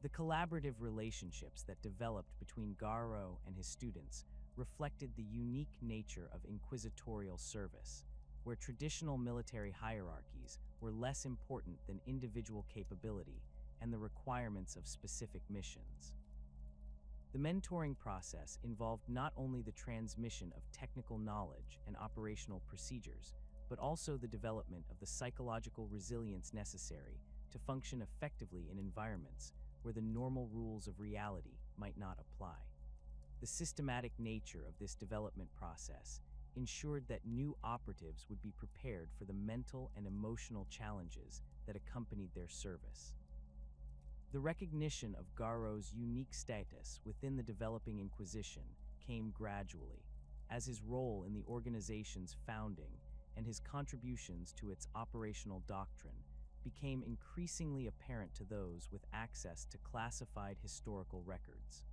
Speaker 1: The collaborative relationships that developed between Garro and his students reflected the unique nature of inquisitorial service, where traditional military hierarchies were less important than individual capability and the requirements of specific missions. The mentoring process involved not only the transmission of technical knowledge and operational procedures, but also the development of the psychological resilience necessary to function effectively in environments where the normal rules of reality might not apply. The systematic nature of this development process ensured that new operatives would be prepared for the mental and emotional challenges that accompanied their service. The recognition of Garro's unique status within the developing Inquisition came gradually, as his role in the organization's founding and his contributions to its operational doctrine became increasingly apparent to those with access to classified historical records.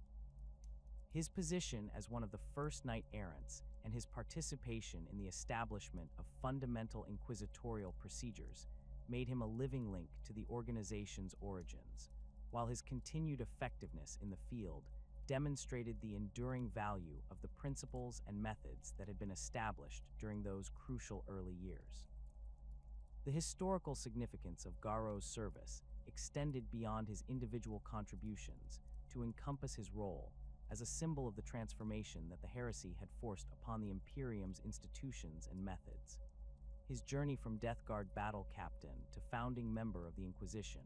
Speaker 1: His position as one of the first Knights Errant and his participation in the establishment of fundamental inquisitorial procedures made him a living link to the organization's origins, while his continued effectiveness in the field demonstrated the enduring value of the principles and methods that had been established during those crucial early years. The historical significance of Garro's service extended beyond his individual contributions to encompass his role as a symbol of the transformation that the heresy had forced upon the Imperium's institutions and methods. His journey from Death Guard battle captain to founding member of the Inquisition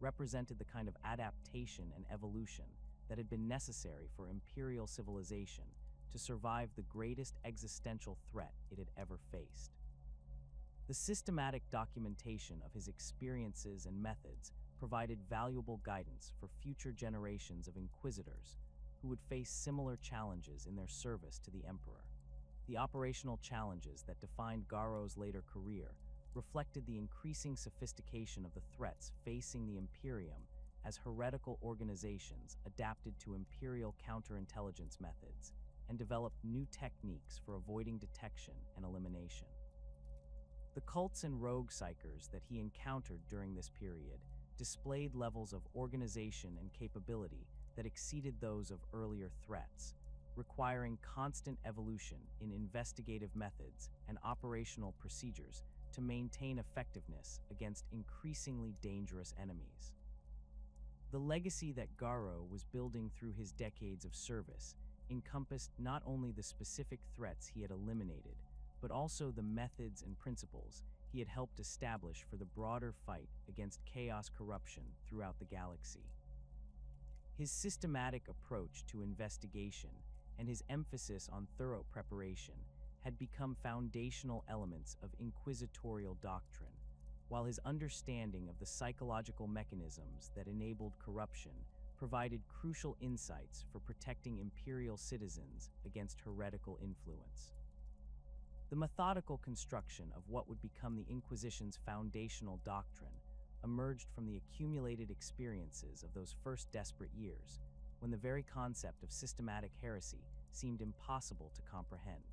Speaker 1: represented the kind of adaptation and evolution that had been necessary for Imperial civilization to survive the greatest existential threat it had ever faced. The systematic documentation of his experiences and methods provided valuable guidance for future generations of inquisitors who would face similar challenges in their service to the Emperor. The operational challenges that defined Garro's later career reflected the increasing sophistication of the threats facing the Imperium as heretical organizations adapted to Imperial counterintelligence methods and developed new techniques for avoiding detection and elimination. The cults and rogue psychers that he encountered during this period displayed levels of organization and capability that exceeded those of earlier threats, requiring constant evolution in investigative methods and operational procedures to maintain effectiveness against increasingly dangerous enemies. The legacy that Garro was building through his decades of service encompassed not only the specific threats he had eliminated, but also the methods and principles he had helped establish for the broader fight against chaos corruption throughout the galaxy. His systematic approach to investigation and his emphasis on thorough preparation had become foundational elements of inquisitorial doctrine, while his understanding of the psychological mechanisms that enabled corruption provided crucial insights for protecting Imperial citizens against heretical influence. The methodical construction of what would become the Inquisition's foundational doctrine emerged from the accumulated experiences of those first desperate years, when the very concept of systematic heresy seemed impossible to comprehend.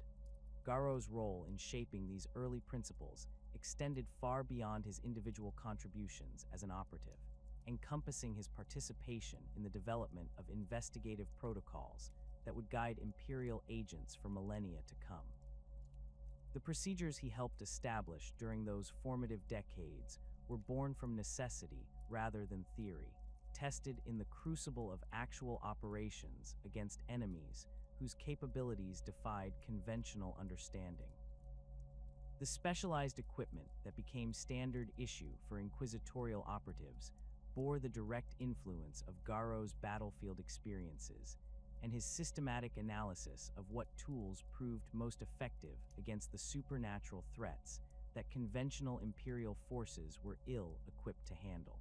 Speaker 1: Garro's role in shaping these early principles extended far beyond his individual contributions as an operative, encompassing his participation in the development of investigative protocols that would guide Imperial agents for millennia to come. The procedures he helped establish during those formative decades were born from necessity rather than theory, tested in the crucible of actual operations against enemies whose capabilities defied conventional understanding. The specialized equipment that became standard issue for inquisitorial operatives bore the direct influence of Garro's battlefield experiences and his systematic analysis of what tools proved most effective against the supernatural threats that conventional Imperial forces were ill-equipped to handle.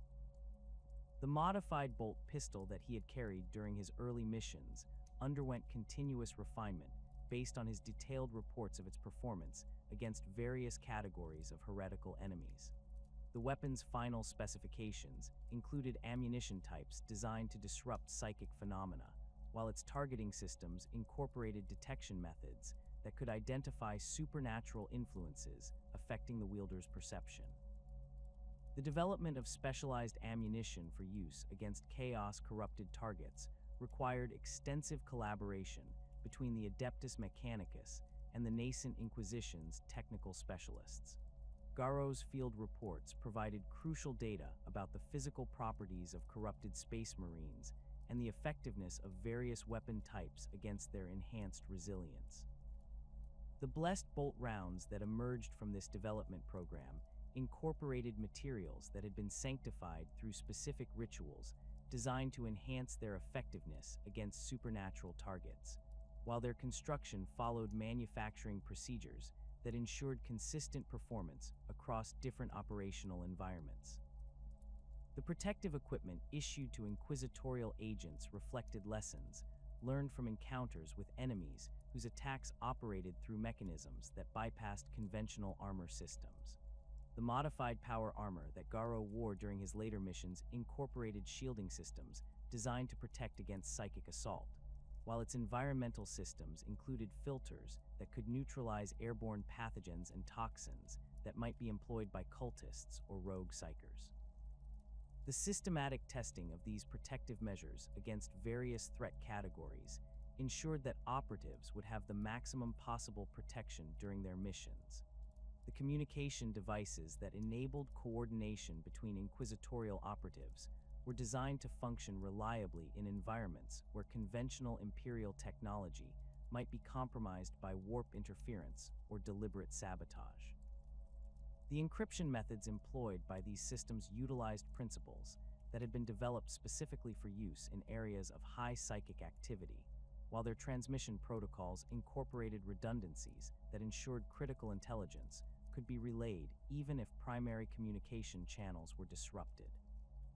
Speaker 1: The modified bolt pistol that he had carried during his early missions underwent continuous refinement based on his detailed reports of its performance against various categories of heretical enemies. The weapon's final specifications included ammunition types designed to disrupt psychic phenomena, while its targeting systems incorporated detection methods that could identify supernatural influences affecting the wielder's perception. The development of specialized ammunition for use against chaos-corrupted targets required extensive collaboration between the Adeptus Mechanicus and the nascent Inquisition's technical specialists. Garro's field reports provided crucial data about the physical properties of corrupted space marines and the effectiveness of various weapon types against their enhanced resilience. The blessed bolt rounds that emerged from this development program incorporated materials that had been sanctified through specific rituals designed to enhance their effectiveness against supernatural targets, while their construction followed manufacturing procedures that ensured consistent performance across different operational environments. The protective equipment issued to inquisitorial agents reflected lessons learned from encounters with enemies whose attacks operated through mechanisms that bypassed conventional armor systems. The modified power armor that Garro wore during his later missions incorporated shielding systems designed to protect against psychic assault, while its environmental systems included filters that could neutralize airborne pathogens and toxins that might be employed by cultists or rogue psykers. The systematic testing of these protective measures against various threat categories ensured that operatives would have the maximum possible protection during their missions. The communication devices that enabled coordination between inquisitorial operatives were designed to function reliably in environments where conventional Imperial technology might be compromised by warp interference or deliberate sabotage. The encryption methods employed by these systems utilized principles that had been developed specifically for use in areas of high psychic activity, while their transmission protocols incorporated redundancies that ensured critical intelligence could be relayed even if primary communication channels were disrupted.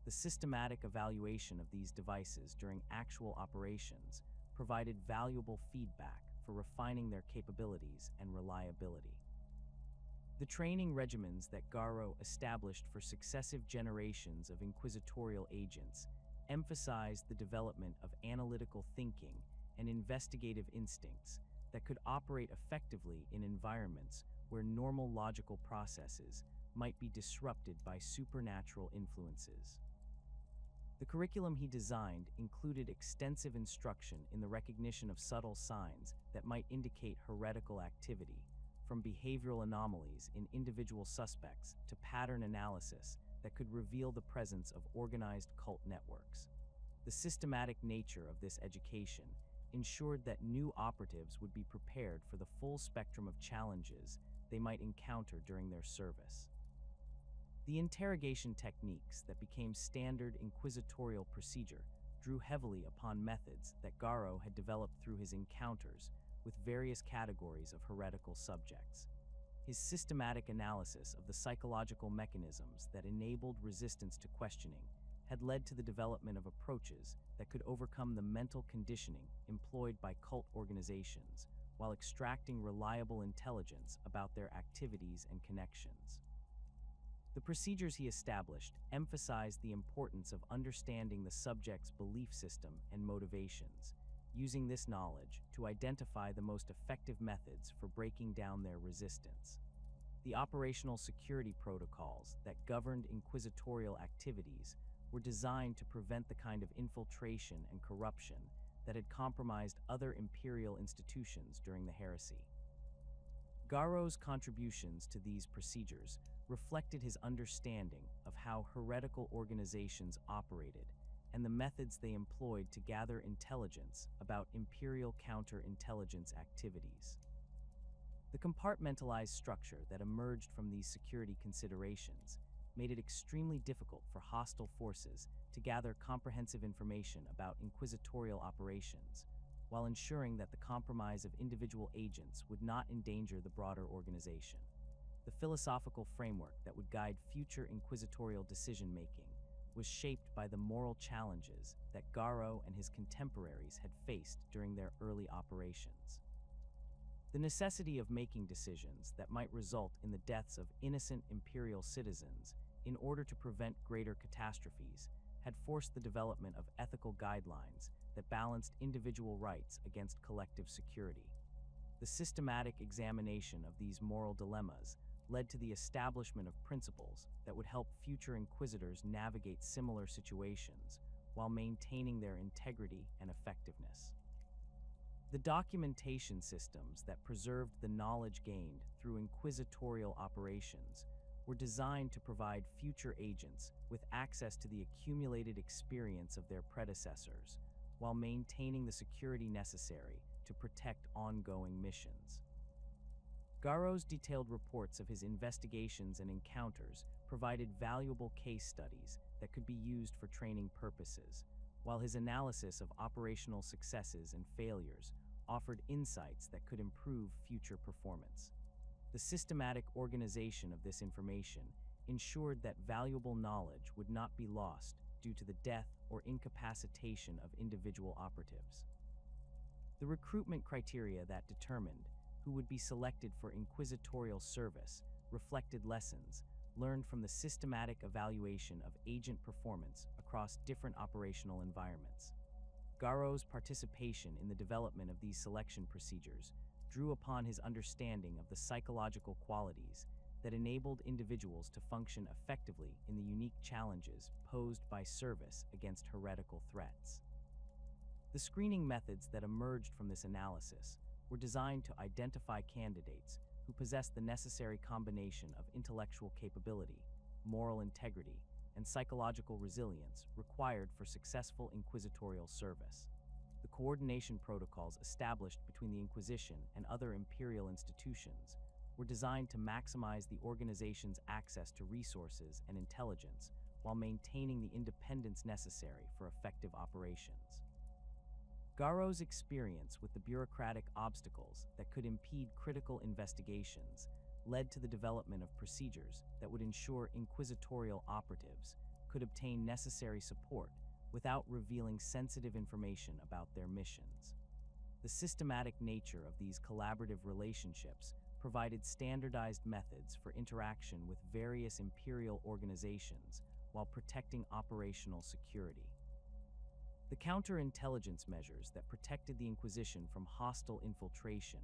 Speaker 1: The systematic evaluation of these devices during actual operations provided valuable feedback for refining their capabilities and reliability. The training regimens that Garro established for successive generations of inquisitorial agents emphasized the development of analytical thinking and investigative instincts that could operate effectively in environments where normal logical processes might be disrupted by supernatural influences. The curriculum he designed included extensive instruction in the recognition of subtle signs that might indicate heretical activity, from behavioral anomalies in individual suspects to pattern analysis that could reveal the presence of organized cult networks. The systematic nature of this education ensured that new operatives would be prepared for the full spectrum of challenges they might encounter during their service. The interrogation techniques that became standard inquisitorial procedure drew heavily upon methods that Garro had developed through his encounters with various categories of heretical subjects. His systematic analysis of the psychological mechanisms that enabled resistance to questioning had led to the development of approaches that could overcome the mental conditioning employed by cult organizations while extracting reliable intelligence about their activities and connections. The procedures he established emphasized the importance of understanding the subject's belief system and motivations, using this knowledge to identify the most effective methods for breaking down their resistance. The operational security protocols that governed inquisitorial activities were designed to prevent the kind of infiltration and corruption that had compromised other imperial institutions during the heresy. Garro's contributions to these procedures reflected his understanding of how heretical organizations operated and the methods they employed to gather intelligence about imperial counterintelligence activities. The compartmentalized structure that emerged from these security considerations made it extremely difficult for hostile forces to gather comprehensive information about inquisitorial operations, while ensuring that the compromise of individual agents would not endanger the broader organization. The philosophical framework that would guide future inquisitorial decision-making was shaped by the moral challenges that Garro and his contemporaries had faced during their early operations. The necessity of making decisions that might result in the deaths of innocent imperial citizens in order to prevent greater catastrophes had forced the development of ethical guidelines that balanced individual rights against collective security. The systematic examination of these moral dilemmas led to the establishment of principles that would help future inquisitors navigate similar situations while maintaining their integrity and effectiveness. The documentation systems that preserved the knowledge gained through inquisitorial operations were designed to provide future agents with access to the accumulated experience of their predecessors, while maintaining the security necessary to protect ongoing missions. Garro's detailed reports of his investigations and encounters provided valuable case studies that could be used for training purposes, while his analysis of operational successes and failures offered insights that could improve future performance. The systematic organization of this information ensured that valuable knowledge would not be lost due to the death or incapacitation of individual operatives. The recruitment criteria that determined who would be selected for inquisitorial service reflected lessons learned from the systematic evaluation of agent performance across different operational environments. Garro's participation in the development of these selection procedures drew upon his understanding of the psychological qualities that enabled individuals to function effectively in the unique challenges posed by service against heretical threats. The screening methods that emerged from this analysis were designed to identify candidates who possessed the necessary combination of intellectual capability, moral integrity, and psychological resilience required for successful inquisitorial service. The coordination protocols established between the Inquisition and other imperial institutions were designed to maximize the organization's access to resources and intelligence while maintaining the independence necessary for effective operations. Garro's experience with the bureaucratic obstacles that could impede critical investigations led to the development of procedures that would ensure inquisitorial operatives could obtain necessary support without revealing sensitive information about their missions. The systematic nature of these collaborative relationships provided standardized methods for interaction with various imperial organizations while protecting operational security. The counterintelligence measures that protected the Inquisition from hostile infiltration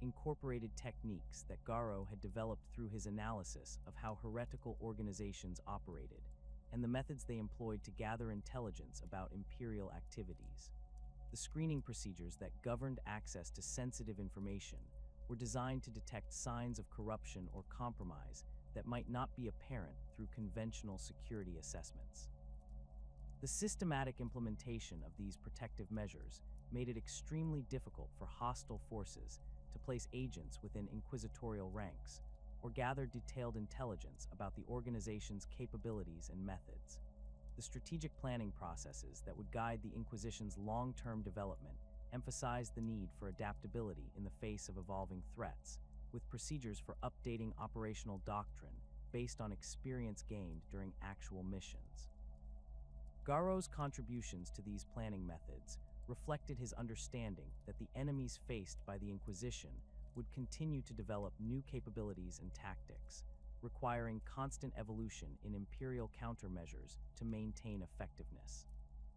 Speaker 1: incorporated techniques that Garro had developed through his analysis of how heretical organizations operated and the methods they employed to gather intelligence about imperial activities. The screening procedures that governed access to sensitive information were designed to detect signs of corruption or compromise that might not be apparent through conventional security assessments. The systematic implementation of these protective measures made it extremely difficult for hostile forces to place agents within inquisitorial ranks or gather detailed intelligence about the organization's capabilities and methods. The strategic planning processes that would guide the Inquisition's long-term development emphasized the need for adaptability in the face of evolving threats, with procedures for updating operational doctrine based on experience gained during actual missions. Garro's contributions to these planning methods reflected his understanding that the enemies faced by the Inquisition would continue to develop new capabilities and tactics, requiring constant evolution in imperial countermeasures to maintain effectiveness.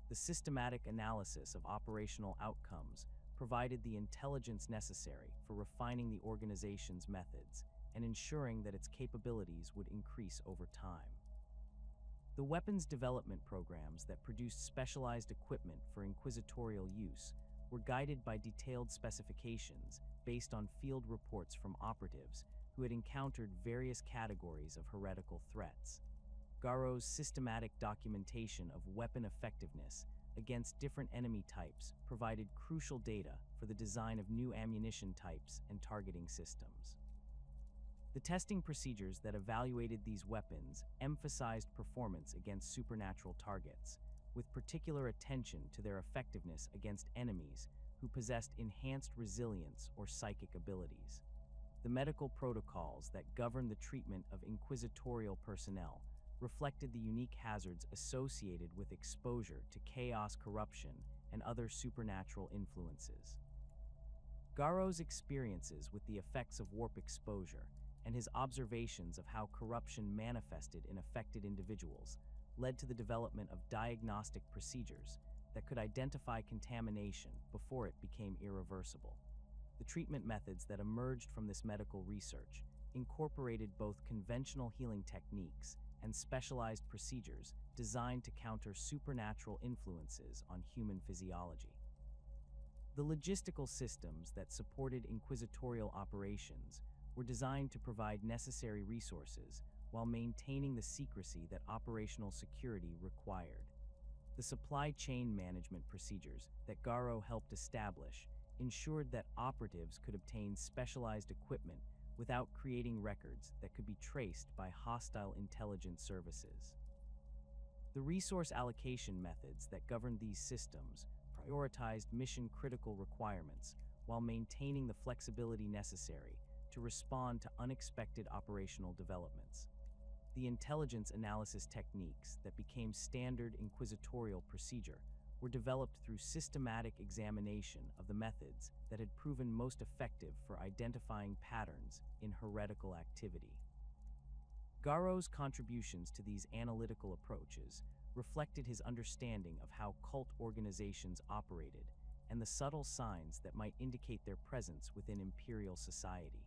Speaker 1: The systematic analysis of operational outcomes provided the intelligence necessary for refining the organization's methods and ensuring that its capabilities would increase over time. The weapons development programs that produced specialized equipment for inquisitorial use were guided by detailed specifications based on field reports from operatives who had encountered various categories of heretical threats. Garro's systematic documentation of weapon effectiveness against different enemy types provided crucial data for the design of new ammunition types and targeting systems. The testing procedures that evaluated these weapons emphasized performance against supernatural targets, with particular attention to their effectiveness against enemies who possessed enhanced resilience or psychic abilities. The medical protocols that governed the treatment of inquisitorial personnel reflected the unique hazards associated with exposure to chaos, corruption, and other supernatural influences. Garro's experiences with the effects of warp exposure and his observations of how corruption manifested in affected individuals led to the development of diagnostic procedures that could identify contamination before it became irreversible. The treatment methods that emerged from this medical research incorporated both conventional healing techniques and specialized procedures designed to counter supernatural influences on human physiology. The logistical systems that supported inquisitorial operations were designed to provide necessary resources while maintaining the secrecy that operational security required. The supply chain management procedures that Garro helped establish ensured that operatives could obtain specialized equipment without creating records that could be traced by hostile intelligence services. The resource allocation methods that governed these systems prioritized mission-critical requirements while maintaining the flexibility necessary to respond to unexpected operational developments. The intelligence analysis techniques that became standard inquisitorial procedure were developed through systematic examination of the methods that had proven most effective for identifying patterns in heretical activity. Garro's contributions to these analytical approaches reflected his understanding of how cult organizations operated and the subtle signs that might indicate their presence within imperial society.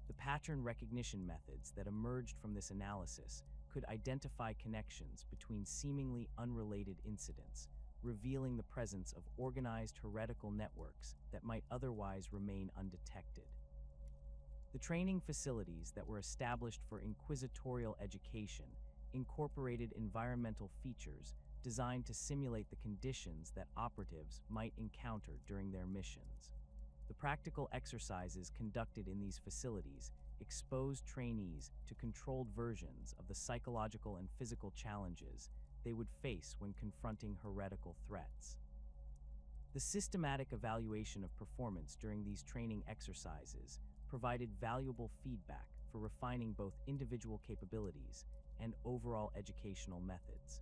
Speaker 1: The pattern recognition methods that emerged from this analysis could identify connections between seemingly unrelated incidents, revealing the presence of organized heretical networks that might otherwise remain undetected. The training facilities that were established for inquisitorial education incorporated environmental features designed to simulate the conditions that operatives might encounter during their missions. The practical exercises conducted in these facilities exposed trainees to controlled versions of the psychological and physical challenges they would face when confronting heretical threats. The systematic evaluation of performance during these training exercises provided valuable feedback for refining both individual capabilities and overall educational methods.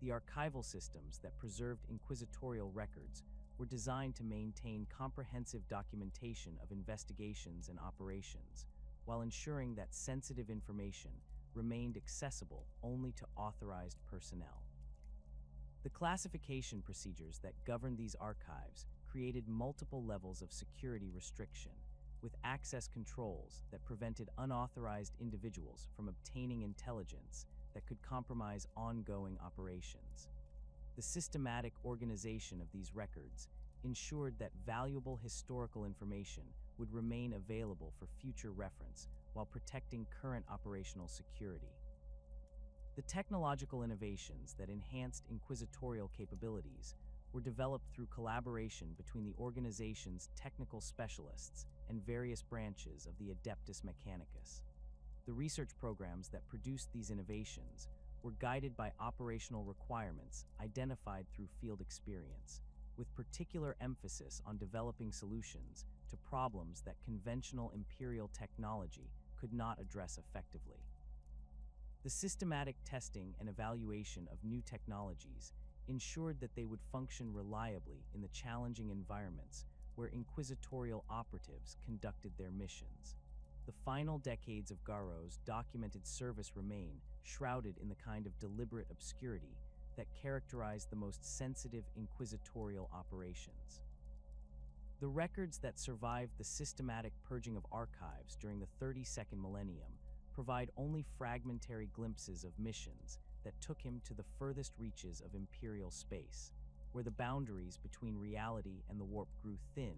Speaker 1: The archival systems that preserved inquisitorial records were designed to maintain comprehensive documentation of investigations and operations, while ensuring that sensitive information remained accessible only to authorized personnel. The classification procedures that governed these archives created multiple levels of security restriction, with access controls that prevented unauthorized individuals from obtaining intelligence that could compromise ongoing operations. The systematic organization of these records ensured that valuable historical information would remain available for future reference while protecting current operational security. The technological innovations that enhanced inquisitorial capabilities were developed through collaboration between the organization's technical specialists and various branches of the Adeptus Mechanicus. The research programs that produced these innovations were guided by operational requirements identified through field experience, with particular emphasis on developing solutions to problems that conventional imperial technology could not address effectively. The systematic testing and evaluation of new technologies ensured that they would function reliably in the challenging environments where inquisitorial operatives conducted their missions. The final decades of Garro's documented service remain shrouded in the kind of deliberate obscurity that characterized the most sensitive inquisitorial operations. The records that survived the systematic purging of archives during the 32nd millennium provide only fragmentary glimpses of missions that took him to the furthest reaches of imperial space, where the boundaries between reality and the warp grew thin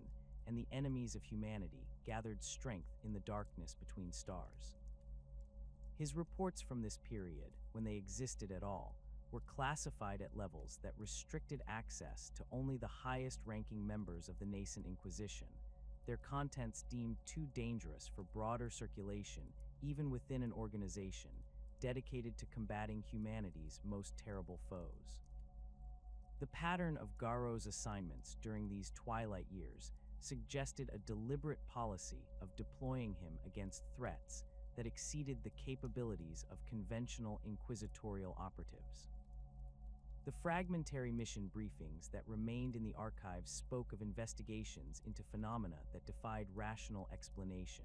Speaker 1: and the enemies of humanity gathered strength in the darkness between stars. His reports from this period, when they existed at all, were classified at levels that restricted access to only the highest-ranking members of the nascent Inquisition, their contents deemed too dangerous for broader circulation even within an organization dedicated to combating humanity's most terrible foes. The pattern of Garro's assignments during these twilight years suggested a deliberate policy of deploying him against threats that exceeded the capabilities of conventional inquisitorial operatives. The fragmentary mission briefings that remained in the archives spoke of investigations into phenomena that defied rational explanation,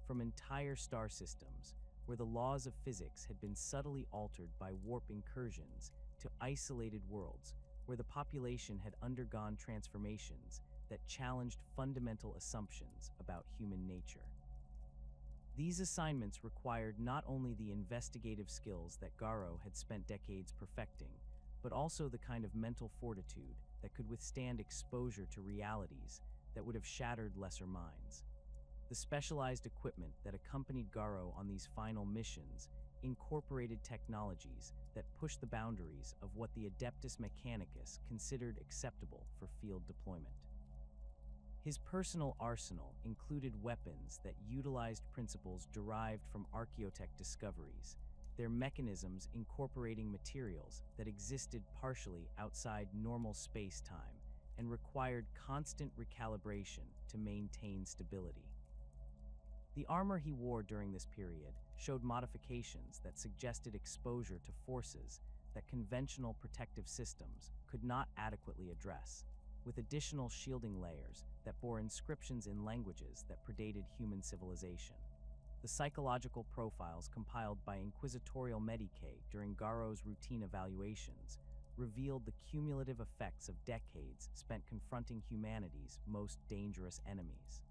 Speaker 1: from entire star systems where the laws of physics had been subtly altered by warp incursions to isolated worlds where the population had undergone transformations that challenged fundamental assumptions about human nature. These assignments required not only the investigative skills that Garro had spent decades perfecting, but also the kind of mental fortitude that could withstand exposure to realities that would have shattered lesser minds. The specialized equipment that accompanied Garro on these final missions incorporated technologies that pushed the boundaries of what the Adeptus Mechanicus considered acceptable for field deployment. His personal arsenal included weapons that utilized principles derived from archaeotech discoveries, their mechanisms incorporating materials that existed partially outside normal space-time and required constant recalibration to maintain stability. The armor he wore during this period showed modifications that suggested exposure to forces that conventional protective systems could not adequately address, with additional shielding layers that bore inscriptions in languages that predated human civilization. The psychological profiles compiled by Inquisitorial Medicae during Garro's routine evaluations revealed the cumulative effects of decades spent confronting humanity's most dangerous enemies.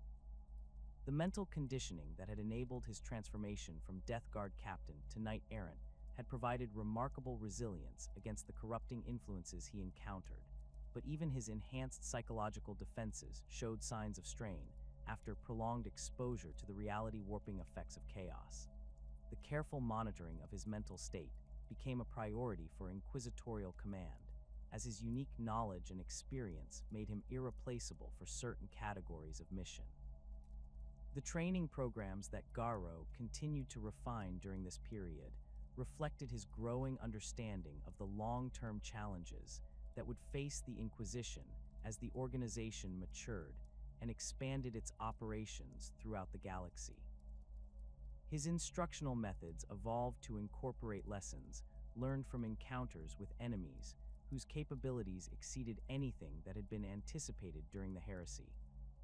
Speaker 1: The mental conditioning that had enabled his transformation from Death Guard captain to Knight Errant had provided remarkable resilience against the corrupting influences he encountered, but even his enhanced psychological defenses showed signs of strain after prolonged exposure to the reality-warping effects of chaos. The careful monitoring of his mental state became a priority for Inquisitorial Command, as his unique knowledge and experience made him irreplaceable for certain categories of mission. The training programs that Garro continued to refine during this period reflected his growing understanding of the long-term challenges that would face the Inquisition as the organization matured and expanded its operations throughout the galaxy. His instructional methods evolved to incorporate lessons learned from encounters with enemies whose capabilities exceeded anything that had been anticipated during the heresy,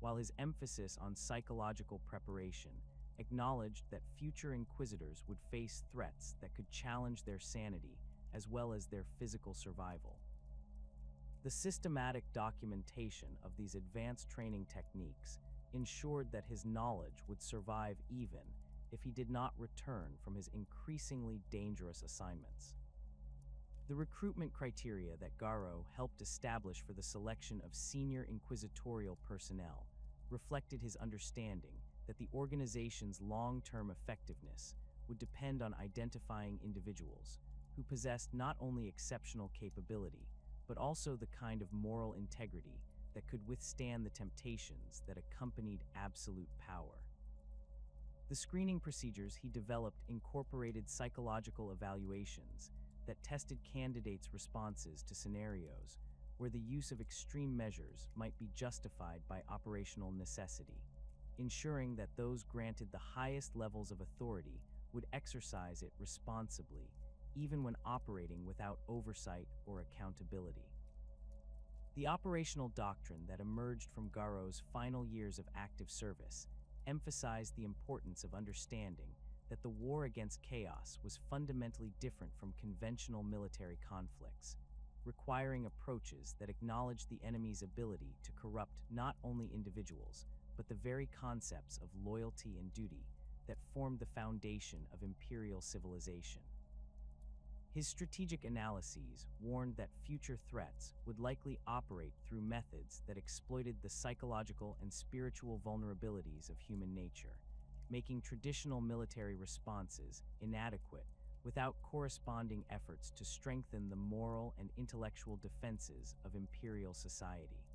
Speaker 1: while his emphasis on psychological preparation acknowledged that future Inquisitors would face threats that could challenge their sanity as well as their physical survival. The systematic documentation of these advanced training techniques ensured that his knowledge would survive even if he did not return from his increasingly dangerous assignments. The recruitment criteria that Garro helped establish for the selection of senior inquisitorial personnel reflected his understanding that the organization's long-term effectiveness would depend on identifying individuals who possessed not only exceptional capability, but also the kind of moral integrity that could withstand the temptations that accompanied absolute power. The screening procedures he developed incorporated psychological evaluations that tested candidates' responses to scenarios where the use of extreme measures might be justified by operational necessity, ensuring that those granted the highest levels of authority would exercise it responsibly, even when operating without oversight or accountability. The operational doctrine that emerged from Garro's final years of active service emphasized the importance of understanding that the war against chaos was fundamentally different from conventional military conflicts, requiring approaches that acknowledged the enemy's ability to corrupt not only individuals, but the very concepts of loyalty and duty that formed the foundation of imperial civilization. His strategic analyses warned that future threats would likely operate through methods that exploited the psychological and spiritual vulnerabilities of human nature, making traditional military responses inadequate without corresponding efforts to strengthen the moral and intellectual defenses of imperial society.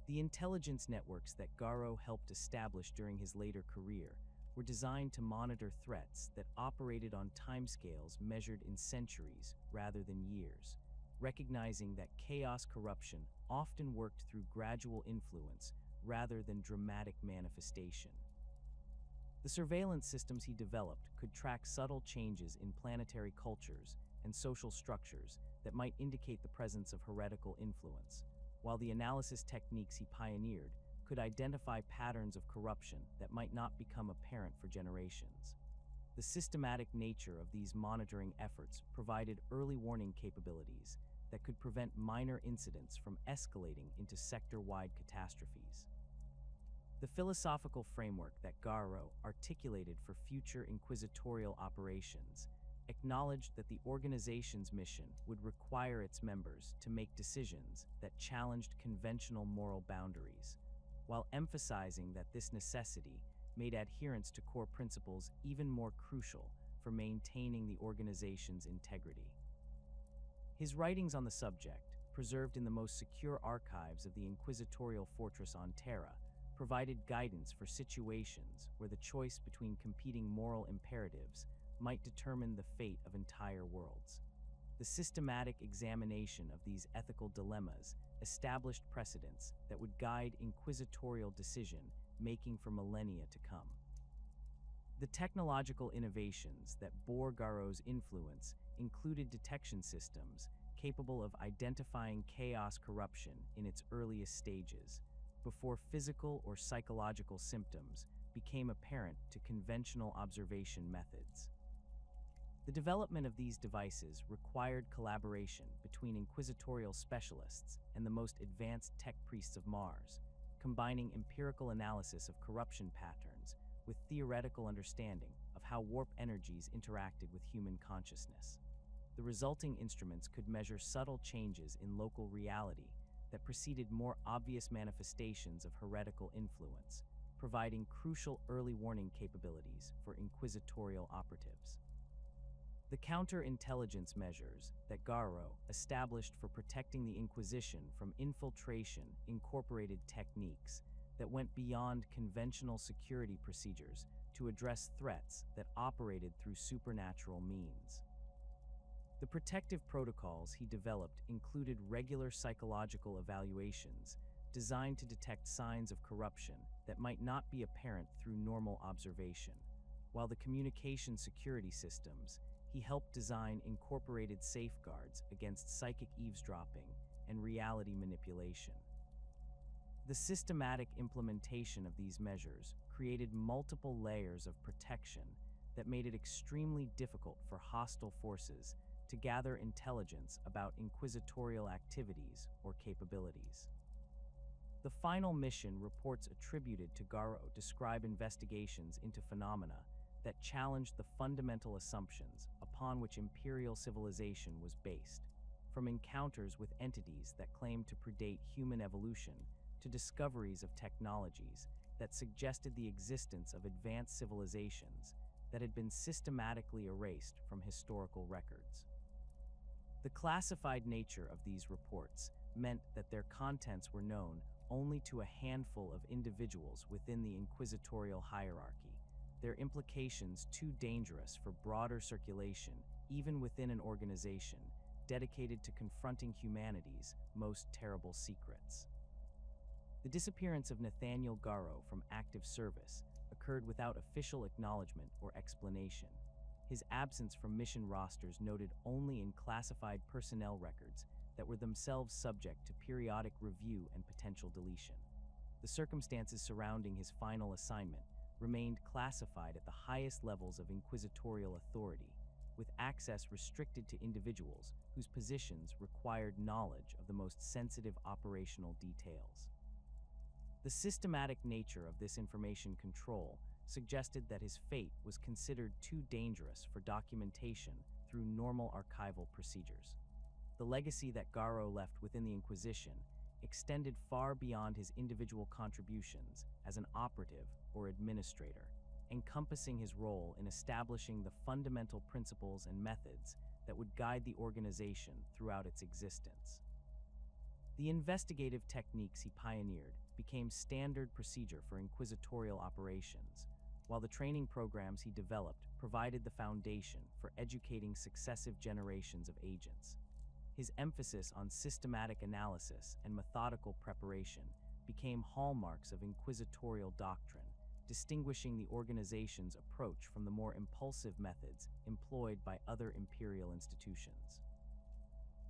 Speaker 1: The intelligence networks that Garro helped establish during his later career were designed to monitor threats that operated on timescales measured in centuries rather than years, recognizing that chaos corruption often worked through gradual influence rather than dramatic manifestation. The surveillance systems he developed could track subtle changes in planetary cultures and social structures that might indicate the presence of heretical influence, while the analysis techniques he pioneered could identify patterns of corruption that might not become apparent for generations. The systematic nature of these monitoring efforts provided early warning capabilities that could prevent minor incidents from escalating into sector-wide catastrophes. The philosophical framework that Garro articulated for future inquisitorial operations acknowledged that the organization's mission would require its members to make decisions that challenged conventional moral boundaries, while emphasizing that this necessity made adherence to core principles even more crucial for maintaining the organization's integrity. His writings on the subject, preserved in the most secure archives of the inquisitorial fortress on Terra, provided guidance for situations where the choice between competing moral imperatives might determine the fate of entire worlds. The systematic examination of these ethical dilemmas established precedents that would guide inquisitorial decision-making for millennia to come. The technological innovations that bore Garro's influence included detection systems capable of identifying chaos corruption in its earliest stages, before physical or psychological symptoms became apparent to conventional observation methods. The development of these devices required collaboration between inquisitorial specialists and the most advanced tech priests of Mars, combining empirical analysis of corruption patterns with theoretical understanding of how warp energies interacted with human consciousness. The resulting instruments could measure subtle changes in local reality that preceded more obvious manifestations of heretical influence, providing crucial early warning capabilities for inquisitorial operatives. The counterintelligence measures that Garro established for protecting the Inquisition from infiltration incorporated techniques that went beyond conventional security procedures to address threats that operated through supernatural means. The protective protocols he developed included regular psychological evaluations designed to detect signs of corruption that might not be apparent through normal observation, while the communication security systems he helped design incorporated safeguards against psychic eavesdropping and reality manipulation. The systematic implementation of these measures created multiple layers of protection that made it extremely difficult for hostile forces to gather intelligence about inquisitorial activities or capabilities. The final mission reports attributed to Garro describe investigations into phenomena that challenged the fundamental assumptions upon which imperial civilization was based, from encounters with entities that claimed to predate human evolution to discoveries of technologies that suggested the existence of advanced civilizations that had been systematically erased from historical records. The classified nature of these reports meant that their contents were known only to a handful of individuals within the inquisitorial hierarchy, their implications too dangerous for broader circulation even within an organization dedicated to confronting humanity's most terrible secrets. The disappearance of Nathaniel Garro from active service occurred without official acknowledgement or explanation, his absence from mission rosters noted only in classified personnel records that were themselves subject to periodic review and potential deletion. The circumstances surrounding his final assignment remained classified at the highest levels of inquisitorial authority, with access restricted to individuals whose positions required knowledge of the most sensitive operational details. The systematic nature of this information control suggested that his fate was considered too dangerous for documentation through normal archival procedures. The legacy that Garro left within the Inquisition extended far beyond his individual contributions as an operative or administrator, encompassing his role in establishing the fundamental principles and methods that would guide the organization throughout its existence. The investigative techniques he pioneered became standard procedure for inquisitorial operations, while the training programs he developed provided the foundation for educating successive generations of agents. His emphasis on systematic analysis and methodical preparation became hallmarks of inquisitorial doctrine, distinguishing the organization's approach from the more impulsive methods employed by other imperial institutions.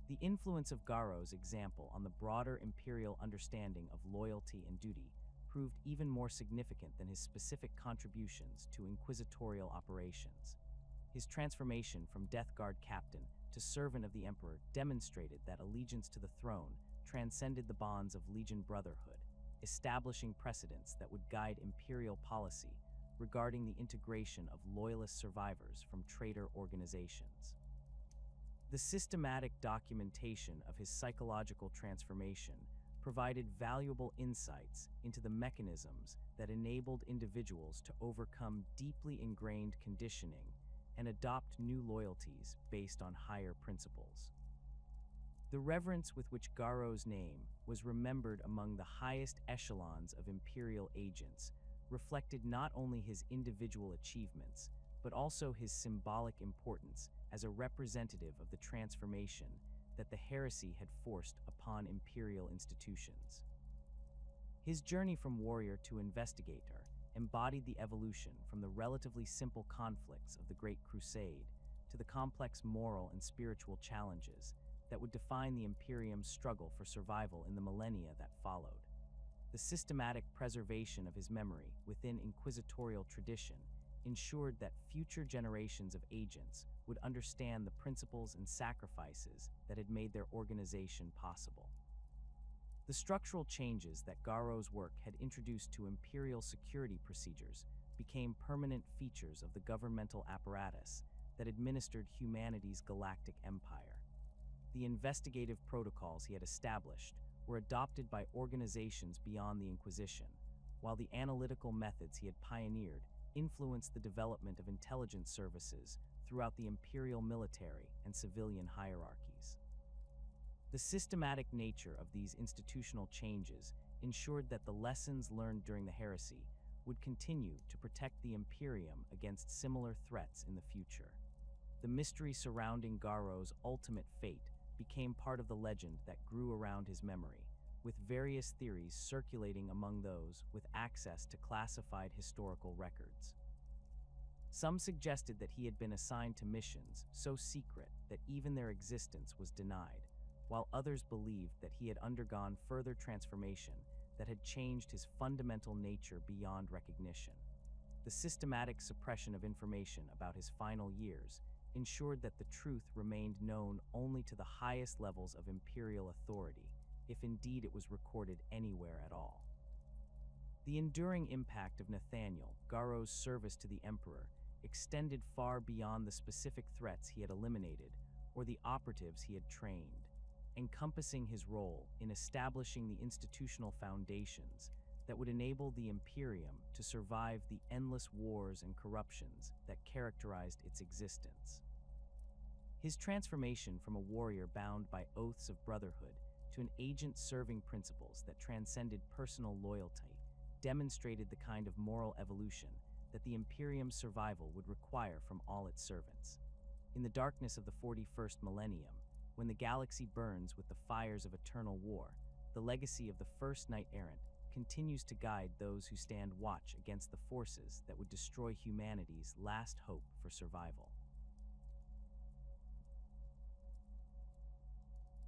Speaker 1: The influence of Garro's example on the broader imperial understanding of loyalty and duty proved even more significant than his specific contributions to inquisitorial operations. His transformation from Death Guard captain to servant of the Emperor demonstrated that allegiance to the throne transcended the bonds of legion brotherhood, establishing precedents that would guide imperial policy regarding the integration of loyalist survivors from traitor organizations. The systematic documentation of his psychological transformation provided valuable insights into the mechanisms that enabled individuals to overcome deeply ingrained conditioning and adopt new loyalties based on higher principles. The reverence with which Garro's name was remembered among the highest echelons of imperial agents reflected not only his individual achievements, but also his symbolic importance as a representative of the transformation that the heresy had forced upon imperial institutions. His journey from warrior to investigator embodied the evolution from the relatively simple conflicts of the Great Crusade to the complex moral and spiritual challenges that would define the Imperium's struggle for survival in the millennia that followed. The systematic preservation of his memory within inquisitorial tradition ensured that future generations of agents would understand the principles and sacrifices that had made their organization possible. The structural changes that Garro's work had introduced to imperial security procedures became permanent features of the governmental apparatus that administered humanity's galactic empire. The investigative protocols he had established were adopted by organizations beyond the Inquisition, while the analytical methods he had pioneered influenced the development of intelligence services throughout the imperial military and civilian hierarchies. The systematic nature of these institutional changes ensured that the lessons learned during the heresy would continue to protect the Imperium against similar threats in the future. The mystery surrounding Garro's ultimate fate became part of the legend that grew around his memory, with various theories circulating among those with access to classified historical records. Some suggested that he had been assigned to missions so secret that even their existence was denied, while others believed that he had undergone further transformation that had changed his fundamental nature beyond recognition. The systematic suppression of information about his final years ensured that the truth remained known only to the highest levels of imperial authority, if indeed it was recorded anywhere at all. The enduring impact of Nathaniel Garro's service to the Emperor extended far beyond the specific threats he had eliminated or the operatives he had trained, encompassing his role in establishing the institutional foundations that would enable the Imperium to survive the endless wars and corruptions that characterized its existence. His transformation from a warrior bound by oaths of brotherhood to an agent serving principles that transcended personal loyalty demonstrated the kind of moral evolution that the Imperium's survival would require from all its servants. In the darkness of the 41st millennium, when the galaxy burns with the fires of eternal war, the legacy of the first Knight Errant continues to guide those who stand watch against the forces that would destroy humanity's last hope for survival.